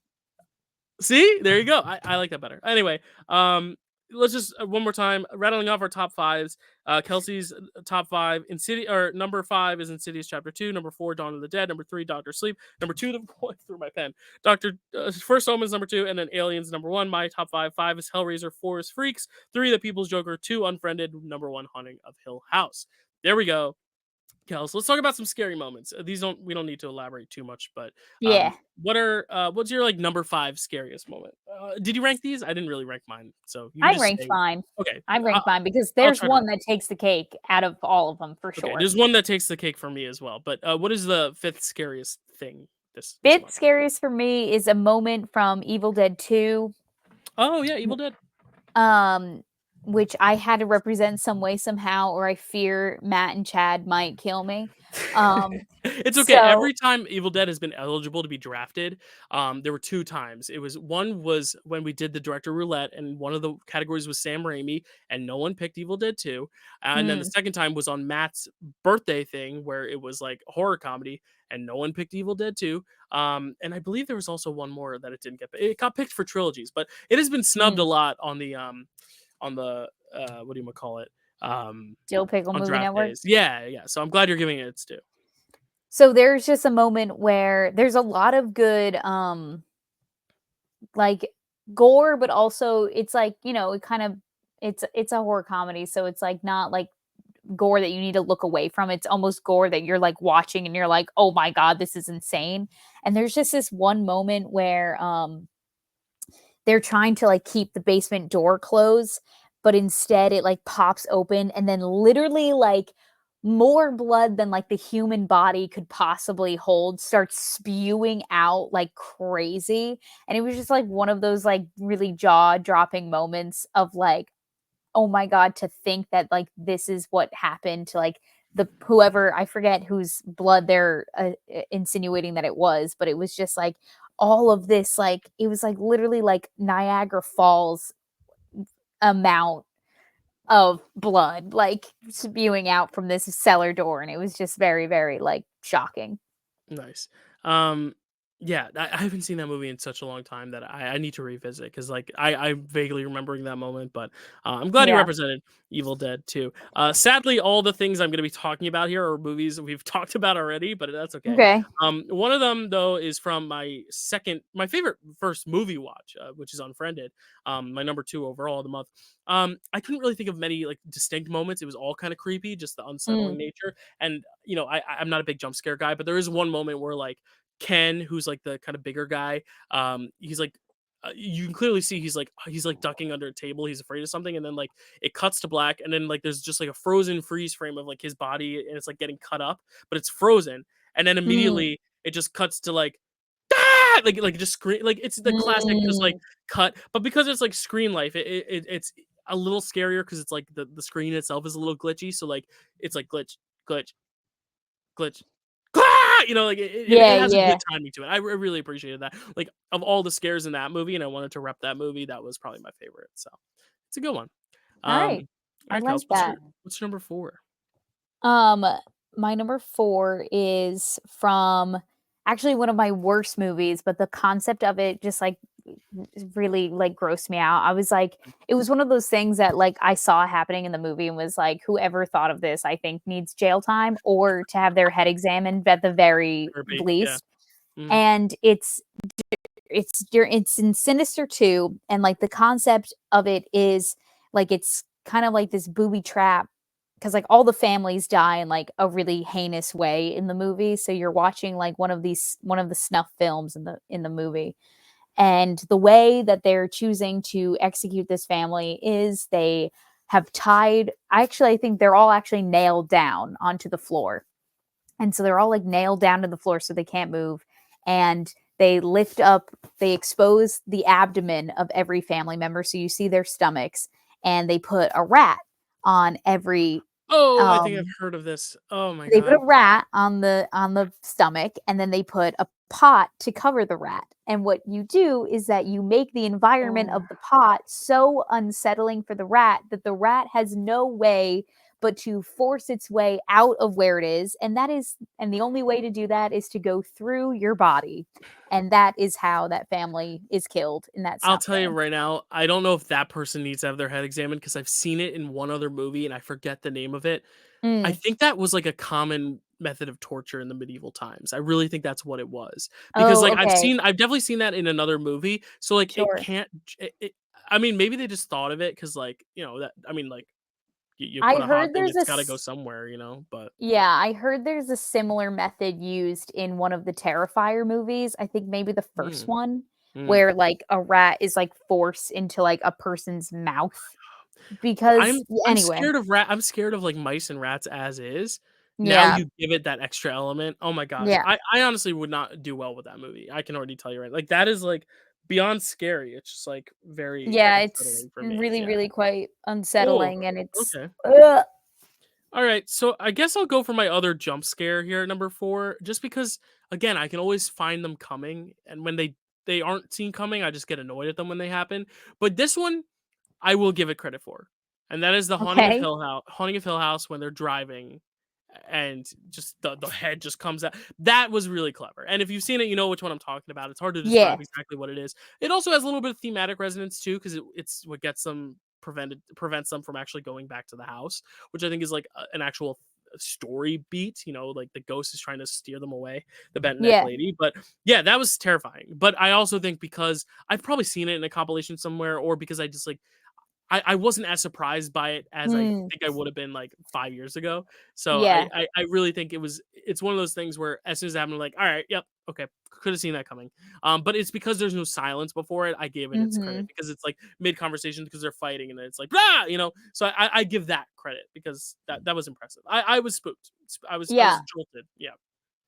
See, there you go. I like that better. Anyway, let's just one more time rattling off our top fives. Kelsey's top five: Insidious, or number five is Insidious Chapter 2. Number 4, Dawn of the Dead. Number 3, Doctor Sleep. Number 2, the boy through my pen. Doctor First Omens number 2, and then Aliens number 1. My top five: 5 is Hellraiser, 4 is Freaks, 3 The People's Joker, 2 Unfriended, number 1 Haunting of Hill House. There we go. Kels, let's talk about some scary moments. We don't need to elaborate too much, but Yeah, what's your like number 5 scariest moment? Did you rank these? I didn't really rank mine, so you can I just ranked say mine. okay. I ranked mine because I'll there's try to rank. one that takes the cake out of all of them for Okay, sure. there's one that takes the cake for me as well. But what is the fifth scariest thing this Fifth month? scariest for me is a moment from Evil Dead 2, Oh yeah, Evil Dead. um, which I had to represent some way somehow, or I fear Matt and Chad might kill me. Um, It's okay. so Every time Evil Dead has been eligible to be drafted, there were 2 times. One was when we did the director roulette, and one of the categories was Sam Raimi, and no one picked Evil Dead 2. And then the mm, second time was on Matt's birthday thing, where it was like horror comedy, and no one picked Evil Dead 2. And I believe there was also one more that it didn't get. It got picked for trilogies, but it has been snubbed a mm, lot on the what do you call it? Dill Pickle On Movie draft Network. days. Yeah, yeah. So I'm glad you're giving it its due. So there's just a moment where there's a lot of good like gore, but also it's like, it kind of it's a horror comedy, so it's like not like gore that you need to look away from. It's almost gore that you're like watching and you're like, "Oh my god, this is insane." And there's just this one moment where they're trying to like keep the basement door closed, but instead it like pops open and then literally like more blood than like the human body could possibly hold starts spewing out like crazy. And it was just like one of those like really jaw dropping moments of like, oh my god, to think that like this is what happened to like the whoever, I forget whose blood they're insinuating that it was, but it was just like all of this, like it was like literally like Niagara Falls amount of blood like spewing out from this cellar door, and it was just very, very like shocking. Nice. Yeah, I haven't seen that movie in such a long time that I need to revisit because like I'm vaguely remembering that moment, but I'm glad he Yeah. represented Evil Dead too. Sadly, all the things I'm going to be talking about here are movies that we've talked about already, but that's okay. Okay. One of them though is from my favorite first movie watch, which is Unfriended. My number 2 overall of the month. I couldn't really think of many like distinct moments. It was all kind of creepy, just the unsettling Mm. nature. And I'm not a big jump scare guy, but there is one moment where like Ken, who's like the kind of bigger guy, he's like you can clearly see he's like ducking under a table. He's afraid of something, and then like it cuts to black, and then like there's just like a frozen freeze frame of like his body, and it's like getting cut up, but it's frozen, and then Mm. immediately it just cuts to like ah! like just screen like it's the classic just like Mm. cut, but because it's like screen life, it's a little scarier because it's like the screen itself is a little glitchy, so like it's like glitch, glitch, glitch. Like it Yeah, has a yeah. good timing to it. I really appreciated that. Like of all the scares in that movie, and I wanted to rep that movie. That was probably my favorite. So it's a good one. All right. All I right, like Kels, that. what's your number 4? Um, my number 4 is from actually one of my worst movies, but the concept of it just like really like grossed me out. I was like, it was one of those things that like I saw happening in the movie and was like, whoever thought of this, I think needs jail time or to have their head examined at the very Therapy, yeah. least. Mhm. And it's in Sinister 2, and like the concept of it is like it's kind of like this booby trap because like all the families die in like a really heinous way in the movie. So you're watching like one of the snuff films in the movie. And the way that they're choosing to execute this family is they have tied I think they're all actually nailed down onto the floor. And so they're all like nailed down to the floor so they can't move. And they expose the abdomen of every family member. So you see their stomachs, and they put a rat on every Oh, I think I've um heard of this. Oh my they put god. a rat on the stomach, and then they put a pot to cover the rat. And what you do is that you make the environment Oh. of the pot so unsettling for the rat that the rat has no way but to force its way out of where it is. And the only way to do that is to go through your body. And that is how that family is killed in that I'll snuff tell you film. right now, I don't know if that person needs to have their head examined because I've seen it in one other movie and I forget the name of it. I Mm. think that was like a common method of torture in the medieval times. I really think that's what it was. Because Oh, like okay. I've definitely seen that in another movie. So like it Sure. can't I mean maybe they just thought of it cuz like, that I mean like you I put a hot heard thing, there's it's got to go a somewhere, but Yeah, I heard there's a similar method used in one of the Terrifier movies. I think maybe the first mm, one, mm. where like a rat is like forced into like a person's mouth because I'm anyway. scared of I'm scared of like mice and rats as is. Now Yeah. you give it that extra element. Oh my gosh. Yeah. I honestly would not do well with that movie. I can already tell you right. Like that is like beyond scary. It's just like very Yeah, it's unsettling for me. really, Yeah. really quite Oh, unsettling and it's okay. ugh. All right. So I guess I'll go for my other jump scare here at number 4, just because again, I can always find them coming, and when they aren't seen coming, I just get annoyed at them when they happen. But this one I will give it credit for, and that is the Okay. Haunting of Hill House when they're driving, and just the head just comes out. That was really clever, and if you've seen it, you know which one I'm talking about. It's hard to Yeah. describe exactly what it is. It also has a little bit of thematic resonance too, because it's what gets them prevents them from actually going back to the house, which I think is like an actual story beat. Like the ghost is trying to steer them away, the bent neck Yeah. lady. But yeah, that was terrifying. But I also think because I've probably seen it in a compilation somewhere, or because I just like I wasn't as surprised by it as I Mm. think I would have been like 5 years ago. So Yeah. I really think it's one of those things where as soon as it happened, I'm like, all right, yep, okay, could have seen that coming. But it's because there's no silence before it. I gave it its credit Mhm. because it's like mid conversation because they're fighting and then it's like blah. So I give that credit because that was impressive. I was spooked. I was Yeah. jolted. Yeah.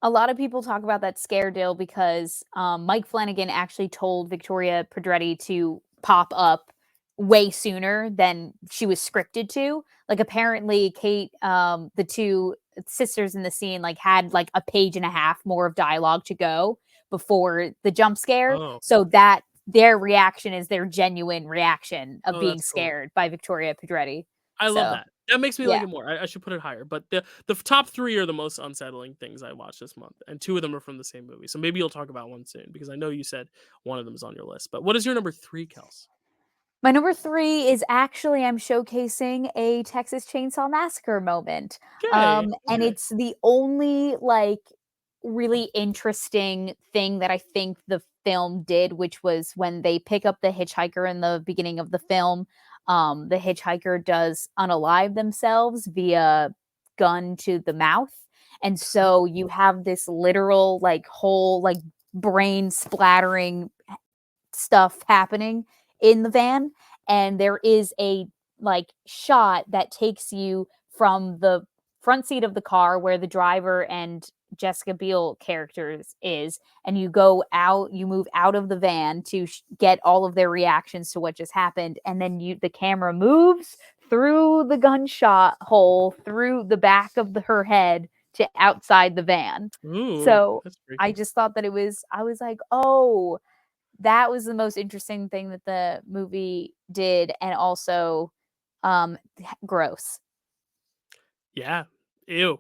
A lot of people talk about that scare deal because Mike Flanagan actually told Victoria Pedretti to pop up way sooner than she was scripted to. Like apparently, Kate, the two sisters in the scene, like had like a page and a half more of dialogue to go before the jump scare, Oh, so that their reaction is their genuine reaction of oh, being that's cool. scared by Victoria Pedretti. I love So that. That makes me like Yeah. it more. I should put it higher. But the top 3 are the most unsettling things I watched this month, and 2 of them are from the same movie. So maybe you'll talk about one soon because I know you said one of them is on your list. But what is your number 3, Kels? My number 3 is actually I'm showcasing a Texas Chainsaw Massacre moment. Okay. And Okay. it's the only, like, really interesting thing that I think the film did, which was when they pick up the hitchhiker in the beginning of the film, the hitchhiker does unalive themselves via gun to the mouth. And so you have this literal, like, whole, like, brain splattering stuff happening in the van, and there is a, like, shot that takes you from the front seat of the car where the driver and Jessica Biel characters is, and you go out, you move out of the van to get all of their reactions to what just happened, and then the camera moves through the gunshot hole through the back of her head to outside the van. Ooh, So that's I freaky. just thought that I was like, oh, that was the most interesting thing that the movie did, and also, gross. Yeah. Ew.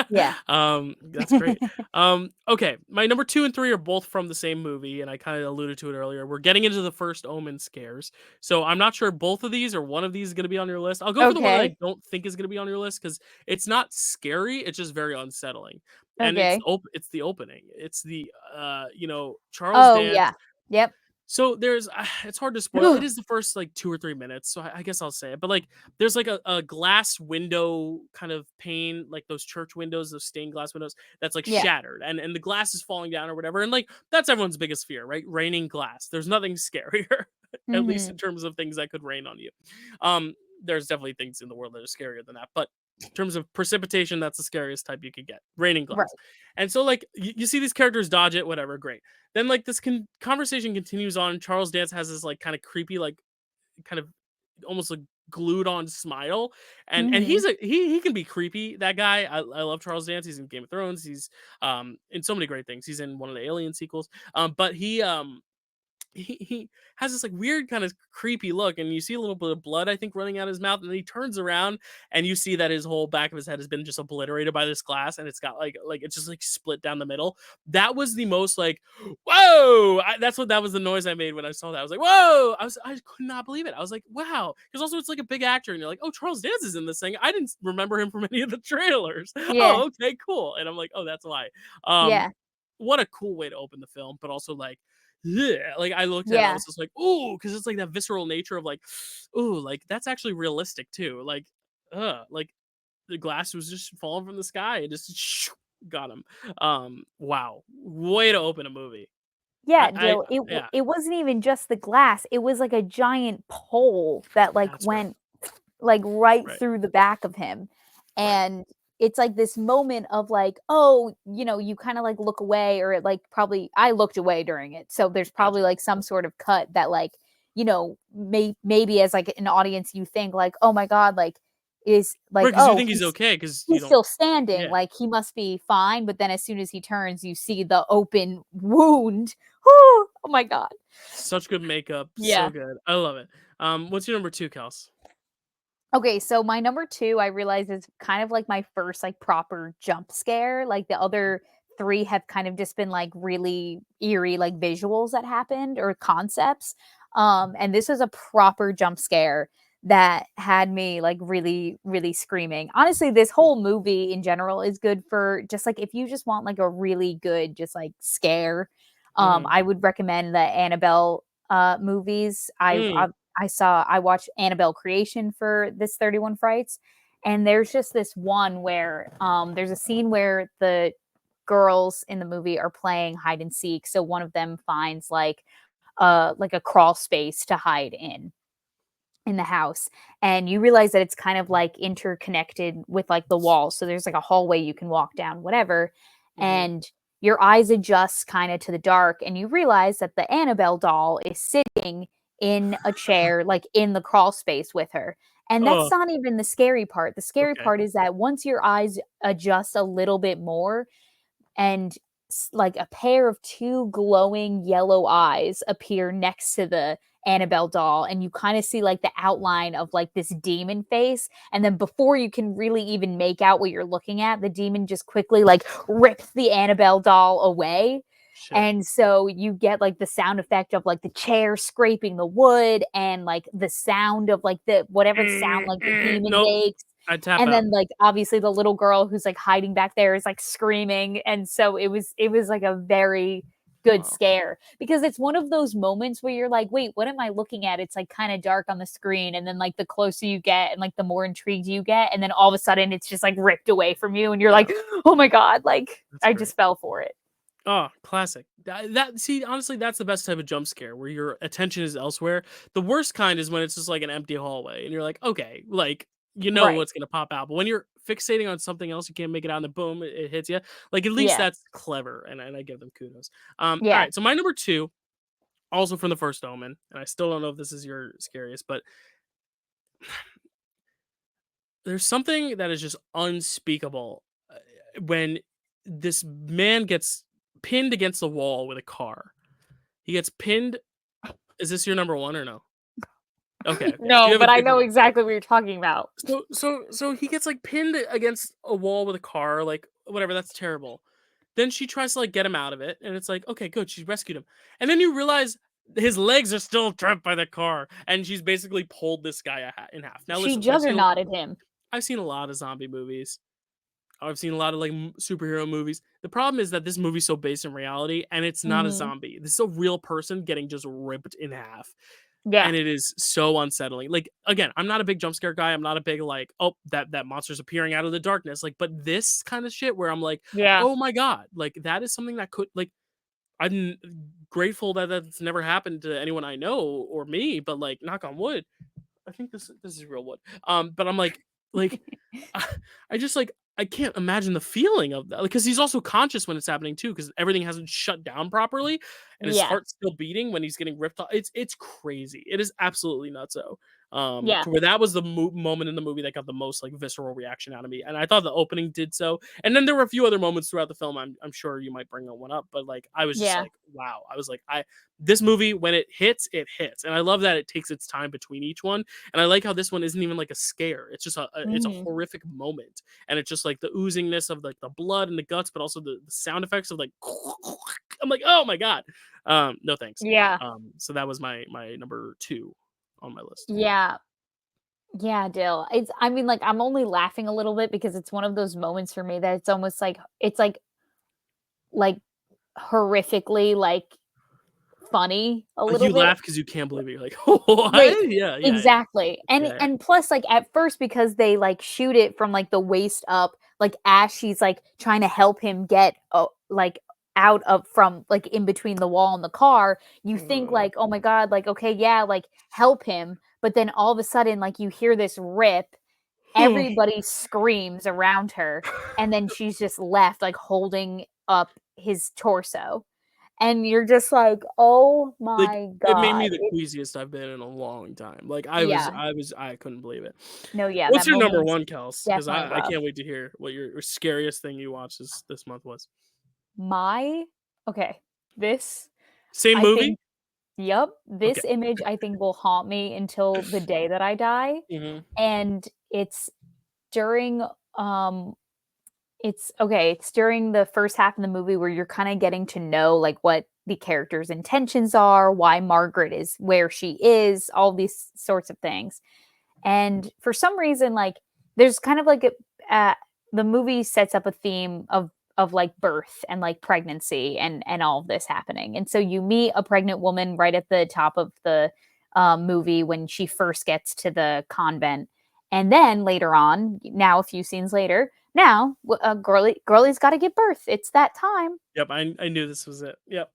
Yeah. That's great. Okay, my number 2 and 3 are both from the same movie, and I kind of alluded to it earlier. We're getting into the first Omen scares, so I'm not sure both of these or one of these is going to be on your list. I'll go for the one that I Okay. don't think is going to be on your list because it's not scary; it's just very unsettling, and Okay. it's the opening. It's the Charles Oh, Dance. yeah. Yep. So there's it's hard to spoil. It is the first like 2 or 3 minutes, so I guess I'll say it. But like there's like a glass window kind of pane, like those church windows, those stained glass windows that's like Yeah. shattered and the glass is falling down or whatever. And like that's everyone's biggest fear, right? Raining glass. There's nothing scarier, at least Mhm. in terms of things that could rain on you. Um there's definitely things in the world that are scarier than that, but in terms of precipitation, that's the scariest type you could get. Raining glass. Right. And so like you see these characters dodge it, whatever, great. Then like this conversation continues on. Charles Dance has this like kind of creepy, like kind of almost like glued on smile, and Mhm. he can be creepy. That guy, I love Charles Dance. He's in Game of Thrones. He's in so many great things. He's in one of the Alien sequels. But he has this like weird kind of creepy look, and you see a little bit of blood I think running out of his mouth, and then he turns around and you see that his whole back of his head has been just obliterated by this glass, and it's got like it's just like split down the middle. That was the most like whoa. That was the noise I made when I saw that. I was like whoa. I could not believe it. I was like wow, because also it's like a big actor and you're like, oh, Charles Dance is in this thing. I didn't remember him from any of the trailers. Yeah. Oh, okay, cool. And I'm like, oh, that's why. um Yeah. what a cool way to open the film, but also like yeah, like I looked at it, I Yeah. was just like, "Ooh," because it's like that visceral nature of like, "Ooh," like that's actually realistic too. Like the glass was just falling from the sky and just got him. Wow, way to open a movie. Yeah, I Dill, yeah, it wasn't even just the glass, it was like a giant pole that, like, that's right, went, like, right right, through the back of him, right. and it's like this moment of, like, oh, you kinda, like, look away, or it, like, probably I looked away during it, so there's probably, Gotcha. like, some sort of cut that, like, maybe as, like, an audience, you think, like, "Oh my god," like, is like, Right, because you "Oh, think he's okay because you he's don't. still standing, Yeah, like, he must be fine," but then as soon as he turns, you see the open wound. Oh my god. such good makeup, so Yeah. good. I love it. What's your number 2, Kels? Okay, so my number 2, I realize, is kind of like my first, like, proper jump scare. Like, the other 3 have kind of just been, like, really eerie, like, visuals that happened or concepts. And this was a proper jump scare that had me, like, really, really screaming. Honestly, this whole movie in general is good for just, like, if you just want, like, a really good just, like, scare. Mhm. I would recommend the Annabelle, movies. Mm. I watched Annabelle Creation for this 31 Frights, and there's just this one where there's a scene where the girls in the movie are playing hide and seek. So one of them finds like a crawl space to hide in the house, and you realize that it's kind of like interconnected with like the walls. So there's like a hallway you can walk down, whatever, Mhm. and your eyes adjust kind of to the dark, and you realize that the Annabelle doll is sitting in a chair, like in the crawl space with her. And that's Oh, not even the scary part. The scary okay. part is that once your eyes adjust a little bit more, and like a pair of two glowing yellow eyes appear next to the Annabelle doll, and you kind of see like the outline of like this demon face, and then before you can really even make out what you're looking at, the demon just quickly like rips the Annabelle doll away. Shit. And so you get like the sound effect of like the chair scraping the wood, and like the sound of like the whatever sound like the demon Nope. makes. I tap And out. then like obviously the little girl who's like hiding back there is like screaming. And so it was like a very good Wow. scare, because it's one of those moments where you're like, wait, what am I looking at? It's like kind of dark on the screen, and then like the closer you get and like the more intrigued you get, and then all of a sudden it's just like ripped away from you, and you're like, oh my god, like That's I great. just fell for it. Oh, classic. See, honestly, that's the best type of jump scare, where your attention is elsewhere. The worst kind is when it's just like an empty hallway and you're like, okay, like Right. what's gonna pop out. But when you're fixating on something else, you can't make it out, and then boom, it hits you. Like, at least Yeah. that's clever, and I give them kudos. All Yeah. right, so my number 2, also from the first Omen, and I still don't know if this is your scariest, but there's something that is just unspeakable when this man gets pinned against the wall with a car. He gets pinned. Is this your number 1 or no? Okay. So you No, have a but I different know one. exactly what you're talking about. So he gets like pinned against a wall with a car, like whatever. That's terrible. Then she tries to like get him out of it, and it's like, okay, good, she rescued him. And then you realize his legs are still trapped by the car, and she's basically pulled this guy in half. Now She listen, juggernauted him. I've seen a lot of zombie movies. I've seen a lot of like superhero movies. The problem is that this movie's so based in reality, and it's not a Mhm. zombie. This is a real person getting just ripped in half. Yeah. And it is so unsettling. Like, again, I'm not a big jump scare guy. I'm not a big like, oh, that monster's appearing out of the darkness. Like, but this kind of shit where I'm like, Yeah. oh my god, like that is something that could like, I'm grateful that that's never happened to anyone I know or me, but like, knock on wood, I think this is real wood. But I'm like I just like I can't imagine the feeling of that, because he's also conscious when it's happening too, because everything hasn't shut down properly, and his Yeah. heart's still beating when he's getting ripped off. It's crazy. It is absolutely nutso. Yeah. To where that was the moment in the movie that got the most like visceral reaction out of me, and I thought the opening did so. And then there were a few other moments throughout the film. I'm sure you might bring one up, but like I was just Yeah. like, wow. I was like, this movie, when it hits, and I love that it takes its time between each one. And I like how this one isn't even like a scare. It's just it's a Mhm. horrific moment, and it's just like the oozingness of like the blood and the guts, but also the sound effects of like I'm like, oh my god. No thanks. Yeah. So that was my number 2 on my list. Yeah. Yeah, Dill. I mean, like, I'm only laughing a little bit because it's one of those moments for me that it's almost like it's like horrifically like funny a Like, little you bit. laugh because you can't believe it. You're like, what? Right. Yeah, yeah, yeah. Exactly. And Yeah, yeah. and plus like at first, because they like shoot it from like the waist up, like as she's like trying to help him get like out of from like in between the wall and the car, you think like, oh my god, like okay, yeah, like help him, but then all of a sudden like you hear this rip, everybody screams around her, and then she's just left like holding up his torso. And you're just like, "Oh Like, my it made god." me the queasiest I've been in a long time. Like, Yeah. I couldn't believe it. No, yeah, What's that your number moment's 1, Kels? Because definitely I rough. can't wait to hear what your scariest thing you watched this month was. My okay, this Same I movie? think yep, Okay. this image I think will haunt me until the day that I die, Mhm. and it's during, um it's during the first half of the movie where you're kinda getting to know, like, what the character's intentions are, why Margaret is where she is, all these sorts of things. And for some reason, like, there's kind of like the movie sets up a theme of like birth and like pregnancy and all of this happening. And so you meet a pregnant woman right at the top of the movie when she first gets to the convent, and then later on, now a few scenes later, now girly's got to give birth. It's that time, Yep, I knew this was it. Yep.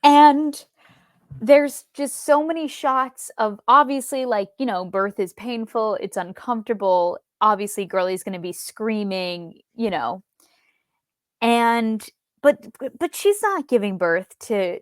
and there's just so many shots of obviously like, birth is painful, it's uncomfortable. Obviously, girly's going to be screaming, and but she's not giving birth to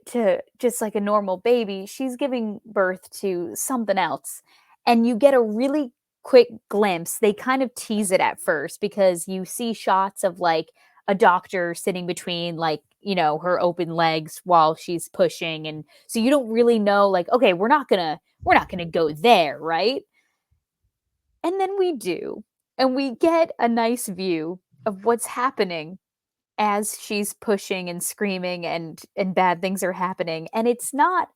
just like a normal baby. She's giving birth to something else. And you get a really quick glimpse. They kind of tease it at first because you see shots of like a doctor sitting between like, her open legs while she's pushing. And so you don't really know, like, okay, we're not gonna go there, right? And then we do. And we get a nice view of what's happening as she's pushing and screaming and bad things are happening. And it's not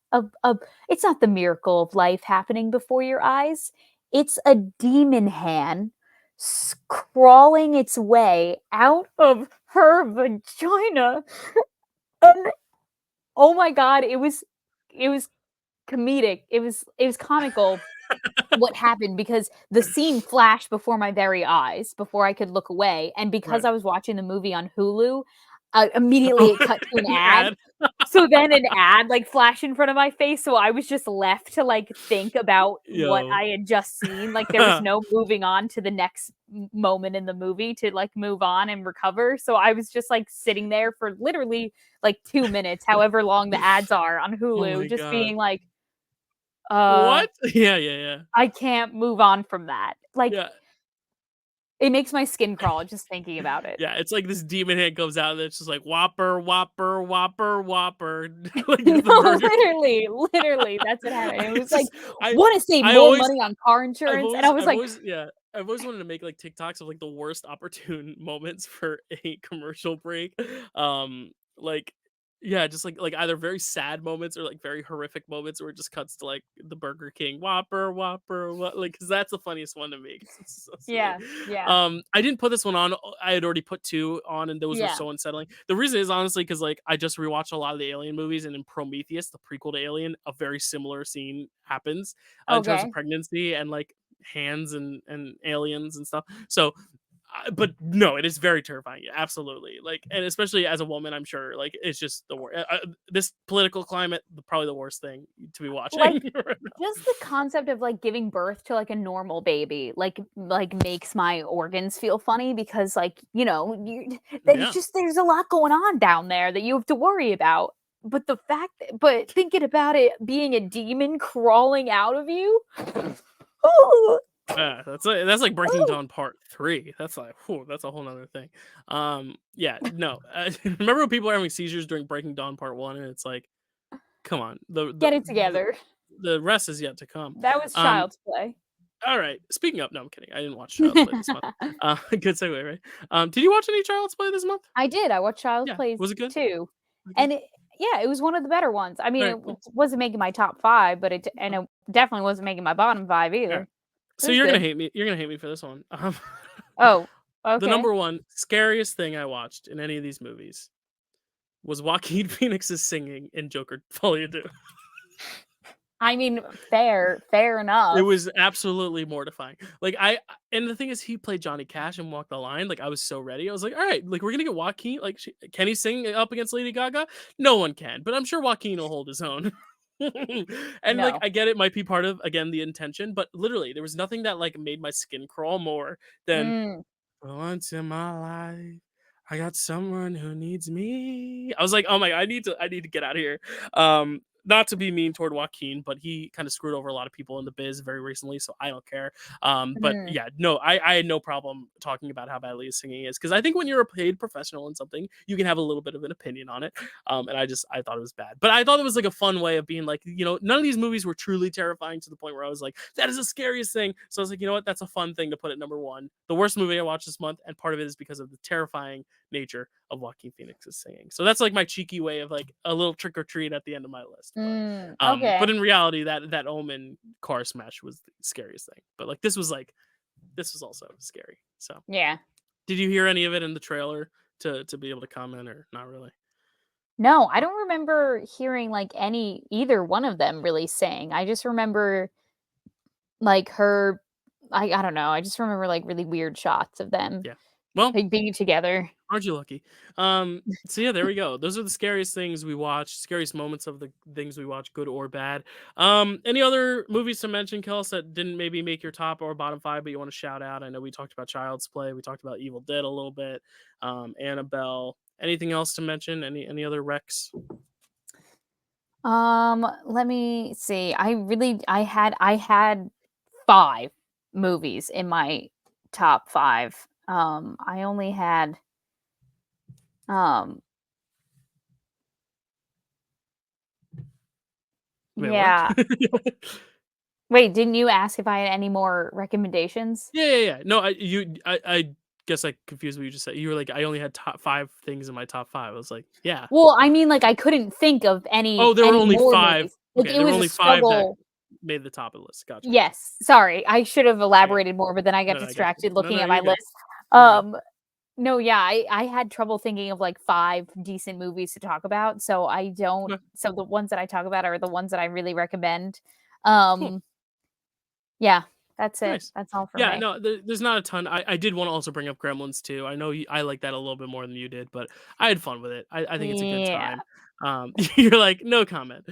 it's not the miracle of life happening before your eyes. It's a demon hand crawling its way out of her vagina. And oh my god, it was comedic. It was comical what happened because the scene flashed before my very eyes before I could look away. And because Right. I was watching the movie on Hulu, immediately Oh, it cut to an an ad. ad. So then an ad like flashed in front of my face. So I was just left to like think about what Yo. I had just seen. Like there was no moving on to the next moment in the movie to like move on and recover. So I was just like sitting there for literally like 2 minutes, however long the ads are on Oh Hulu, my just god. being like, What? Yeah. I can't move on from that. Like, Yeah. it makes my skin crawl just thinking about it. Yeah, it's like this demon hand comes out and it's just like Whopper, Whopper, Whopper, Whopper. Like it's the No, burger. literally, that's what happened. It was It's like, just I "Wanna save I more always money on car insurance?" And I was I've like, always yeah, I've always wanted to make like TikToks of like the worst opportune moments for a commercial break. Like yeah, just like either very sad moments or like very horrific moments where it just cuts to like the Burger King Whopper, Whopper, what like because that's the funniest one to me 'cause it's so silly. yeah, I didn't put this one on. I had already put two on, and those were yeah. so unsettling. The reason is honestly because like I just rewatched a lot of the Alien movies, and in Prometheus, the prequel to Alien, a very similar scene happens in terms of Okay. pregnancy and like hands and aliens and stuff. So but no, it is very terrifying. Absolutely. Like, and especially as a woman, I'm sure like it's just the worst. This political climate, probably the worst thing to be watching. Like, just the concept of, like, giving birth to, like, a normal baby, like, makes my organs feel funny because, like, you there's Yeah. just there's a lot going on down there that you have to worry about. But thinking about it being a demon crawling out of you, ooh, Yeah, that's like Breaking ooh. Dawn Part 3. That's like, whew, that's a whole nother thing. Yeah, no. Remember when people are having seizures during Breaking Dawn Part 1, and it's like, come on, Get it together. the rest is yet to come. That was Um, child's play. all right. Speaking of, no, I'm kidding. I didn't watch Child's Play this month. Good segue, right? Did you watch any Child's Play this month? I did, I watched Child's Yeah. Play Was it good? 2, Okay. and it was one of the better ones. I mean, All it right, cool. wasn't making my top 5, but it definitely wasn't making my bottom 5 All right. either. It So was you're gonna good. hate me. You're gonna hate me for this one. Oh, The okay. number one scariest thing I watched in any of these movies was Joaquin Phoenix's singing in Joker Folie à Deux. I mean, fair It enough. was absolutely mortifying. Like and the thing is, he played Johnny Cash and Walk the Line. Like I was so ready. I was like, all right, like we're gonna get Joaquin. Like, can he sing up against Lady Gaga? No one can, but I'm sure Joaquin will hold his own. And like No. I get it might be part of again the intention, but literally there was nothing that like made my skin crawl more than Mm, for once in my life, I got someone who needs me. I was like, oh my, I need to get out of here. Not to be mean toward Joaquin, but he kind of screwed over a lot of people in the biz very recently, so I don't care. But mm, yeah, no, I had no problem talking about how badly his singing is because I think when you're a paid professional in something, you can have a little bit of an opinion on it. And I thought it was bad, but I thought it was like a fun way of being like, none of these movies were truly terrifying to the point where I was like, that is the scariest thing. So I was like, you know what, that's a fun thing to put at number one. The worst movie I watched this month, and part of it is because of the terrifying nature of Joaquin Phoenix's singing. So that's like my cheeky way of like a little trick or treat at the end of my list. But okay. in reality, that Omen car smash was the scariest thing. But like this was also scary. So Yeah. did you hear any of it in the trailer to be able to comment or not really? No, I don't remember hearing, like, either one of them really sing. I just remember, like, her I don't know, I just remember, like, really weird shots of them, Yeah. Well, like, being together. aren't you lucky? So yeah, there we go. Those are the scariest things we watch, scariest moments of the things we watch, good or bad. Any other movies to mention, Kels, that didn't maybe make your top or bottom five, but you want to shout out? I know we talked about Child's Play, we talked about Evil Dead a little bit, Annabelle. Anything else to mention? Any other recs? Let me see. I had 5 movies in my top 5. I only had Um, Wait, yeah. what? Wait, didn't you ask if I had any more recommendations? Yeah. No, I guess I confused what you just said. You were like, I only had top 5 things in my top 5. I was like, yeah. Well, I mean, like, I couldn't think of Oh, there were any only more 5. movies. Like, Okay, it there were was a only 5 that struggle. made the top of the list. Gotcha. Yes, sorry, I should have Okay. elaborated more, but then I got No, I got you. distracted No, looking at you're my good. list. You're good. No, yeah, I had trouble thinking of, like, 5 decent movies to talk about, so I don't Okay, so the ones that I talk about are the ones that I really recommend. cool. Um, yeah, that's it. Nice. That's all for Yeah, me. no, there's not a ton. I did want to also bring up Gremlins too. I know I like that a little bit more than you did, but I had fun with it. I think it's a good Yeah. time. You're like, no comment.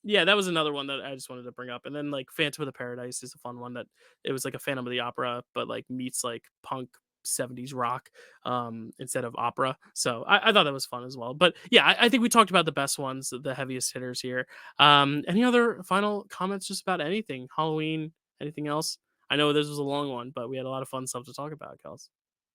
Yeah, that was another one that I just wanted to bring up. And then like Phantom of the Paradise is a fun one that it was like a Phantom of the Opera, but like meets like punk 70s rock instead of opera. So I thought that was fun as well. But yeah, I think we talked about the best ones, the heaviest hitters here. Any other final comments just about anything? Halloween, anything else? I know this was a long one, but we had a lot of fun stuff to talk about, Kels.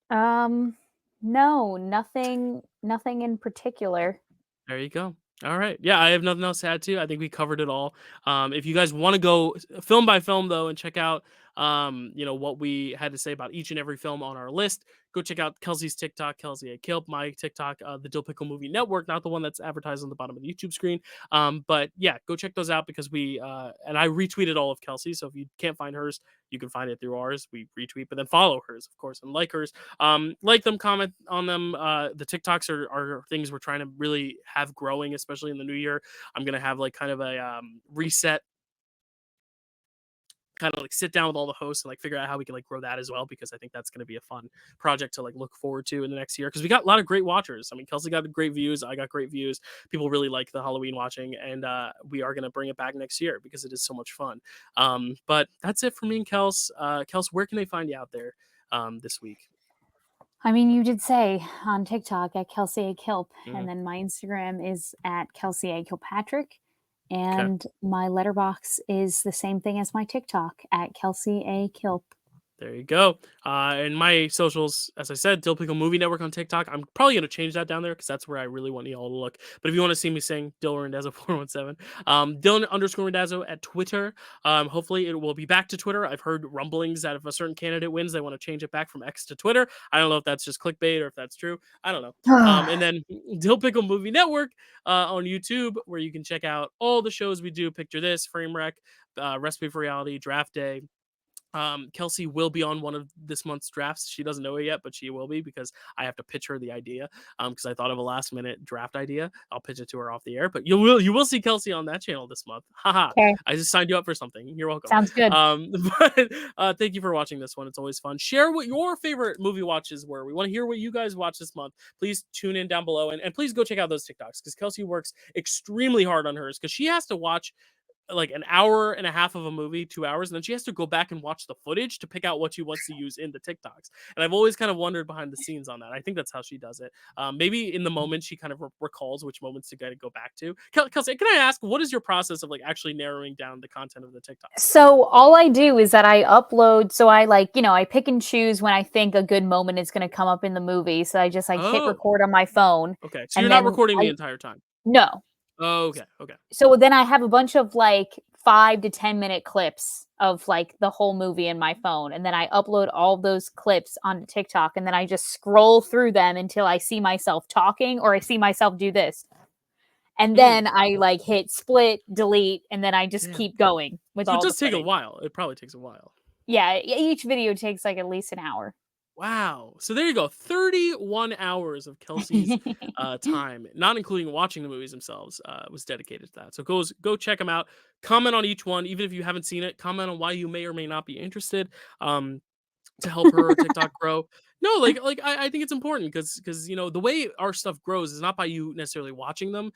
Um, no, nothing in particular. There you go. All right. Yeah, I have nothing else to add to. I think we covered it all. If you guys want to go film by film though and check out what we had to say about each and every film on our list, go check out Kelsey's TikTok, Kelsey A. Kilp, my TikTok, the Dill Pickle Movie Network, not the one that's advertised on the bottom of the YouTube screen. But yeah, go check those out because we and I retweeted all of Kelsey. So if you can't find hers, you can find it through ours. We retweet, but then follow hers, of course, and like hers. Like them, comment on them. The TikToks are things we're trying to really have growing, especially in the new year. I'm gonna have like kind of a reset, kind of like sit down with all the hosts and like figure out how we can like grow that as well, because I think that's going to be a fun project to like look forward to in the next year, because we got a lot of great watchers. I mean, Kelsey got great views, I got great views, people really like the Halloween watching, and we are going to bring it back next year because it is so much fun. But that's it for me and Kels, where can they find you out there this week? I mean, you did say on TikTok at Kelsey A. Kilp, Mhm. and then my Instagram is at Kelsey A. Kilpatrick, Okay. and my letterbox is the same thing as my TikTok at Kelsey A. Kilp. There you go. And my socials, as I said, Dill Pickle Movie Network on TikTok. I'm probably going to change that down there because that's where I really want y'all to look. But if you want to see me sing, Dill Randazzo 417, Dylan_Randazzo at Twitter. Hopefully it will be back to Twitter. I've heard rumblings that if a certain candidate wins, they want to change it back from X to Twitter. I don't know if that's just clickbait or if that's true. I don't know. And then Dill Pickle Movie Network on YouTube, where you can check out all the shows we do. Picture This, Frame Rec, Recipe for Reality, Draft Day. Kelsey will be on one of this month's drafts. She doesn't know it yet, but she will be, because I have to pitch her the idea. Because I thought of a last minute draft idea. I'll pitch it to her off the air. But you will see Kelsey on that channel this month. Haha. Okay, I just signed you up for something. You're welcome. sounds good. But thank you for watching this one. It's always fun. Share what your favorite movie watches were. We want to hear what you guys watch this month. Please tune in down below, and please go check out those TikToks, because Kelsey works extremely hard on hers, because she has to watch like an hour and a half of a movie, 2 hours, and then she has to go back and watch the footage to pick out what she wants to use in the TikToks. And I've always kind of wondered behind the scenes on that. I think that's how she does it. Maybe in the moment she kind of recalls which moments to kind of go back to. Kelsey, can I ask, what is your process of like actually narrowing down the content of the TikToks? So all I do is that I upload. So I I pick and choose when I think a good moment is going to come up in the movie. So I just like hit Oh, record on my phone, okay. So you're and not then recording the I entire time. no. Oh, okay. So then I have a bunch of like 5 to 10 minute clips of like the whole movie in my phone. And then I upload all those clips onto TikTok, and then I just scroll through them until I see myself talking or I see myself do this. And Mm, then I like hit split, delete, and then I just damn. keep going with So it all the does take a footage. while. It probably takes a while. Yeah, each video takes like at least an hour. Wow. So there you go. 31 hours of Kelsey's time, not including watching the movies themselves, was dedicated to that. So go check them out. Comment on each one, even if you haven't seen it. Comment on why you may or may not be interested. To help her TikTok grow. No, like I think it's important, because the way our stuff grows is not by you necessarily watching them.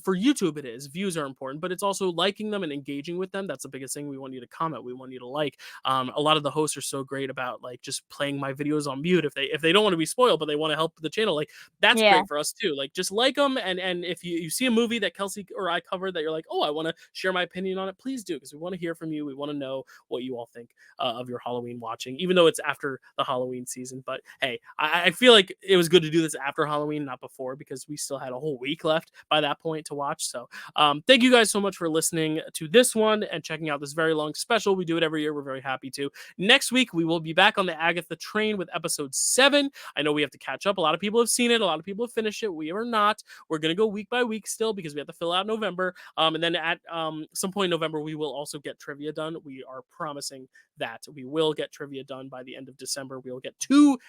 For YouTube it is. Views are important, but it's also liking them and engaging with them. That's the biggest thing. We want you to comment. We want you to like. A lot of the hosts are so great about like just playing my videos on mute if they don't want to be spoiled, but they want to help the channel. Like that's Yeah. great for us too. Like just like them, and if you see a movie that Kelsey or I covered that you're like, oh, I want to share my opinion on it, please do, because we want to hear from you. We want to know what you all think of your Halloween watching, even though it's after the Halloween season. But hey, I feel like it was good to do this after Halloween, not before, because we still had a whole week left by that point to watch. So thank you guys so much for listening to this one and checking out this very long special. We do it every year. We're very happy to. Next week, we will be back on the Agatha train with episode 7. I know we have to catch up. A lot of people have seen it. A lot of people have finished it. We are not. We're going to go week by week still because we have to fill out November. And then at some point in November, we will also get trivia done. We are promising that we will get trivia done by the end of December. We will get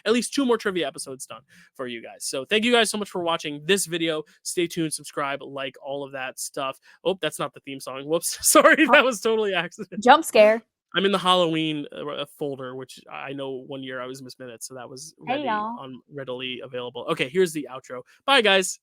at least two more trivia episodes done for you guys. So thank you guys so much for watching this video. Stay tuned, subscribe, like, all of that stuff. Oh, that's not the theme song. Whoops. Sorry, that was totally accident. Jump scare. I'm in the Halloween folder, which I know one year I was Miss Minutes, so that was readily available. Okay, here's the outro. Bye, guys.